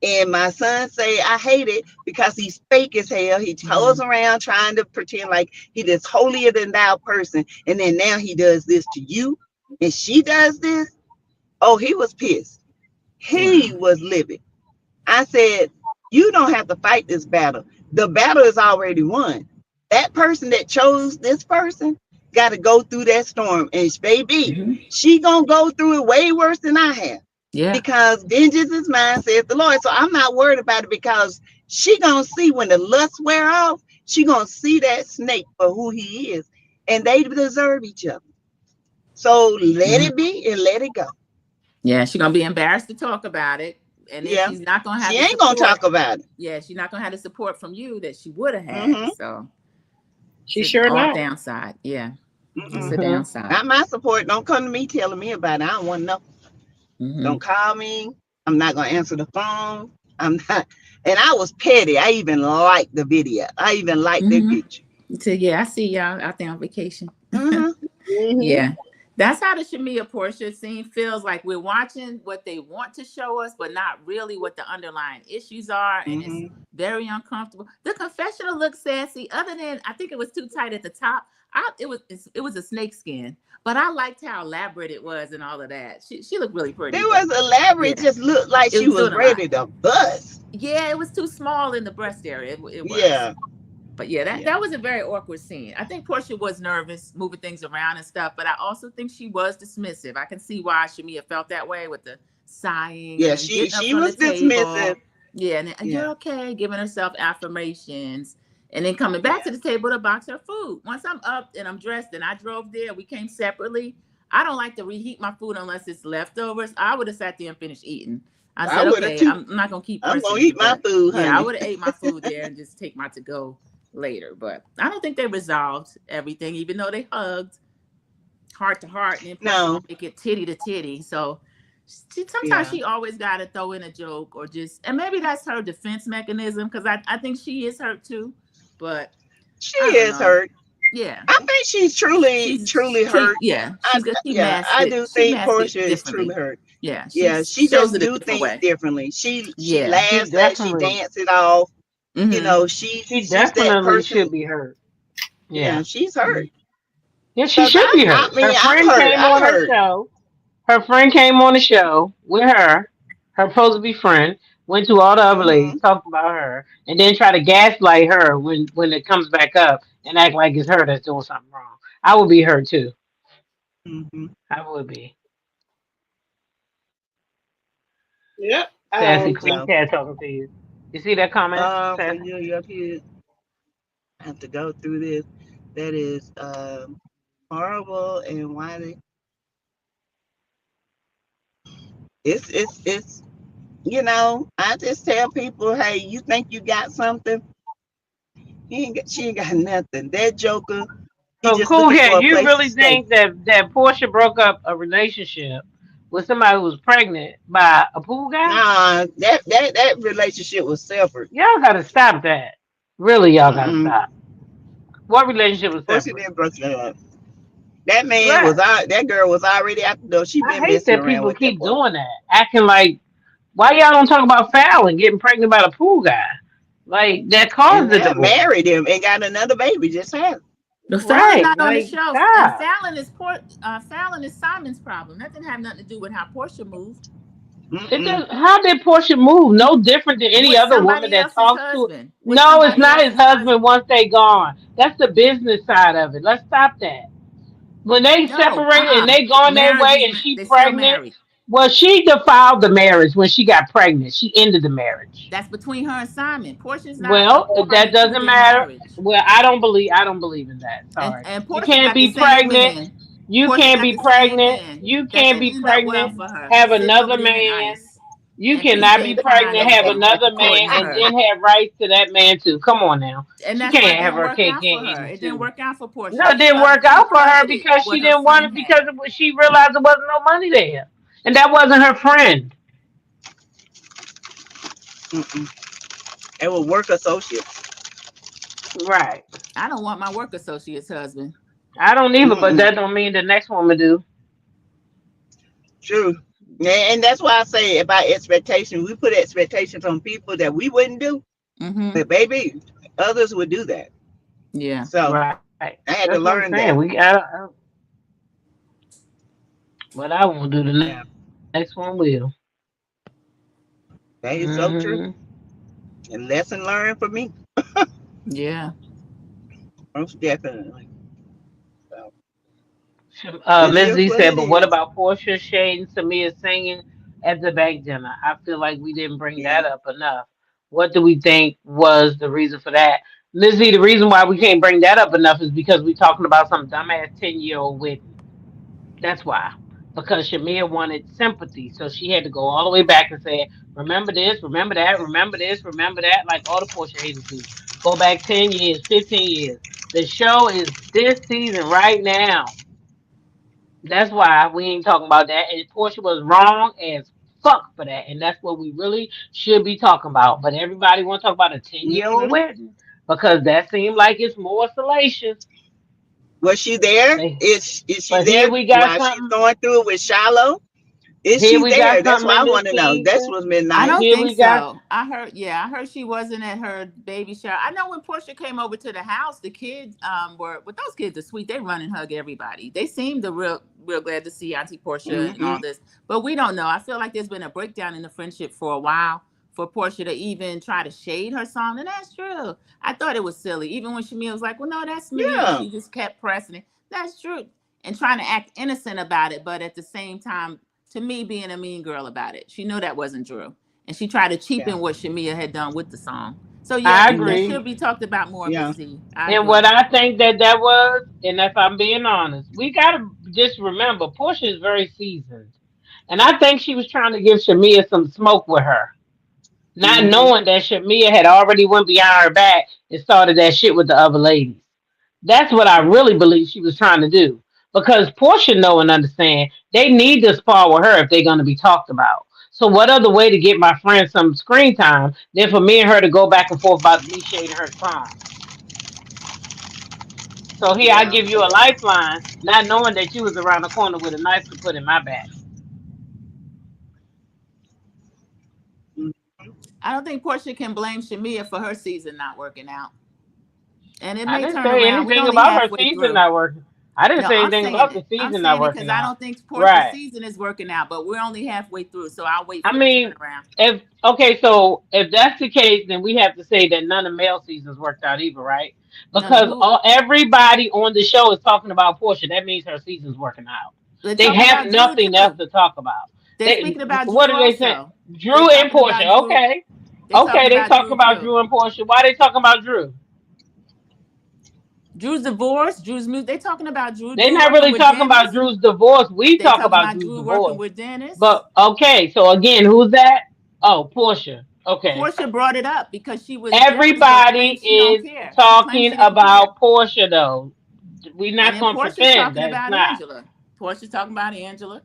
And my son say, I hate it because he's fake as hell. He toes around trying to pretend like he this holier than thou person. And then now he does this to you. And she does this. Oh, he was pissed. He was livid. I said, you don't have to fight this battle. The battle is already won. That person that chose this person got to go through that storm. And baby, she gonna go through it way worse than I have. Yeah. Because vengeance is mine, saith the Lord. So I'm not worried about it because she gonna see when the lust wear off, she gonna see that snake for who he is. And they deserve each other. So let it be and let it go. Yeah, she's gonna be embarrassed to talk about it. And then she's not gonna have she ain't gonna talk about it. Yeah, she's not gonna have the support from you that she would have had. So she sure not. Downside. Yeah. It's a downside. Not my support. Don't come to me telling me about it. I don't want to know. Don't call me. I'm not gonna answer the phone. I'm not. And I was petty. I even liked the video. I even liked the picture. So I see y'all out there on vacation. Yeah. That's how the Shamia Porsha scene feels like. We're watching what they want to show us, but not really what the underlying issues are. And it's very uncomfortable. The confessional looks sassy, other than I think it was too tight at the top. It was a snake skin, but I liked how elaborate it was and all of that. She looked really pretty. It was elaborate. It just looked like she was ready to bust. Yeah, it was too small in the breast area. It was. Yeah. But that was a very awkward scene. I think Porsha was nervous, moving things around and stuff, but I also think she was dismissive. I can see why Shamia felt that way with the sighing. Yeah, she was dismissive. Yeah, and you're okay, giving herself affirmations. And then coming back to the table to box her food. Once I'm up and I'm dressed and I drove there, we came separately. I don't like to reheat my food unless it's leftovers. I would have sat there and finished eating. I said, okay, I'm not going to keep I'm going to eat my food, honey. Yeah, I would have ate my food there and just take my to-go later. But I don't think they resolved everything, even though they hugged heart to heart. And make it titty to titty. So sometimes she always got to throw in a joke or and maybe that's her defense mechanism because I think she is hurt too. But she is hurt. Yeah, I think she's truly hurt. Yeah, I do think Porsha is truly hurt. Yeah, she just do things differently. She laughs at, she dances it off. You know, she definitely should be hurt. Yeah, she's hurt. Yeah, she should be hurt. Her friend came on her show. Her friend came on the show with her supposed to be friend. Went to all the other ladies, talked about her, and then try to gaslight her when it comes back up and act like it's her that's doing something wrong. I would be her too. I would be. Yep. Sassy, please can't talk to you. You see that comment? I have to go through this. That is horrible, and why it's you know, I just tell people, hey, you think you got something? She ain't got nothing. That joker. So cool here. You really think that Porsha broke up a relationship with somebody who was pregnant by a pool guy? Nah, that relationship was separate. Y'all gotta stop that. Really, y'all gotta stop. What relationship was separate? Porsha didn't break that up. That man was that girl was already out the door. She been messing around. I hate that people keep doing that, acting like. Why y'all don't talk about Fallon getting pregnant by the pool guy? Like that caused it. Married him and got another baby. Just had. Fallon's not on the show. And Fallon is Simon's problem. That didn't have nothing to do with how Porsha moved. How did Porsha move? No different than any other woman that talks to. No, it's not his husband once they gone. That's the business side of it. Let's stop that. When they separate and they gone their way and she's pregnant. Well, she defiled the marriage when she got pregnant. She ended the marriage. That's between her and Simon. Portia's not. Well, that doesn't matter. Well, I don't believe in that. Sorry. And you can't be pregnant. You can't be pregnant. You can't be pregnant. Have another man. You cannot be pregnant, have another man, and then have rights to that man too. Come on now. And you can't have her cake and eat it. It didn't work out for Porsha. No, it didn't work out for her because she didn't want it because she realized there wasn't no money there. And that wasn't her friend. They were work associates. Right. I don't want my work associate's husband. I don't either, but Mm-mm. that don't mean the next woman do. True. And that's why I say about expectations. We put expectations on people that we wouldn't do. Mm-hmm. But baby, others would do that. Yeah. So Right. I That's had to what I'm learn saying. that. What I won't do, the Yeah, next one will. that is so true. Hmm. And lesson learned for me. Yeah. Most definitely. So it Miss is Z what said, it but what is. about Porsha, Shade, and Samia singing at the bank dinner? I feel like we didn't bring Yeah. that up enough. What do we think was the reason for that? Miss Z, the reason why we can't bring that up enough is because we're talking about some dumbass 10-year-old wedding. That's why. Because Shamia wanted sympathy. So she had to go all the way back and say, remember this, remember that, remember this, remember that, like all the Porsche haters do. Go back 10 years, 15 years. The show is this season right now. That's why we ain't talking about that. And Portia was wrong as fuck for that. And that's what we really should be talking about. But everybody want to talk about a 10-year-old Hmm. wedding because that seemed like it's more salacious. Was she there? They, Is she but there here we got while she's something. going through it with Shiloh? Is Here she we got there? That's something what I in this want to know. That's season. what's been I nice. don't Here think we got. so. I heard she wasn't at her baby shower. I know when Portia came over to the house, the kids were, but those kids are sweet. They run and hug everybody. They seemed real glad to see Auntie Portia and Hmm. all this. But we don't know. I feel like there's been a breakdown in the friendship for a while for Portia to even try to shade her song. And that's true. I thought it was silly. Even when Shamia was like, well, no, that's me. And Yeah. she just kept pressing it. That's true. And trying to act innocent about it. But at the same time, to me, being a mean girl about it. She knew that wasn't true. And she tried to Yeah. cheapen what Shamia had done with the song. So yeah, I I think that Hmm. agree. should be talked about more, Yeah. Miss Z. I And what agree. I think that was, and if I'm being honest, we gotta just remember Portia is very seasoned, and I think she was trying to give Shamia some smoke with her, not Hmm. knowing that Shamia had already went behind her back and started that shit with the other ladies. That's what I really believe she was trying to do. Because Portia know and understand they need to spar with her if they're gonna be talked about. So what other way to get my friend some screen time than for me and her to go back and forth about me shading her song? So here I Yeah. give you a lifeline, not knowing that you was around the corner with a knife to put in my back. Mhm. I don't think Portia can blame Shamia for her season not working out. And it I may didn't turn say around. We're anything only about her halfway season through. not working. I didn't No, say I'm anything saying about the it. I'm season not saying it working because I out. don't think Portia's Right. season is working out, but we're only halfway through. So I'll wait I for the mean, turnaround. if okay, so if that's the case, then we have to say that none of male seasons worked out either, right? None of Because who? everybody on the show is talking about Portia. That means her season's working out. They're They talking have about Drew nothing else too. to talk about. They're They speaking about what Drew are they saying? also. They're Drew and talking Portia. about Drew. Okay. They're Okay, talking they about talk Drew about too. Drew and Portia. Why they talking about Drew? Drew's divorce, Drew's music. They talking about Drew. They're Drew not working really with talking about Dennis. Drew's divorce. We They talk talking about about Drew's Drew working divorce. with Dennis. But okay, so again, who's that? Oh, Portia. Okay. Portia brought it up because she was jealous, but Everybody claims she don't is care. She claims talking she didn't care. about Portia though. We're And not then gonna Portia's pretend talking that it's about not. Angela. Portia's talking about Angela.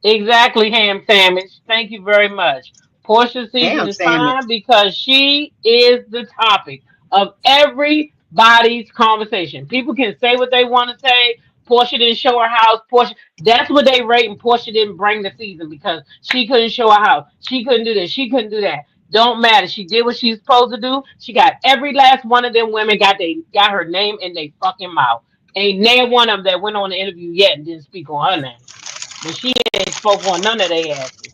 Exactly, ham sandwich. Thank you very much. Portia season Ham is sandwich. fine because she is the topic of everybody's conversation. People can say what they want to say. Portia didn't show her house. Portia, that's what they rate, and Portia didn't bring the season because she couldn't show her house. She couldn't do this. She couldn't do that. Don't matter. She did what she's supposed to do. She got every last one of them women got her name in their fucking mouth. Ain't named one of them that went on the interview yet and didn't speak on her name. But she ain't spoke on none of their asses.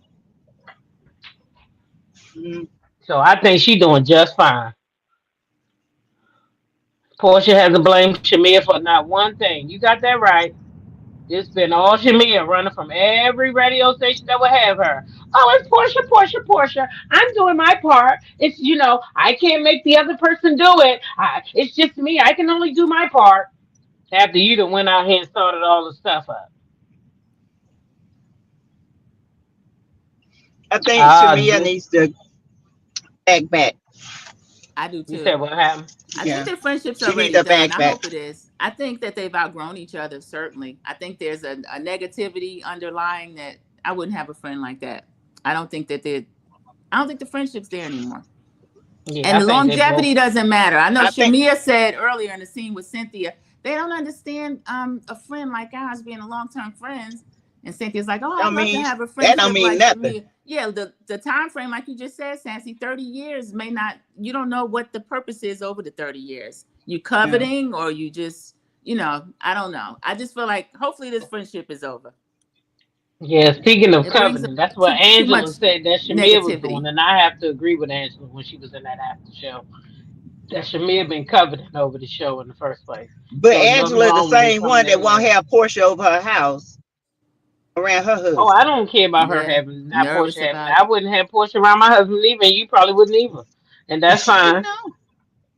Mm. So I think she doing just fine. Portia hasn't blamed Shamia for not one thing. You got that right. It's been all Shamia running from every radio station that would have her. Oh, it's Portia, Portia, Portia. I'm doing my part. It's, I can't make the other person do it. It's just me. I can only do my part. After you done went out here and started all the stuff up. I think Ah, Shamia needs to back. I do you too. said what happened? I think Yeah. their friendship's She needs already to done. I back. hope it is. I think that they've outgrown each other, certainly. I think there's a negativity underlying that I wouldn't have a friend like that. I don't think the friendship's there anymore. Yeah, And I the think they both. longevity doesn't matter. I know I think Shamia said earlier in the scene with Cynthia, they don't understand a friend like ours being a long-term friends. And Cynthia's like, oh, I'd don't love to mean have a that don't friendship mean like nothing. Shamia. Yeah, the time frame, like you just said, Sassy, 30 years may not, you don't know what the purpose is over the 30 years. You coveting or you just, I don't know. I just feel like hopefully this friendship is over. Yeah, speaking of It brings covenant, that's what too much Angela said that Shamir was doing, negativity. and I have to agree with Angela when she was in that after show. That Shamir been coveting over the show in the first place. But So nothing Angela, the wrong with them same coming one that in won't there. have Porsche over her house around her Oh, I husband. don't care about her Yeah, having not nervous Portia having. about I it. wouldn't have Portia around my husband either, and you probably wouldn't either. And that's You fine. know,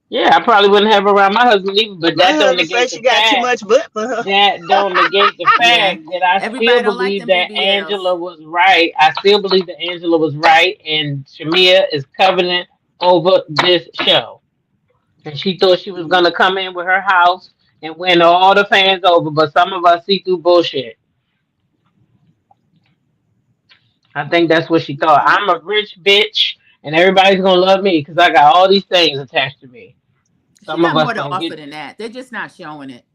Yeah, I probably wouldn't have her around my husband either, but my that don't husband say negate she the got too fact much butt for her. that don't negate the Yeah. fact that I still Everybody don't like believe them that BBLs. Angela was right. I still believe that Angela was right, and Shamia is covenant over this show. And she thought she was gonna come in with her house and win all the fans over, but some of us see through bullshit. I think that's what she thought. I'm a rich bitch, and everybody's gonna love me because I got all these things attached to me. She Some of got us more to don't offer get, than that. They're just not showing it.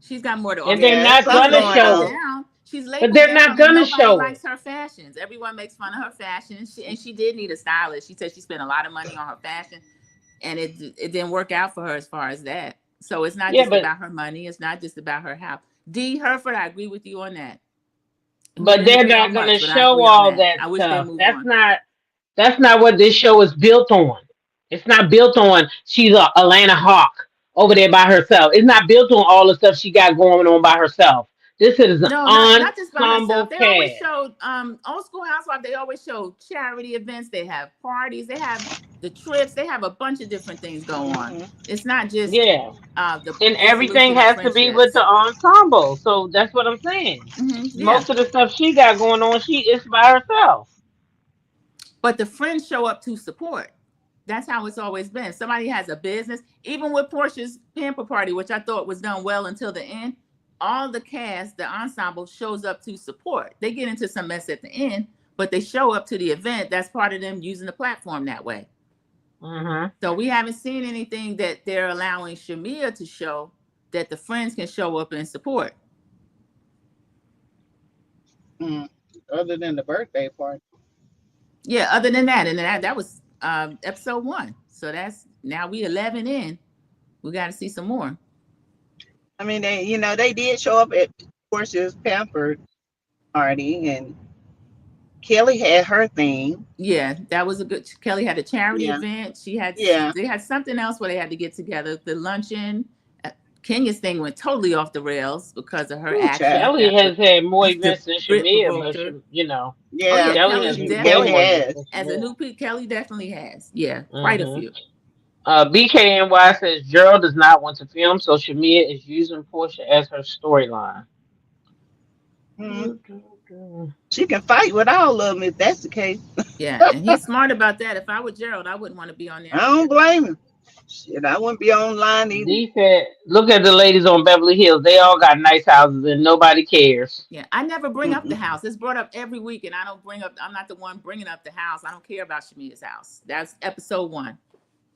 She's got more to and offer they're than Yeah, that. not something She's gonna going labeled show on. it. down. She's But labeled they're not down, and gonna nobody show it. likes her fashions. Everyone makes fun of her fashion. She did need a stylist. She said she spent a lot of money on her fashion, and it didn't work out for her as far as that. So it's not Yeah, just but about her money. It's not just about her house. D. Herford, I agree with you on that. We but didn't they're agree not on gonna much, but I show agree on all that. that I wish they stuff. move on. That's not what this show is built on. It's not built on she's a Atlanta Hawk over there by herself. It's not built on all the stuff she got going on by herself. This is an No, not just by herself. ensemble They always cast. showed old school housewife. They always show charity events. They have parties. They have the trips. They have a bunch of different things go on. Hmm. It's not just Yeah. the And everything dissolution of has to be with friendships. the ensemble. So that's what I'm saying. Yeah, Most of the stuff she got going on, she is by herself. but the friends show up to support. That's how it's always been. Somebody has a business, even with Portia's Pamper Party, which I thought was done well until the end. All the cast, the ensemble shows up to support. They get into some mess at the end, but they show up to the event. That's part of them using the platform that way. Mm-hmm. So we haven't seen anything that they're allowing Shamia to show that the friends can show up and support. Other than the birthday party. Yeah, other than that, and that was episode 1. So that's now we 11 in. We got to see some more. I mean, they did show up at Portia's Pampered party, and Kelly had her thing. Yeah, that was a good. Kelly had a charity Yeah. event. Yeah. They had something else where they had to get together. The luncheon. Kenya's thing went totally off the rails because of her Ooh, action. child. Kelly has had more after events than Brit Shamia, provoked her. but you know, Yeah, Kelly has way more events than As a Shamia. new Pete, Kelly definitely has. Yeah, quite a Mhm. few. BKNY says Gerald does not want to film, so Shamia is using Portia as her storyline. She can fight with all of them if that's the case. Yeah, and he's smart about that. If I were Gerald, I wouldn't want to be on there. I don't blame him. Shit, I wouldn't be online either. D said, look at the ladies on Beverly Hills. They all got nice houses and nobody cares. Yeah, I never bring up the house. It's brought up every week, and I don't bring up. I'm not the one bringing up the house. I don't care about Shamia's house. That's episode 1.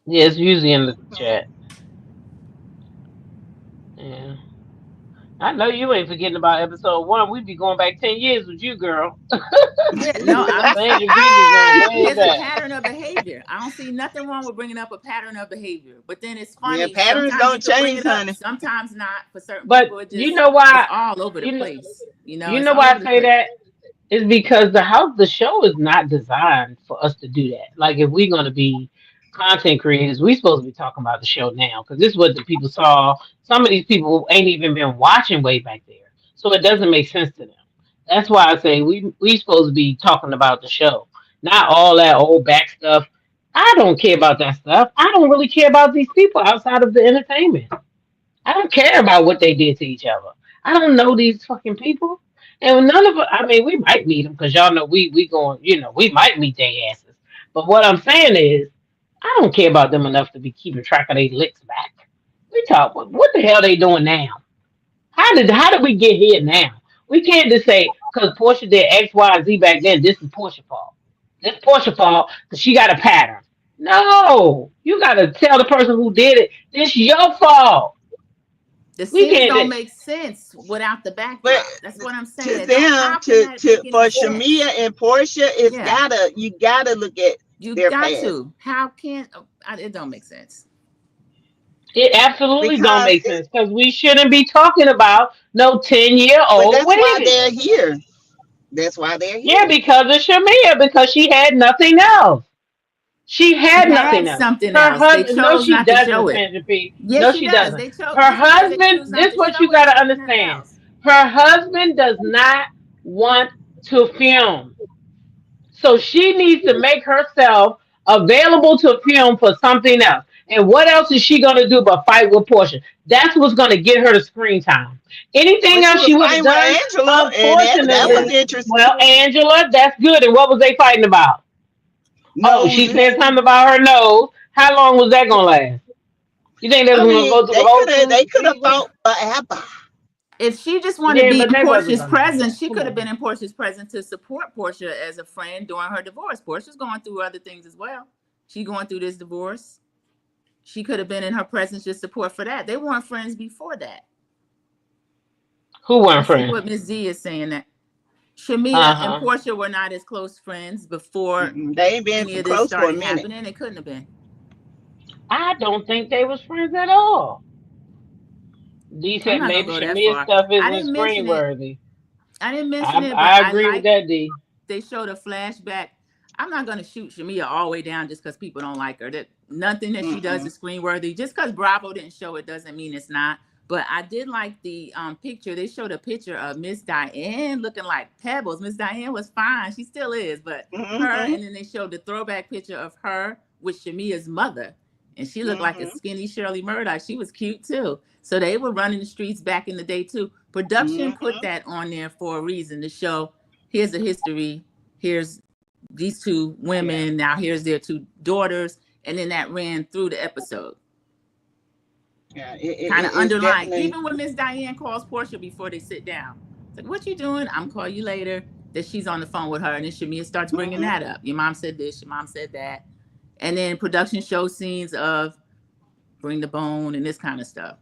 Yeah, it's usually in the chat. Yeah. I know you ain't forgetting about episode 1. We'd be going back 10 years with you, girl. Yeah, no, There's a pattern of behavior. I don't see nothing wrong with bringing up a pattern of behavior. But then it's funny. Yeah, patterns don't change, honey. Sometimes not for certain but people. You know why? It's all over the place. You know why I say that? It's because the show is not designed for us to do that. Like if we're gonna be content creators, we supposed to be talking about the show now because this is what the people saw. Some of these people ain't even been watching way back there, so it doesn't make sense to them. That's why I say we supposed to be talking about the show, not all that old back stuff. I don't care about that stuff. I don't really care about these people outside of the entertainment. I don't care about what they did to each other. I don't know these fucking people. And none of us, I mean, we might meet them because y'all know we going, we might meet their asses. But what I'm saying is, I don't care about them enough to be keeping track of their licks back. We talk, what the hell they doing now? How did we get here now? We can't just say, because Portia did X, Y, Z back then, this is Portia's fault. This Portia's fault because she got a pattern. No, you gotta tell the person who did it. This your fault. The We scenes don't can't. make sense without the But backdrop. That's what I'm to saying. them, How can that make for any sense? Shamia and Portia, Yeah, you gotta look at you their got past to. How can it don't make sense? It absolutely don't because make sense because we shouldn't be talking about no 10-year but old that's why wedding. they're here. That's why they're Yeah, here. because of Shamia, because she had nothing else. She She had nothing had else. something Her else. They husband, no, chose she not to show doesn't, it. Sandra P. Yes, No, she she does. doesn't. They chose. Her Just because they husband, choose not this to what you show it got to doesn't mean nothing understand. else. Her husband does not want to film. So she needs to make herself available to film for something else. And what else is she going to do but fight with Portia? That's what's going to get her the screen time. But Anything she else was she would have fighting with done, Angela, and that was unfortunately, interesting. well, Angela, that's good. And what was they fighting about? Oh, she Noses. said something about her nose. How long was that going to last? You think that I was going to mean, go through the whole they two could have seasons? fought forever. If she just wanted to Yeah, be but in they wasn't Portia's going to do presence, that. she Come could have been on. in Portia's presence to support Portia as a friend during her divorce. Portia's going through other things as well. She going through this divorce. She could have been in her presence just support for that. They weren't friends before that. Who I weren't see friends? what Miss Z is saying, that Shamia and Uh-huh. Portia were not as close friends before They ain't been any of this close for a started minute. happening. It couldn't have been. I don't think they was friends at all. D I'm said not gonna maybe go that Shamia's far. stuff I isn't didn't screen mention it. worthy. I didn't mention I it, but I I agree with like that, D. they showed a flashback. I'm not gonna shoot Shamia all the way down just because people don't like her. That nothing that she does is screen worthy. Just because Bravo didn't show it doesn't mean it's not. But I did like the picture. They showed a picture of Miss Diane looking like Pebbles. Miss Diane was fine. She still is, but her, and then they showed the throwback picture of her with Shamia's mother. And she looked like a skinny Shirley Murdoch. She was cute too. So they were running the streets back in the day too. Production put that on there for a reason to show here's a history. Here's these two women. Now here's their two daughters. And then that ran through the episode. Yeah, Kind of underlying. definitely... Even when Miss Diane calls Portia before they sit down. It's like, what you doing? I'm call you later. That she's on the phone with her. And then Shamia starts bringing that up. Your mom said this. Your mom said that. And then production show scenes of bring the bone and this kind of stuff.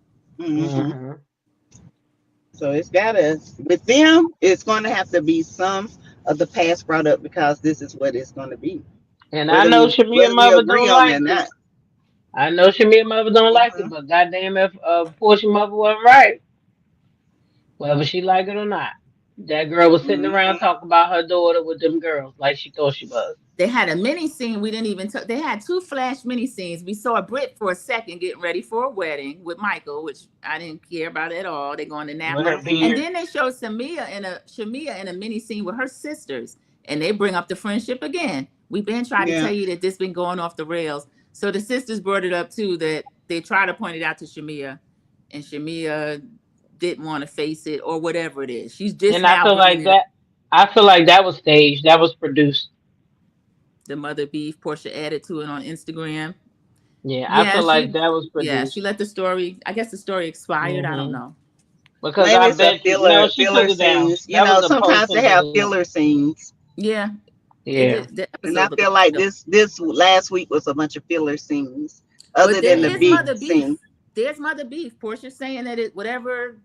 So it's gotta, with them, it's gonna have to be some of the past brought up because this is what it's gonna be. And I know Shamia We mother agree don't on like that. it. I know Shamia mother don't like it, but goddamn if Portia mother wasn't right, whether she like it or not. That girl was sitting around talking about her daughter with them girls like she thought she was. They had a mini scene we didn't even they had two flash mini scenes. We saw Britt for a second getting ready for a wedding with Michael, which I didn't care about at all. They're going to Napa. And then they showed Shamia in a mini scene with her sisters. And they bring up the friendship again. We've been trying to tell you that this been going off the rails. So the sisters brought it up too, that they tried to point it out to Shamia, and Shamia didn't want to face it or whatever it is. She's just and I feel like that. I feel like that was staged. That was produced. The mother beef, Portia added to it on Instagram. Yeah, I feel like that was produced. Yeah, she let the story. I guess the story expired. I don't know. Because maybe I bet filler she took it down. Scenes. You know, sometimes they have filler scenes. Yeah. Yeah. And I feel like this last week was a bunch of filler scenes, other than the beef scene. There's mother beef. Portia saying that whatever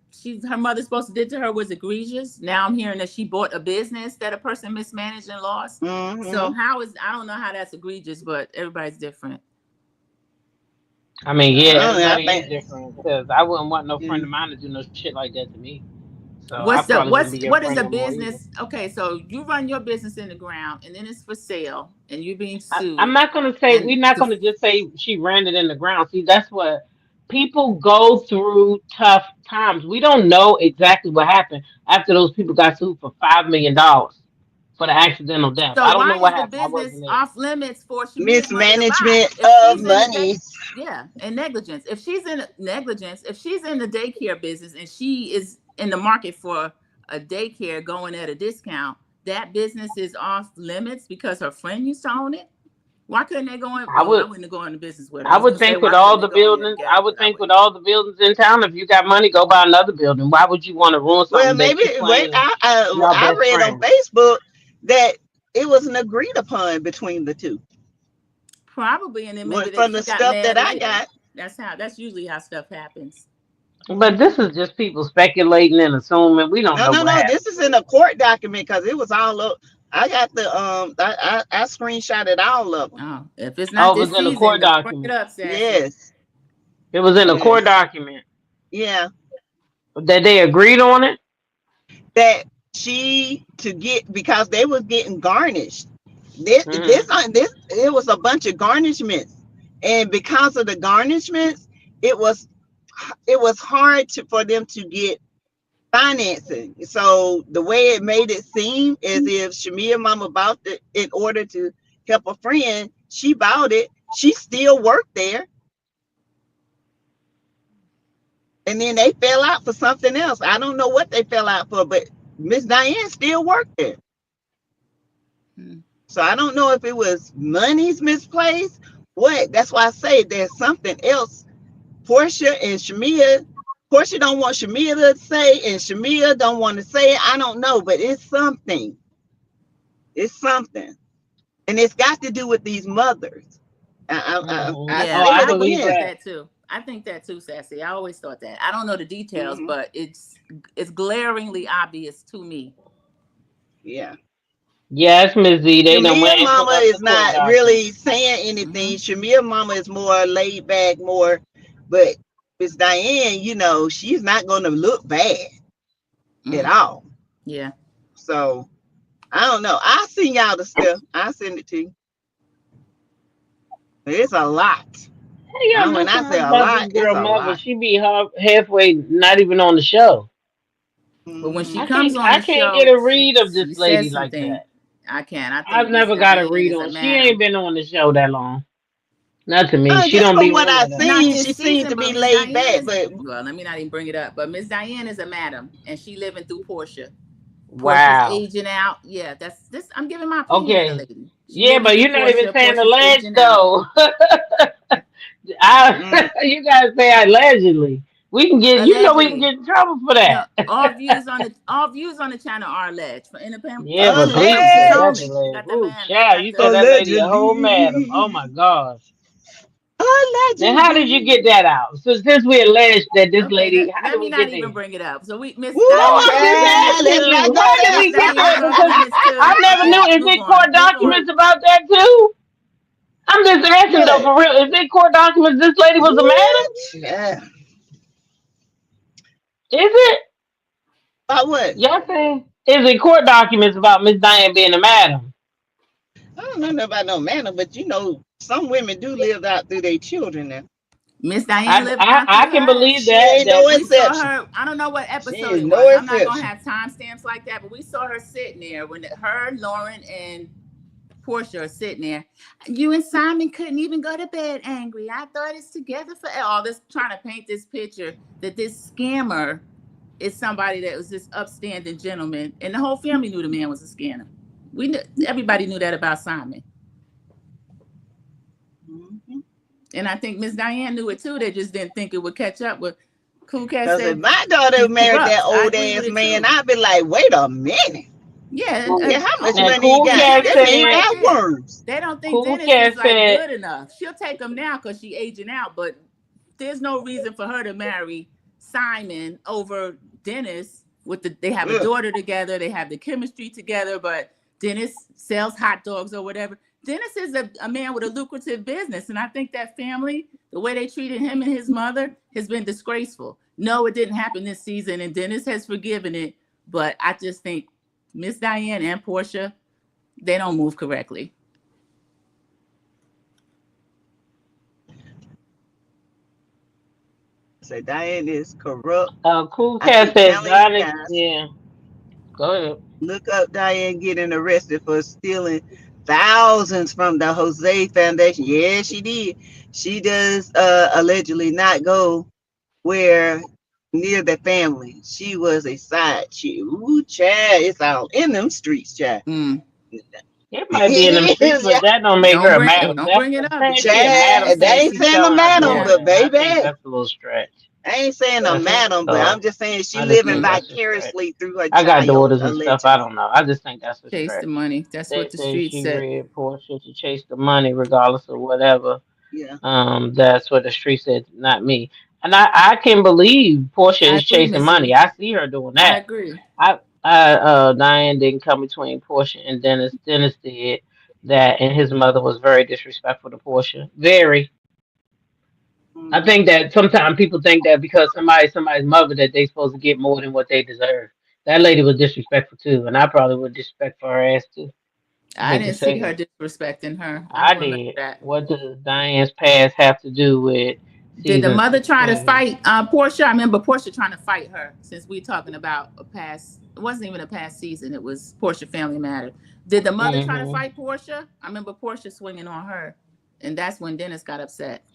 her mother's supposed to did to her was egregious. Now I'm hearing that she bought a business that a person mismanaged and lost. So I don't know how that's egregious, but everybody's different. I mean, yeah, everybody is different because I wouldn't want no friend of mine to do no shit like that to me. So what is a business? Okay, so you run your business in the ground and then it's for sale and you're being sued. I'm not gonna say we're not gonna just say she ran it in the ground. See, that's what people go through tough times. We don't know exactly what happened after those people got sued for $5 million for the accidental death. So I don't know what happened. happened. Why is the business off limits for mismanagement of money? And negligence. If she's in negligence, if she's in the daycare business and she is in the market for a daycare going at a discount, that business is off limits because her friend used to own it. Why couldn't they go in? I wouldn't go into business with her. I would think with all the buildings, I would think with all the buildings in town, if you got money, go buy another building. Why would you want to ruin something? Well, maybe I read on Facebook that it wasn't agreed upon between the two. Probably, and then maybe from the she got stuff mad that I later. got. That's usually how stuff happens. But this is just people speculating and assuming. We don't know what No. happened. This is in a court document because it was all up. I got the I screenshotted all of them. Oh, if it's not it this was in a season, court don't bring document. it up, Sassy. Yes. It was in a court document. Yeah. That they agreed on it. That because they was getting garnished. This it was a bunch of garnishments, and because of the garnishments, it was hard for them to get financing. So the way it made it seem as if Shamia mama bought it in order to help a friend. She bought it. She still worked there. And then they fell out for something else. I don't know what they fell out for, but Miss Diane still worked there. So I don't know if it was money's misplaced. What? That's why I say there's something else. Porsha and Shamia. Porsha don't want Shamia to say, and Shamia don't want to say it. I don't know, but it's something. It's something. And it's got to do with these mothers. I believe that too. I think that too, Sassy. I always thought that. I don't know the details, but it's glaringly obvious to me. Yeah. Yes, Ms. Z. They don't Shamia mama is not really saying anything. Shamia mama is more laid back, more, but Miss Diane, she's not going to look bad at all. Yeah. So I don't know. I'll send y'all the stuff. I'll send it to you. It's a lot. Yeah, when I say a lot, it's a lot. She be halfway not even on the show. But when she comes on I the show, can't get a read of this lady like that. I can. I've never got a read on. She ain't been on the show that long. Not to me. She Just don't from be. what I've seen, she seems to be laid back. But well, let me not even bring it up. But Miss Diane is a madam, and she living through Porsha. Wow. Portia's aging out. Yeah, that's this. I'm giving my opinion. Okay. To the lady. Yeah, but you're not even saying alleged though. You guys say allegedly. We can get. Allegedly. We can get in trouble for that. No, all views on the channel are alleged for independent. Yeah, but please, you said that lady a whole madam. Oh my gosh. Now, how did you get that out? So since we alleged that this lady, how let did me we not get even there? bring it up. So we Miss How did we get there? I never knew. Is it court documents about that too? I'm just asking though, for real. Is it court documents? This lady was a madam? Yeah. Is it? About what? Y'all saying? Is it court documents about Miss Diane being a madam? I don't know about no madam, but some women do live out through their children now. Miss Diane lived I can believe that. We saw her. I don't know what episode it was. I'm not gonna have timestamps like that, but we saw her sitting there when her, Lauren, and Porsha are sitting there. You and Simon couldn't even go to bed angry. I thought it's together for all this, trying to paint this picture that this scammer is somebody that was this upstanding gentleman, and the whole family knew the man was a scammer. Everybody knew that about Simon. And I think Miss Diane knew it too. They just didn't think it would catch up with Cool Cat. Because if my daughter married that old ass man, I'd be like, wait a minute. Yeah, how much money you got? That worms. They don't think Dennis is like good enough. She'll take him now because she's aging out, but there's no reason for her to marry Simon over Dennis. They have a daughter together, they have the chemistry together, but Dennis sells hot dogs or whatever. Dennis is a man with a lucrative business, and I think that family, the way they treated him and his mother, has been disgraceful. No, it didn't happen this season, and Dennis has forgiven it, but I just think Miss Diane and Porsha, they don't move correctly. So Diane is corrupt. Cool Cat says Diane. Yeah. Go ahead. Look up Diane getting arrested for stealing thousands from the Jose Foundation. Yeah, she did. She does allegedly not go where near the family. She was a side chick. Ooh, child, it's all in them streets, child. It might be in them streets, but that don't make her a madam. Don't bring it up. Child, they ain't saying a madam, but baby. That's a little stretch. I ain't saying I'm mad on, but I'm just saying she living vicariously through her I got child. daughters and stuff. I don't know. I just think that's a Chase stretch. the money. That's They what the say street she said. read Porsche to chase the money, regardless of whatever. Yeah. That's what the street said, not me. And I can believe Porsche I is agree, chasing Miss money. Z. I see her doing I that. agree. Diane didn't come between Porsche and Dennis. Dennis did that, and his mother was very disrespectful to Porsche. Very. I think that sometimes people think that because somebody's mother that they supposed to get more than what they deserve. That lady was disrespectful too, and I probably would disrespect for her ass too. I I hate to didn't see say her it. disrespecting her. I I don't remember did. that. What does Diane's past have to do with Did the season mother try to 16? fight Porsha? I remember Porsha trying to fight her since we're talking about a past. It wasn't even a past season. It was Porsha Family Matter. Did the mother try to fight Porsha? I remember Porsha swinging on her, and that's when Dennis got upset.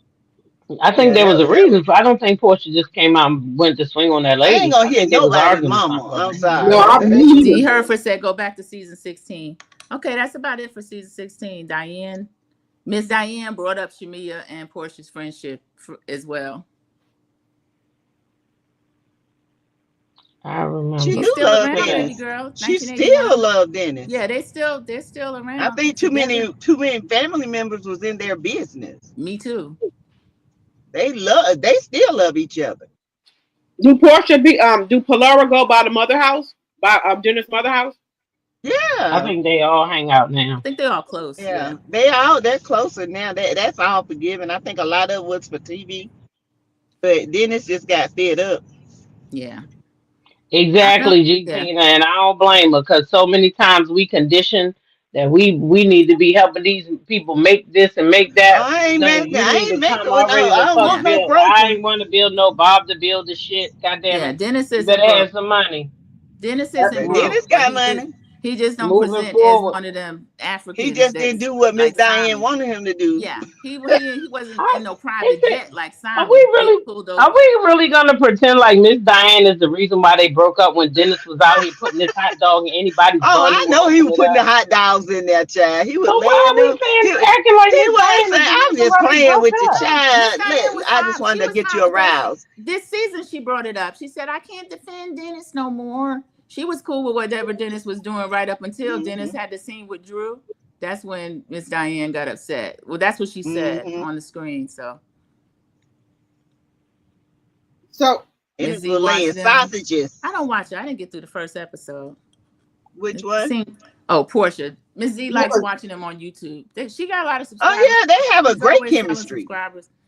I think there was a reason for. I don't think Porsche just came out and went to swing on that I ain't lady. gonna I hit think they was nobody's arguing or mama. something. I'm sorry. No, D. Hereford said go back to season 16. Okay, that's about it for season 16. Miss Diane brought up Shamia and Porsha's friendship as well. I remember. She He's do still love around, Dennis. baby girl. She still love Dennis. Yeah, they're still around. I think too many family members was in their business. Me too. They still love each other. Do Porsha do Polara go by the mother house? By Dennis' mother house? Yeah. I think they all hang out now. I think they're all close. Yeah. They're closer now. That's all forgiven. I think a lot of it was for TV. But Dennis just got fed up. Yeah. Exactly, Tina, and I don't blame her because so many times we condition that we need to be helping these people make this and make that. I ain't making no I ain't want to build no Bob to build the shit. Goddamn it. Dennis is better have some money. Dennis isn't broke. Dennis got money. He just don't Moving present forward. as one of them Africans. He just didn't do what Miss Diane wanted him to do. Yeah, he wasn't in no private jet like Simon. Are we really gonna pretend like Miss Diane is the reason why they broke up when Dennis was out here putting this hot dog in anybody's bun? I know he was putting the hot dogs in there, child. He was acting like he was saying, I'm just playing with your child. I just wanted to get you aroused. This season she brought it up. She said, I can't defend Dennis no more. She was cool with whatever Dennis was doing right up until Dennis had the scene with Drew. That's when Miss Diane got upset. Well, that's what she said on the screen. So it was laying sausages. I don't watch it. I didn't get through the first episode. Which one? Porsha. Miss Z likes watching them on YouTube. She got a lot of subscribers. Oh yeah, they have a great chemistry.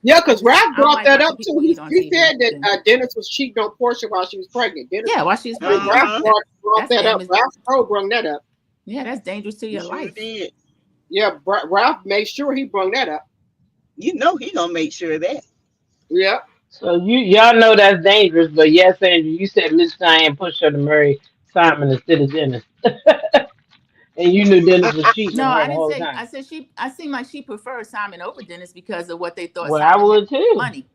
Yeah, because Ralph brought that up too. He said that Dennis was cheating on Porsha while she was pregnant. While she was pregnant. Ralph brought that up. Ralph brought that up. Yeah, that's dangerous to your life. Did. Yeah, Ralph made sure he brought that up. You know he gonna make sure of that. Yeah. So y'all know that's dangerous, but yes, Andrew, you said Miss Diane pushed her to marry Simon instead of Dennis. And you knew Dennis was cheating. No, I didn't say. I said I seemed like she preferred Simon over Dennis because of what they thought. Well, I would too. Money.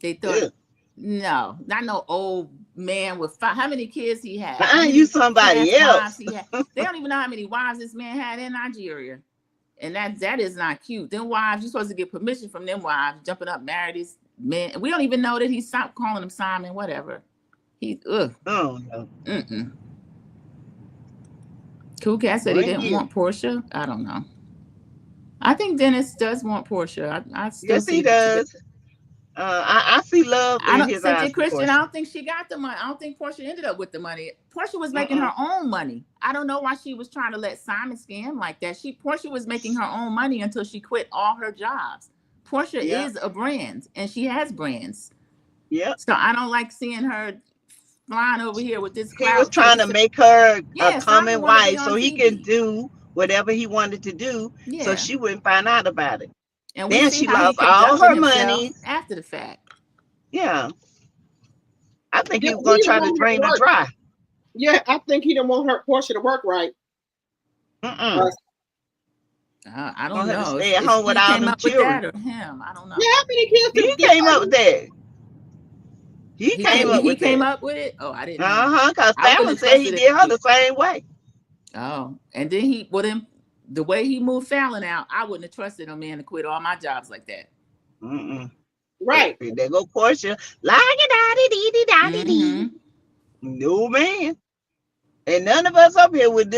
They thought no, not no old man with how many kids he had. You somebody else. They don't even know how many wives this man had in Nigeria, and that is not cute. Them wives, you're supposed to get permission from them wives jumping up marry these men. We don't even know that he stopped calling him Simon. Whatever. He Oh no. Cool Cat said he didn't want Porsha. I don't know. I think Dennis does want Porsha. I still yes, he does. I see love in his eyes. Christian, I don't think she got the money. I don't think Porsha ended up with the money. Porsha was making her own money. I don't know why she was trying to let Simon scam like that. Porsha was making her own money until she quit all her jobs. Porsha is a brand, and she has brands. Yeah. So I don't like seeing her flying over here with this. He was trying to make her a common wife so he could do whatever he wanted to do, so she wouldn't find out about it. And then she lost all her money after the fact. Yeah. I think he was going to try to drain her dry. Yeah, I think he didn't want her Porsha to work right. I don't know. Stay at home with all them children. Or him, I don't know. Yeah, how many kids he came up with that? He came up with it. Oh, I didn't. Because Fallon said he did her the same way. Oh, and then the way he moved Fallon out, I wouldn't have trusted a man to quit all my jobs like that. Right. There go Porsha. Like it, dee. No, man. And none of us up here would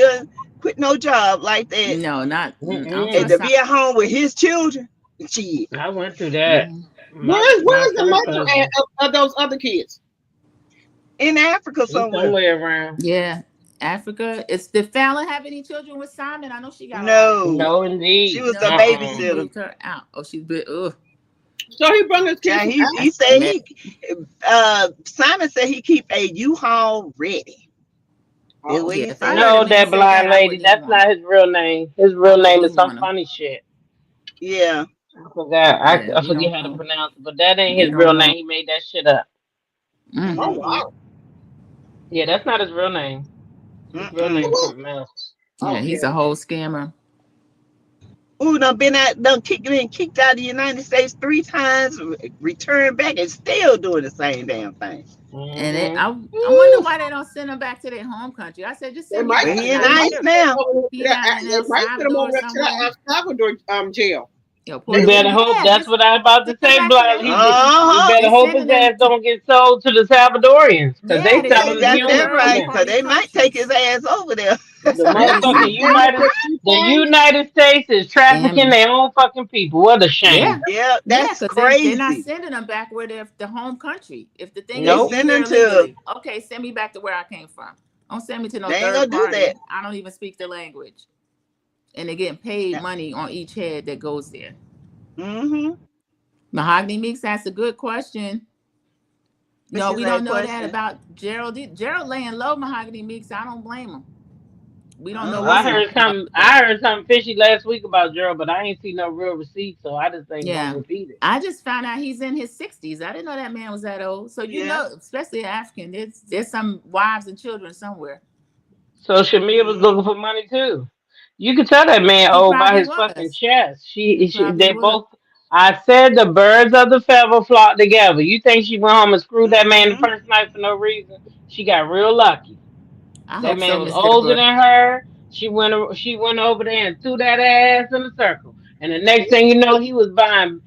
quit no job like that. No, not. I don't And trust to Simon. be at home with his children. Shit. I went through that. Where's the first mother husband. of those other kids? In Africa somewhere. Somewhere around. Yeah, Africa. Did Fallon have any children with Simon? I know she got. No, indeed. She was No, the He babysitter. moved her out. Oh, she's been. Ugh. So he brought his kids. Yeah, he said Simon said he keep a U-Haul ready. Oh, Yeah, if No, I heard a man that say blind that, I lady. wouldn't That's even not want his real name. His real name is some funny shit. Yeah. I forgot. I Yeah, we forget don't how to know. pronounce it, but that ain't We his don't real know. name. He made that shit up. Oh wow. Yeah, that's not his real name. His real name is something else. Yeah, he's a whole scammer. Ooh, kicked out of the United States 3 times, returned back and still doing the same damn thing. And I wonder why they don't send him back to their home country. I said, just send me back to He in ICE now. He down in El Salvador somewhere. El Salvador jail. You better hope. That's what I was about to say, Blood. You better hope his ass don't get sold to the Salvadorians, because they selling him Got that right, now. because they might take his ass over there. The motherfucking United States is trafficking their own fucking people. What a shame. Yeah, that's crazy. They're not sending them back where they're the home country. If the thing Nope. is Send them illegally, okay, send me back to where I came from. Don't send me to no They ain't third gonna do party. that. I don't even speak the language, and they're getting paid money on each head that goes there. Mahogany Meeks asked a good question. No, we don't know that about Gerald. Gerald laying low, Mahogany Meeks. I don't blame him. We don't know. I heard something fishy last week about Gerald, but I ain't seen no real receipts, so I just ain't gonna repeat it. I just found out he's in his 60s. I didn't know that man was that old. So you know, especially African, there's some wives and children somewhere. So Shamia was looking for money too. You could tell that man old by his fucking chest. They both. I said the birds of the feather flock together. You think she went home and screwed that man the first night for no reason? She got real lucky. That man was older than her. She went over there and threw that ass in a circle. And the next thing you know, he was buying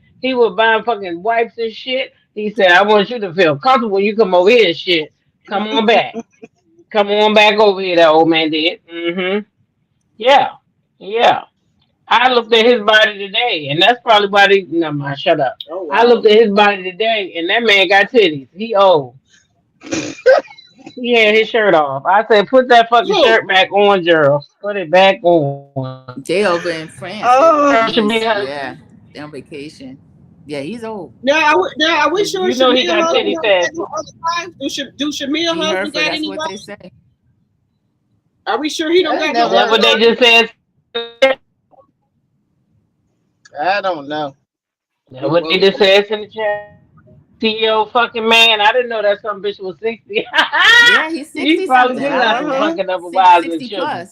fucking wipes and shit. He said, I want you to feel comfortable when you come over here and shit. Come on back. Come on back over here, that old man did. Yeah. I looked at his body today, and that's probably why shut up. Oh, wow. I looked at his body today, and that man got titties. He old. He had his shirt off. I said, put that fucking shirt back on, Gerald. Put it back on. They over in France. Yeah. They're on vacation. Yeah, he's old. Now, are we sure you know he got titty fat? Do Shamia husband got any what wife? they say. Are we sure he don't got no? That's what they just said. I don't know. That's what they just said in the chat. CEO fucking man. I didn't know that some bitch was 60. Yeah, he's 60. He probably did like fucking up with wives and children.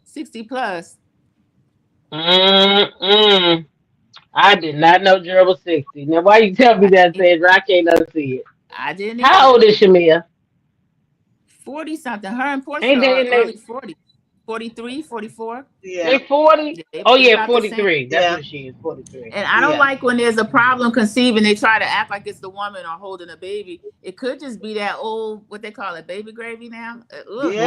60 plus. I did not know Gerald was 60. Now, why you tell me that, Sandra? I can't unsee it. I didn't. How old is Shamia? 40 something. Her and Porsha are early 40. 43, 44. Yeah. They 40? Yeah, yeah, 43. That's what she is, 43. And I don't like when there's a problem conceiving, they try to act like it's the woman or holding a baby. It could just be that old, what they call it, baby gravy now. See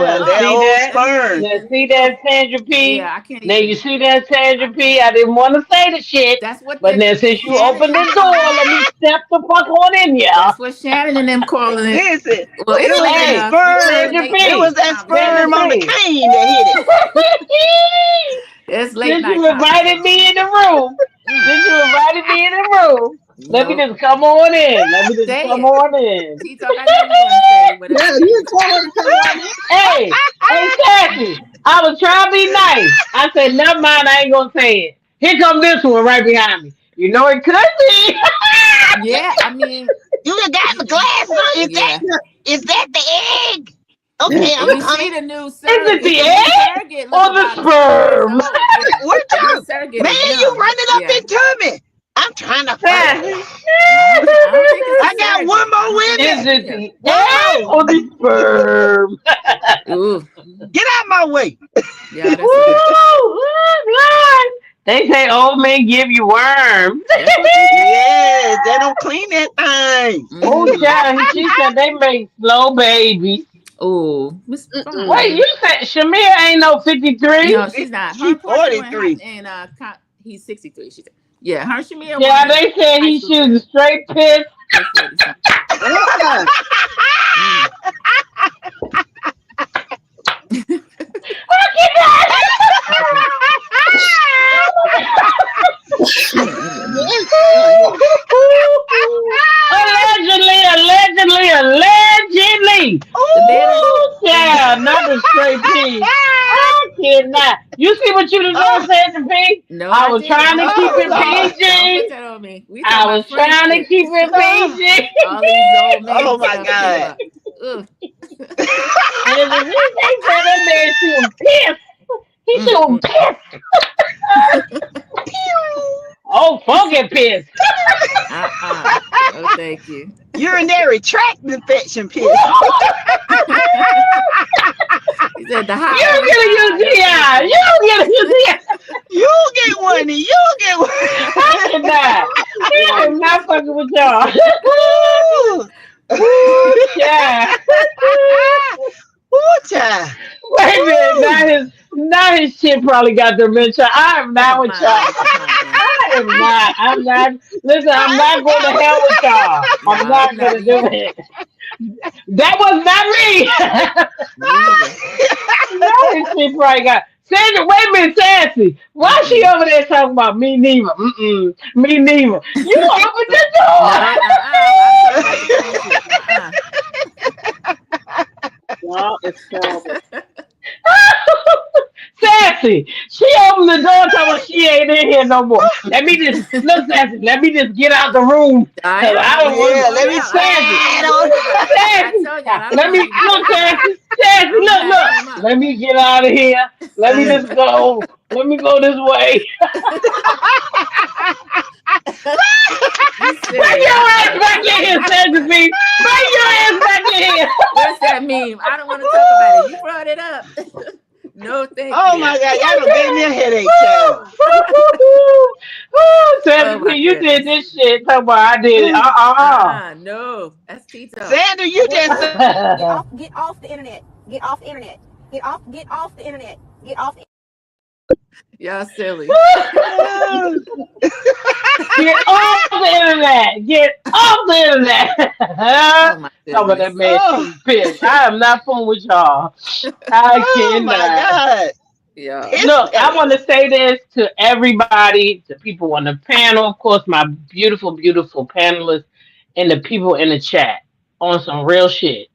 that, Sandra P? Yeah, I can't now, you see that, Sandra P? I didn't want to say the shit. That's what. But now, since you opened the door, let me step the fuck on in, y'all. That's what Shannon and them calling it. Listen, well, it was that sperm on the cane that hit it. It's late Since night. you invited me in the room, let me just come on in. Come on in. Hey, Sassy, I was trying to be nice. I said, never mind, I ain't gonna say it. Here comes this one right behind me. You know it could be. Yeah, I mean, you got the glass on. Is that the egg? Okay, I'm see the new surrogate. Is it the egg or the sperm? Man, you running up into me. I'm trying to find it. I got one more with Is it the egg or the sperm? Get out my way. Yeah, They say old men give you worms. Yes, they don't clean that thing. Oh, child, she said they make slow babies. Oh, Miss Wait, you said Shamir ain't no 53? No, she's not. Her She and Porsha 43. and he's 63. She said, yeah, her and Shamir. Yeah, they said he shooting straight piss. Allegedly. Yeah, not a straight pig. I cannot. You see what you done said to me? No, I was trying to keep it PG. Don't put that on me. I was trying to keep it PG. All these old men. Oh my God. And if they said that man shooting piss, he shooting piss. Oh, funky piss. Oh, thank you. Urinary tract infection piss. He said the hot. You get a UTI. You get a UTI. You get one and you get one. I cannot. I'm not fucking with y'all. Ooh, yeah. Ooh, child. Wait a minute. Now his shit probably got dementia. I am not with y'all. I'm not. Listen, I'm not going to hell with y'all. I'm not going to do it. That was not me. No, his shit probably got. Sandra, wait a minute, Sassy. Why she over there talking about me neither? Me neither. You opened the door. Well, it's terrible. Sassy, she opened the door telling me she ain't in here no more. Let me just look, Sassy. Let me just get out the room. I don't want to. Let me Sassy. Let me look, Sassy. Sassy, look. Let me get out of here. Let me just go. Let me go this way. Bring your ass back in here, Sassy. Bring your ass back in here. What's that meme? I don't want to talk about it. You brought it up. No, thank you. Oh my God, y'all done gave me a headache, child. Sassy, you did this shit. Talk about I did it. No, that's Tito. Sandra, you just Get off the internet. Get off the internet. Get off the internet. Get off. Y'all silly. Get off the internet. Get off the internet. Some of that man pissed. I am not fooling with y'all. I cannot. my God. Yeah. Look, I want to say this to everybody, the people on the panel, of course, my beautiful, beautiful panelists, and the people in the chat on some real shit.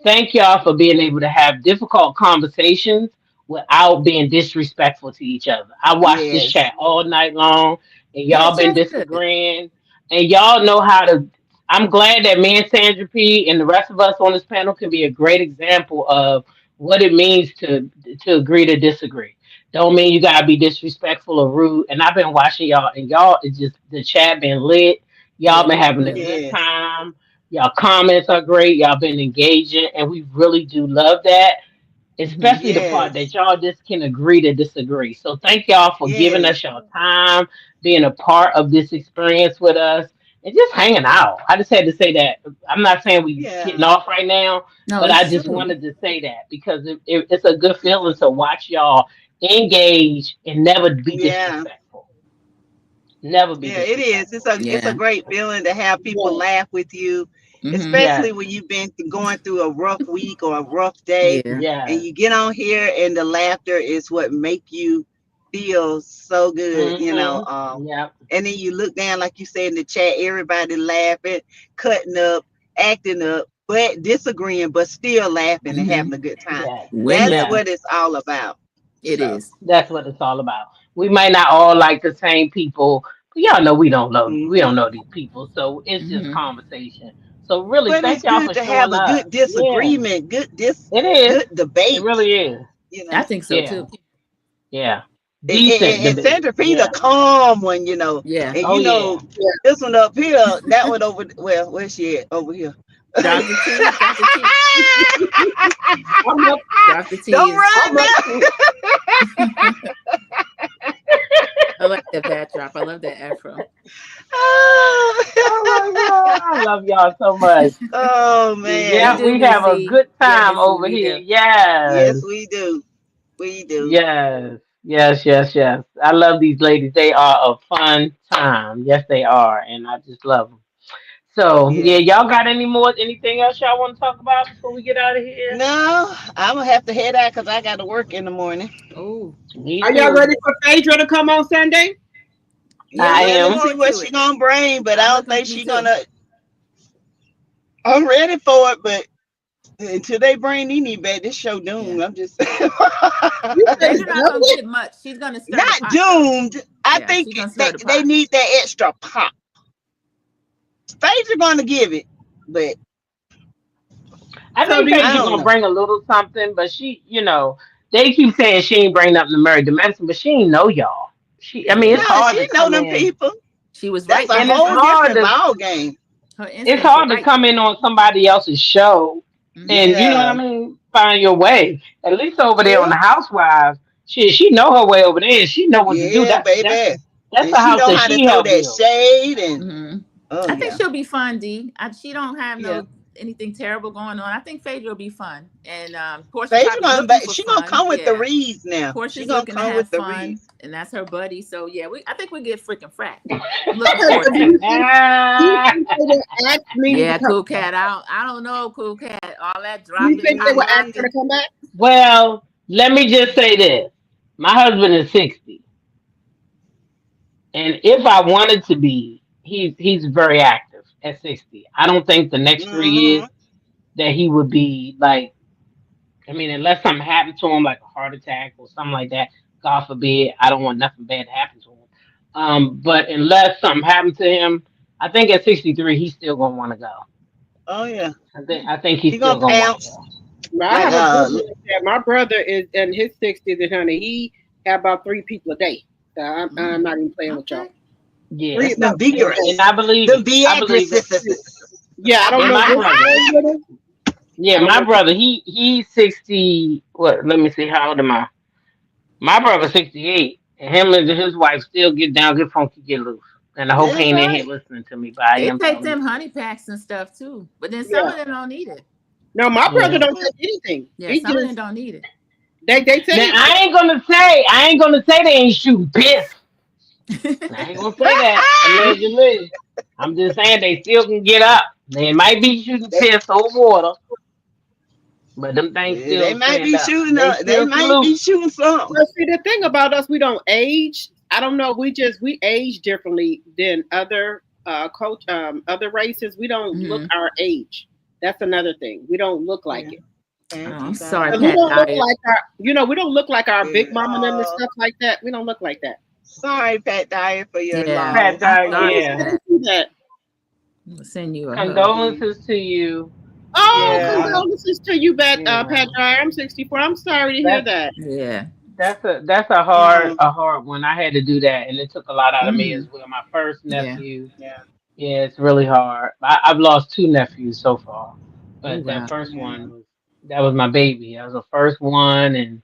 Thank y'all for being able to have difficult conversations without being disrespectful to each other. I watched this chat all night long, and y'all been disagreeing, and y'all know how to. I'm glad that me and Sandra P and the rest of us on this panel can be a great example of what it means to agree to disagree. Don't mean you gotta be disrespectful or rude. And I've been watching y'all, and y'all is just the chat been lit. Y'all been having a good time. Y'all comments are great. Y'all been engaging, and we really do love that. Especially the part that y'all just can agree to disagree. So thank y'all for giving us your time, being a part of this experience with us, and just hanging out. I just had to say that. I'm not saying we getting off right now, but I just wanted to say that because it's a good feeling to watch y'all engage and never be disrespectful. Never be disrespectful. It is. It's a great feeling to have people laugh with you. Especially when you've been going through a rough week or a rough day, and you get on here and the laughter is what make you feel so good, you know. And then you look down, like you said in the chat, everybody laughing, cutting up, acting up, but disagreeing, but still laughing and having a good time. That's what it's all about. It is. That's what it's all about. We might not all like the same people, but y'all know we don't know these people, so it's just conversation. So really, thank y'all for showing up. Good disagreement, good it is. Good debate. It really is. You know? I think so too. Yeah. And Sandra P, the calm one, you know. Yeah. And you know, this one up here, that one over. Well, where's she at? Over here. Dr. T. Dr. T. Dr. T. Don't run now. The backdrop. I love that afro. Oh my God, I love y'all so much. Oh Yeah, man. We do, we have a Missy. good Yeah, time Missy, over we here. do. Yes. Yes, we do. We do. Yes, yes, yes, yes. I love these ladies. They are a fun time. Yes, they are, and I just love them. So, yeah, Yeah. y'all got anything else y'all want to talk about before we get out of here? No, I'm gonna have to head out because I got to work in the morning. Oh, Me Are y'all too. ready for Phaedra to come on Sunday? yeah, I we Yeah, look am. let's see forward what to she it. gonna bring, but I I'm don't looking. think Me she too. gonna. I'm ready for it, but until they bring Nene back, this show Yeah. doomed. I'm just You said it's Phaedra not gonna public? get much. She's gonna stir the not pot though. doomed. I Yeah, think she's gonna stir they, the they pot. need that extra pop. Phaedra gonna give it, but I So think do you, I Phaedra's don't gonna know. bring a little something, but she, they keep saying she ain't bring nothing to Mary Dimension, but she ain't know y'all. I mean, it's Yeah, Nah, hard she to know come them in, people. she was That's right a and this whole time. different ball game. Her it's instincts were hard to right. come in on somebody else's show, Hmm and you know what Yeah, I mean. Find your way. At least over there on yeah, the Housewives, she know her way over there, and she know what to do. yeah, baby. That's And the she house know that how to she throw helped that build. shade and hmm oh I think yeah, she'll be fun, D. She don't have yeah. no anything terrible going on. I think Phaedra will be fun, and Portia Phaedra probably gonna looking for she gonna fun. come with the Yeah, reeds now. She Portia's gonna looking to come have with the fun, reeds. and that's her buddy. So yeah, I think we get freaking frat. I'm looking okay, forward so to it. do you think they will ask Nene to Yeah, come Cool back? Cat. I don't know, Cool Cat. All that Do you dropping think they will ask emojis. her to come back? Well, let me just say this: my husband is 60, and if I wanted to be, he's very active at 60. I don't think the next 3 years Mm-hmm. that he would be like. I mean, unless something happened to him, like a heart attack or something like that, God forbid, I don't want nothing bad to happen to him. But unless something happened to him, I think at 63 he's still gonna want to go. Oh yeah, I think he's he still gonna gonna want to pounce go. Well, I like have a brother like that. My brother is in his 60s, and honey, he have about 3 people a day. So I'm not even playing with y'all. Okay. Yeah, that's them About 3 a and day. vigorous, I believe them it. I believe it. Viagra. Yeah, I don't And know my what's brother, wrong with him. yeah, I don't my know. brother, he's 60. What? Let me see. How old am I? My brother's 68, and him and his wife still get down, get funky, get loose. And I hope he That's ain't in here right. listening to me, but I They am take telling the them truth. honey packs and stuff too, but then some Yeah. of them don't need it. No, my brother Yeah. don't take anything. Yeah, He some of them just don't need it. they Now say I ain't gonna say they ain't shooting piss. I ain't gonna say that allegedly. I'm just saying they still can get up. They might be shooting they, piss or water, but them things they still might stand be up. shooting. They They still might salute. be shooting something. well, see the thing about us, we don't age. I don't know. We age differently than other other races. We don't look hmm our age. That's another thing. We don't look like Yeah. it. Oh, Thank you, I'm sorry, 'Cause we God. Pat don't look Dyer. like our, we don't look like our Yeah. big mama and them and stuff like that. We don't look like that. Sorry, Pat Dyer, for your Yeah, Pat loss. I'm Dyer, sorry Oh, for yeah. I that. didn't see that. I'm gonna send you a hug. Condolences to you. Oh, Yeah. condolences to you, Yeah. Pat Dyer. I'm 64. I'm sorry to hear That's that. Yeah. that's a hard Mm, a hard one. I had to do that, and it took a lot out of me hmm as well. My first Yeah. nephew. yeah. Yeah, it's really hard. I've lost 2 nephews so far, Oh but that wow. first Yeah. one that was my baby. That was the first one, and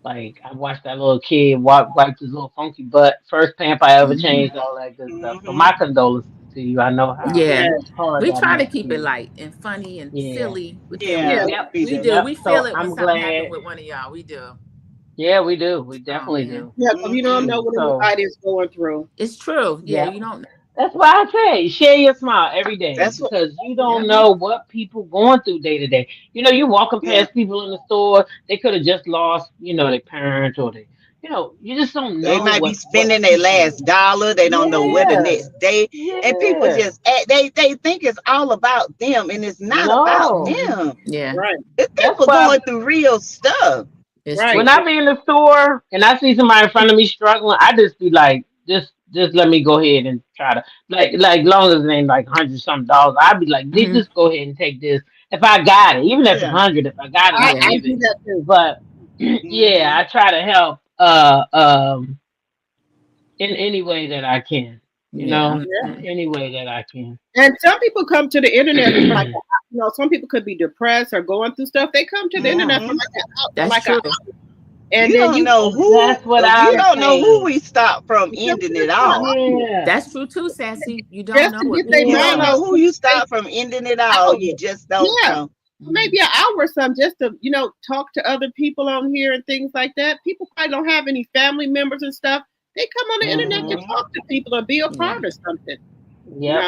like I watched that little kid wipe his little funky butt. First pamp I ever hmm changed, all that good stuff. So Mm-hmm. my condolences to you. I know how Yeah. Yeah, hard We that try to must keep it be. light and funny and Yeah. silly, but then yeah. Yeah. Yep. We we do. do. Yep. We feel So it when I'm something happened glad. with one of y'all. We do. Yeah, we do. We Oh definitely man. do. Yeah, because you don't Mm-hmm. know what So anybody's going through. It's true. Yeah, yeah. you don't. That's why I say share your smile every day That's what. because you Yeah. don't know what people going through day to day. You walking Yeah. past people in the store, they could have just lost, their parent or you just don't They know might be what spending their people. last dollar. They don't know where the Yeah, next day. And people yeah. just they think it's all about them, and it's not about No, hmm them. Yeah. Right, It's that's people why going through real stuff. It's right. when true. I be in the store and I see somebody in front of me struggling, I just be like, just let me go ahead and try to like long as it ain't like $100 something. I'd be like, hmm Just go ahead and take this if I got it, even if it's Yeah. 100. If I got it, I'll Yeah. I give do it. that too. But yeah, Mm-hmm. I try to help in any way that I can. Yeah. Yeah. In any way that I can. And some people come to the internet for like, some people could be depressed or going through stuff. They come to the internet for Mm-hmm. like That's true. And you then don't know who. That's what You I'm don't know who saying. we stop from ending it all. Yeah. That's true too, Sassy. You don't just know to what get their You people don't mind know off Yeah. who you stop from ending it all. out. You just don't Yeah. know. Maybe an hour or something just to, talk to other people on here and things like that. People probably don't have any family members and stuff. They come on the internet to talk to people and be a part of something. Yep.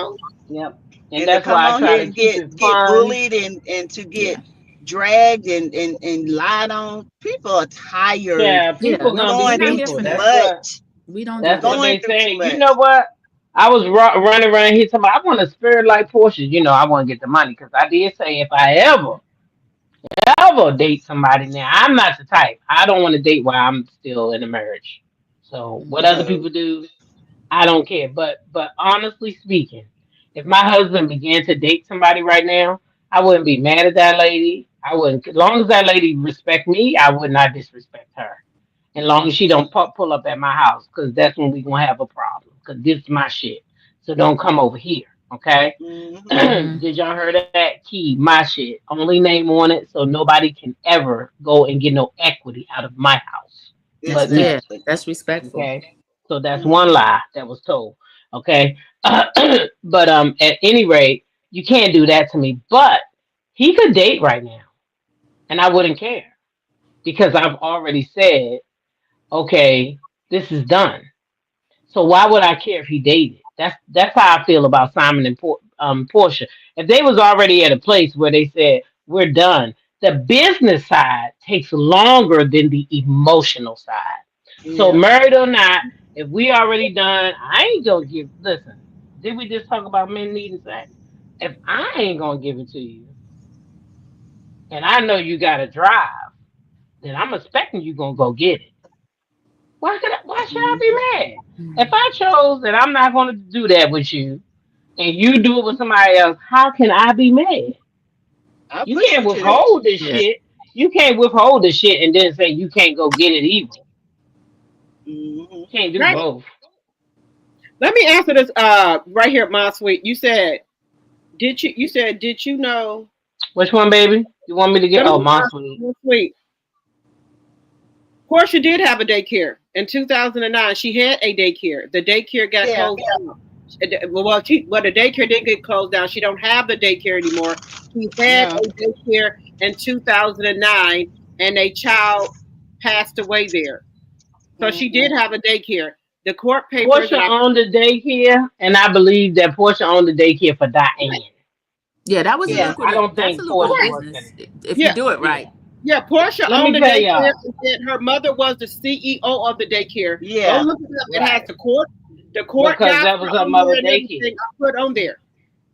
Yep. And And to that's come why I on try here to and keep it get fun. bullied and to get Yeah. dragged and lied on. People are tired. Yeah, Yeah. people No, gonna we're be Going not through here too for people. that. That's much. We don't do what that. Going they through too say. You much. know what? I was running around here talking about, I want a spirit like Porsche. I want to get the money because I did say if I ever date somebody now, I'm not the type. I don't want to date while I'm still in a marriage. So what other No. people do, I don't care. But honestly speaking, if my husband began to date somebody right now, I wouldn't be mad at that lady. I wouldn't, as long as that lady respect me, I would not disrespect her. As long as she don't pull up at my house, because that's when we gonna have a problem. Because this is my shit. So don't come over here, okay? Mm-hmm. Mm-hmm. Did y'all heard that? Key, my shit. Only name on it, so nobody can ever go and get no equity out of my house, That's but me. good. Exactly. That's respectful. Okay, so that's one Mm-hmm. lie that was told. Okay, but at any rate, you can't do that to me. But he could date right now, and I wouldn't care because I've already said, okay, this is done. So why would I care if he dated? That's how I feel about Simon and Portia. If they was already at a place where they said we're done, the business side takes longer than the emotional side. So Yeah. married or not, if we already done, I ain't gonna give. Listen, did we just talk about men needing sex? If I ain't gonna give it to you, and I know you got to drive, then I'm expecting you gonna go get it. Why should I be Mm-hmm. mad? If I chose that I'm not going to do that with you and you do it with somebody else, how can I be mad? I You push can't you to that. withhold this Yeah. shit. You can't withhold this shit and then say you can't go get it either. Mm-hmm. Can't do Right. both. Let me answer this right here, my sweet. Did you know? Which one, baby? You want me to get? Let Oh, me my ask sweet. you, sweet. Portia did have a daycare in 2009. She had a daycare. The daycare got Yeah. closed down. The daycare did get closed down. She don't have the daycare anymore. She had No. a daycare in 2009, and a child passed away there. So she Mm-hmm. did have a daycare. The court papers, Portia and I owned the daycare, and I believe that Portia owned the daycare for Diane. Yeah, that was a Yeah. I lucrative. don't That's a think lucrative Portia worked business anymore. if you yeah, do it Yeah. right. yeah. Portia Let me owned the tell daycare, y'all. and then her mother was the CEO of the daycare. Go Yeah. look it up. It has Right. the court Because docs that was are her on there mother and everything. daycare. I put on there.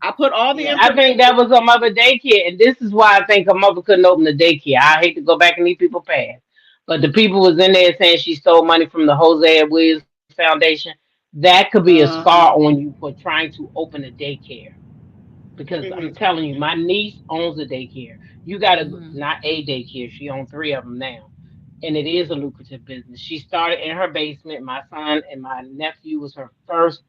I put all the Yeah. I think that information. was her mother daycare, and this is why I think her mother couldn't open the daycare. I hate to go back and leave people past, but the people was in there saying she stole money from the Hosea Williams Foundation. That could be a scar Uh-huh. on you for trying to open a daycare. Because I'm Mhm. telling you, my niece owns a daycare. You got to Mm-hmm. not a daycare; she owns three of them now, and it is a lucrative business. She started in her basement. My son and my nephew was her first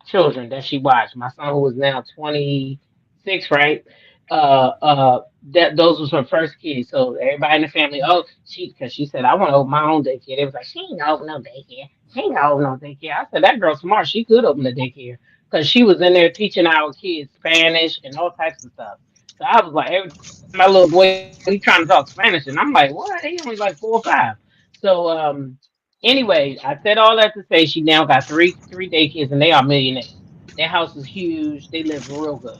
children that she watched. My son, who is now 26, right? That those was her first kids. So everybody in the family, oh, because she said I want to open my own daycare. They was like, she ain't gonna open no daycare. She ain't gonna open no daycare. I said that girl smart. She could open a daycare because she was in there teaching our kids Spanish and all types of stuff. So I was like, every time my little boy he trying to talk Spanish, and I'm like, what? He only like 4 or 5. So anyway, I said all that to say she now got three daycares and they are millionaires. Their house is huge. They live real good.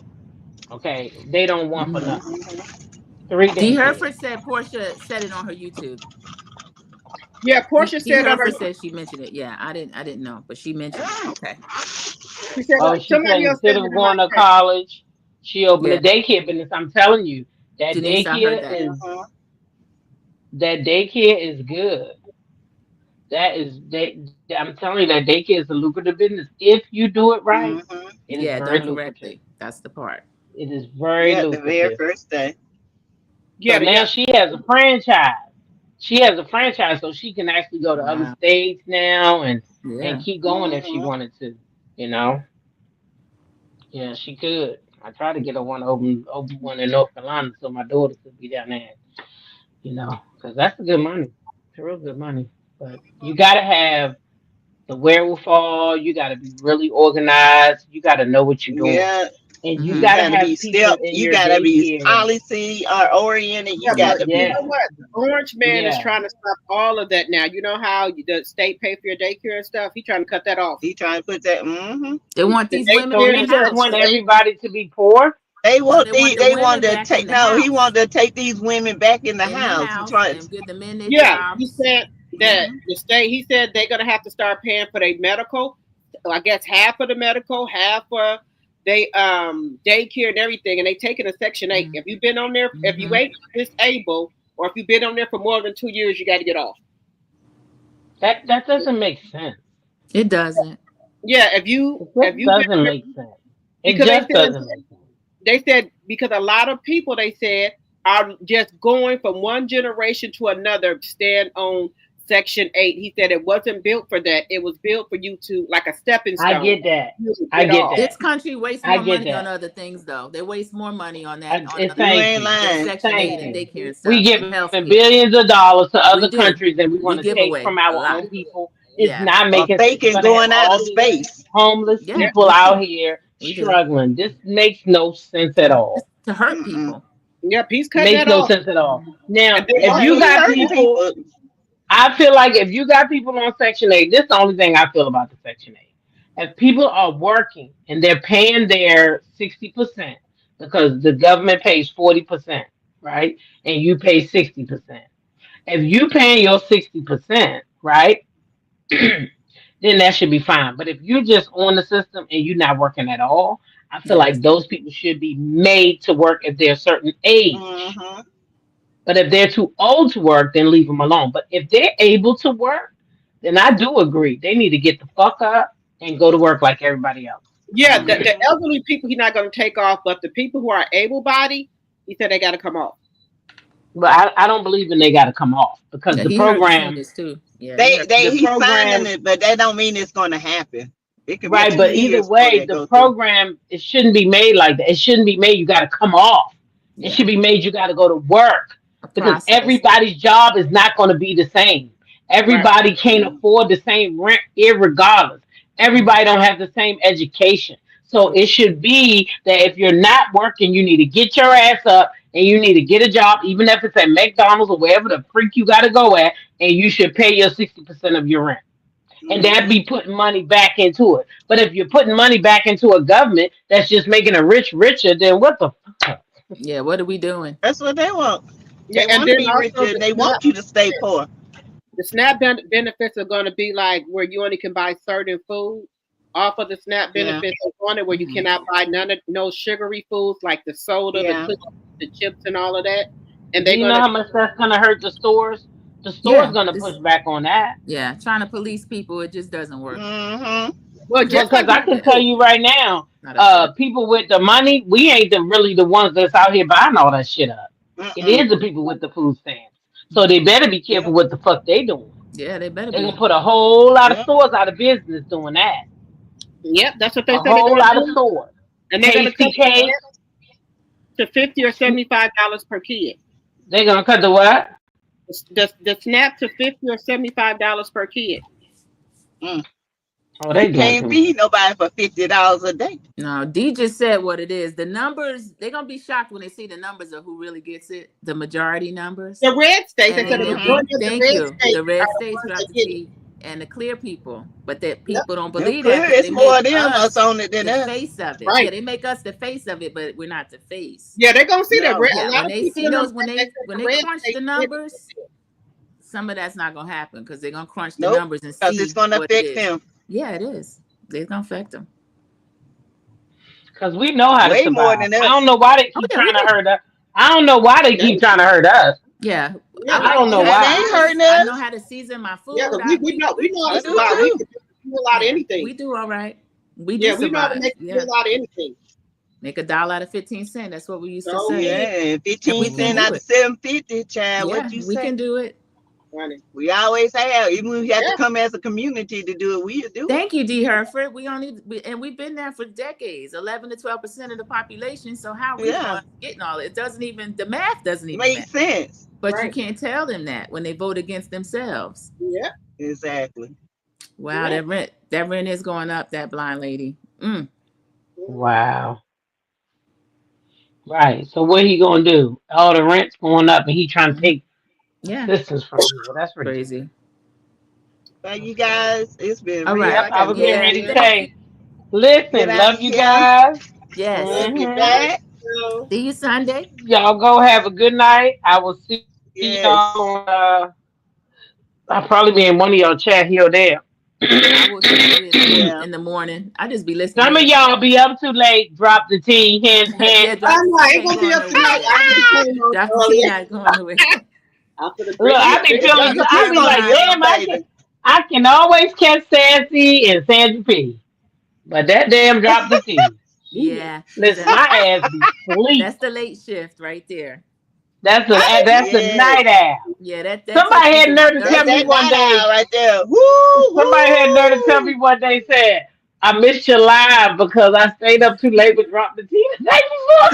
Okay, they don't want for Mm-hmm. nothing. Mm-hmm. Three D. daycares. Hereford said Portia said it on her YouTube. Yeah, Portia D. said on her. Hereford said she mentioned it. Yeah, I didn't know, but she mentioned it. Okay. She said Oh, she said somebody else instead said it of in my going to text. college, she opened a Yeah, daycare business. I'm telling you, that Denise, I heard daycare that. is Uh-huh. that daycare is good. That is I'm telling you that daycare is a lucrative business. If you do it right, Mm-hmm. it is Yeah, very done lucrative. correctly. That's the part. It is very Yeah, the very lucrative. first day. So Yeah, now yeah. she has a franchise. She has a franchise, so she can actually go to other Wow. states now and Yeah. keep going if she Mm-hmm. wanted to. You know, yeah, she could. I tried to get her one open one in North Carolina, so my daughter could be down there. You know, because that's good money. It's real good money, but you gotta have the wherewithal. You gotta be really organized. You gotta know what you're doing, Yeah, and you you Mm-hmm. gotta gotta have be people step. in You your gotta be daycare. policy oriented. You Yeah, got but to you be. Yeah, know what? The Orange Man is yeah. trying to stop all of that now. You know how the state pay for your daycare and stuff? He's trying to cut that off. He trying to put that. Mm-hmm. They want The these women So in daycare the he is just house. want Section 8. everybody to be poor. They No, want they want the. the They women wanted to back in take. the No, he house. wanted to take these women back in the In the house. He house trying. and give the men their Yeah, he jobs. said that Mhm. the state. He said they're gonna have to start paying for their medical. I guess half for the medical, half for they daycare and everything, and they taking a Section 8. Mhm. If you've been on there, if you ain't disabled, or if you've been on there for more than 2 years, you got to get off. That doesn't make sense. It doesn't. Yeah, if you It if just you been doesn't make sense. It because just doesn't make sense. they said because a lot of people they said are just going from one generation to another, stand on Section 8. He said it wasn't built for that. It was built for you to like a stepping I stone. get that. You would I get off. that. This country wastes I more get money on that. other things, though. They waste more money on that, on It's other You thank ain't you. than lying. Section 8 Thank and you. daycare and We stuff and give healthcare. billions of dollars to We other do. countries that we We want to give take away from a our lot. own people. It's Yeah. not Or making sense. We're faking gonna have going out all of these space. homeless Yeah, people we out do. here We do. struggling. This makes no sense at It's all. to hurt Mm-mm. people. Yep, he's cutting Makes that no off. sense at all. Now, And then if Yeah, you also, he got hurting people, people. I feel like if you got people on Section 8, this is the only thing I feel about the Section 8. If people are working and they're paying their 60% because the government pays 40%, right? And you pay 60%. If you paying your 60%, right? Then that should be fine. But if you're just on the system and you're not working at all, I feel Yes. like those people should be made to work if they're a certain age. Mm-hmm. But if they're too old to work, then leave them alone. But if they're able to work, then I do agree. They need to get the fuck up and go to work like everybody else. yeah, the Mm-hmm. elderly people he's not going to take off, but the people who are able-bodied, he said they got to come off. But I don't believe in they got to come off because Yeah, the he heard the program, seniors too. Yeah, he heard. the He's signing program, it, but that don't mean it's gonna happen. It could be right? But either 2 years before way, that the goes through. program, it shouldn't be made like that. It shouldn't be made you got to come off. It Yeah, should be made you got to go to work a because process. everybody's job is not going to be the same. Right. Everybody can't afford the same rent, irregardless. Everybody don't have the same education. So it should be that if you're not working, you need to get your ass up and you need to get a job, even if it's at McDonald's or wherever the freak you got to go at, and you should pay your 60% of your rent. And that be putting money back into it. But if you're putting money back into a government that's just making a rich richer, then what the fuck? Yeah, what are we doing? That's what they want. Yeah, They and want to then be also richer. They want you to stay poor. the benefits are going to be like where you only can buy certain food off of the SNAP Yeah. benefits on it, where you cannot buy no sugary foods like the soda, Yeah. the cookies, the chips, and all of that. And Do they're you know going how to much that's gonna hurt the stores? The store's Yeah, gonna this, push back on that. yeah, trying to police people, it just doesn't work. Mm-hmm. well, just like Because I can tell you right now, Not up there. people with the money, we ain't really the ones that's out here buying all that shit up. It is the people with the food stamps. So they better be careful what the fuck they doing. Yeah, they better They're be. gonna put a whole lot of Yep. stores out of business doing that. Yep, that's what they A said they're whole going lot to of do. stores. And they're going to cut KCK, to $50 or $75 per kid. they're gonna cut the what? The SNAP to $50 or $75 per kid. Oh, they You doing can't too feed nobody for $50 a day. No, D just said what it is. The numbers, they're gonna be shocked when they see the numbers of who really gets it, the majority numbers. The red states, they And said the then majority of the thank red you. states The red are the states ones without that the get it. T and the clear people. But that people don't Them believe clear, that because it's they more make of them us us on it than the us. face of it. Right. Yeah, they make us the face of it, but we're not the face. Yeah, they're gonna see that No. red. A Yeah, lot when of they people see in them those, when states, they the red crunch states the get numbers, some of that's not gonna happen because they're gonna crunch the Nope. numbers and Because see it's going to what it affect is. them. Yeah, it is. They're gonna affect them. Because we know how to Way more survive. than I us. don't know why they Oh keep yeah, we trying to do. hurt us. I don't know why they keep trying to hurt us. Yeah, Yeah, I don't know They why. ain't hurting I us. know how to season my food. Yeah, 'cause we know how I to do survive. We too. can do a lot of Yeah, anything. we do all right. We Yeah, do we know how to survive. make Yeah, a lot of anything. make $1 out of 15 cents. That's what we used to So say. Yeah, And 15 we can cents do out of it. 750, child. Yeah, What you we say? can do it. Funny. We always have. Even when we have to come as a community to do it, we do. Thank you, D. Herford. And we've been there for decades. 11 to 12% of the population. So how are we getting all it? It doesn't even the math doesn't even make sense. But you can't tell them that when they vote against themselves. Yeah, exactly. Wow, that rent is going up. That blind lady. Wow. Right. So what he gonna do? All the rent's going up, and he trying to take assistance from people. That's crazy. Thank you guys. It's been all real. right. I was getting ready to say, listen, love you guys. Yes. Love you back. See you Sunday. Y'all go have a good night. I will see y'all on, I'll probably be in one of y'all chat here or there. I will see you in the morning. I just be listening. Some of y'all be up too late. Drop the tea. Hands. I'm like, ain't gonna be up tonight. Drop the tea not going away. Look, I be feeling. I be like, damn, I can always catch Sassy and Sandra P. But that damn drop the tea. Yeah. Listen, my ass be sleep. That's the late shift right there. That's the night owl. Yeah, that somebody had nerve to tell me one day right there. Woo, somebody had nerve to tell me one day, said, I missed your live because I stayed up too late to drop the tea the day before.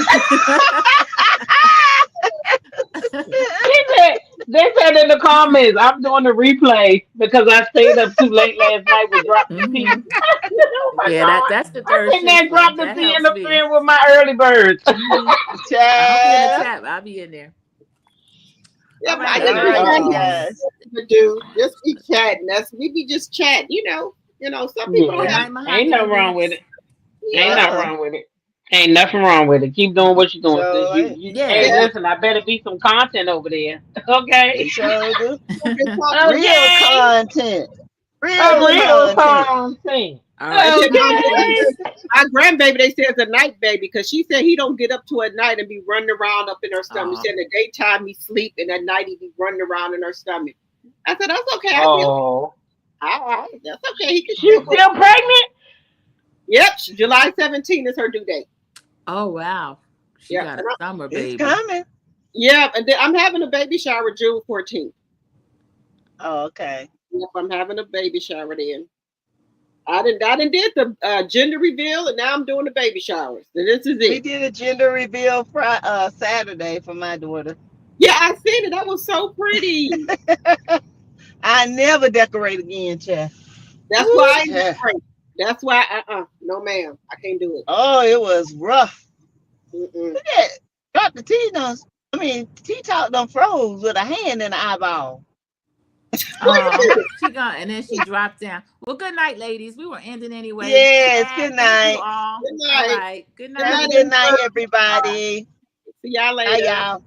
They said in the comments, I'm doing the replay because I stayed up too late last night with drop the tea. That's the third shift. I drop the tea in the field with my early birds. I'll be in the chat. I'll be in there. Yeah, but I just be chatting. We be just chatting, you know. Some people don't have. Ain't nothing wrong with it. Ain't nothing wrong with it. Ain't nothing wrong with it. Keep doing what you're doing. Hey, listen, I better be some content over there. Okay. Real content. Real content. My grandbaby, they say, is a night baby because she said he don't get up to at night and be running around up in her stomach. She said in the daytime he sleep and at night he be running around in her stomach. I said that's okay. All right, that's okay. He can. She's still pregnant. Yep, July 17th is her due date. Oh wow, she got a summer baby. It's coming. Yeah, and then I'm having a baby shower June 14th. Oh, okay. Yep, I'm having a baby shower then. I did the gender reveal, and now I'm doing the baby showers. So this is it. We did a gender reveal Saturday for my daughter. Yeah, I seen it. That was so pretty. I never decorate again, Chef. That's why I decorate. That's why, no, ma'am, I can't do it. Oh, it was rough. Look at Dr. T-Talk done froze with a hand in the eyeball. And then she dropped down. Well, good night, ladies. We were ending anyway. Yes, good night. Good night. All right. Good night. Have a good night, everybody. See y'all later. Bye, y'all.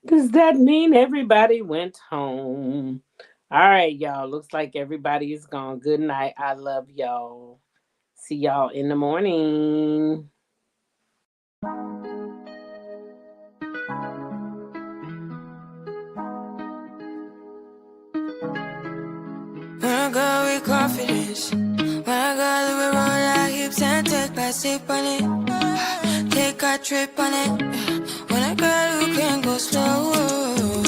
Does that mean everybody went home? All right, y'all. Looks like everybody is gone. Good night. I love y'all. See y'all in the morning. When I go with confidence, when I go with roll our hips and take a sip on it, take a trip on it. When I go, you can go slow.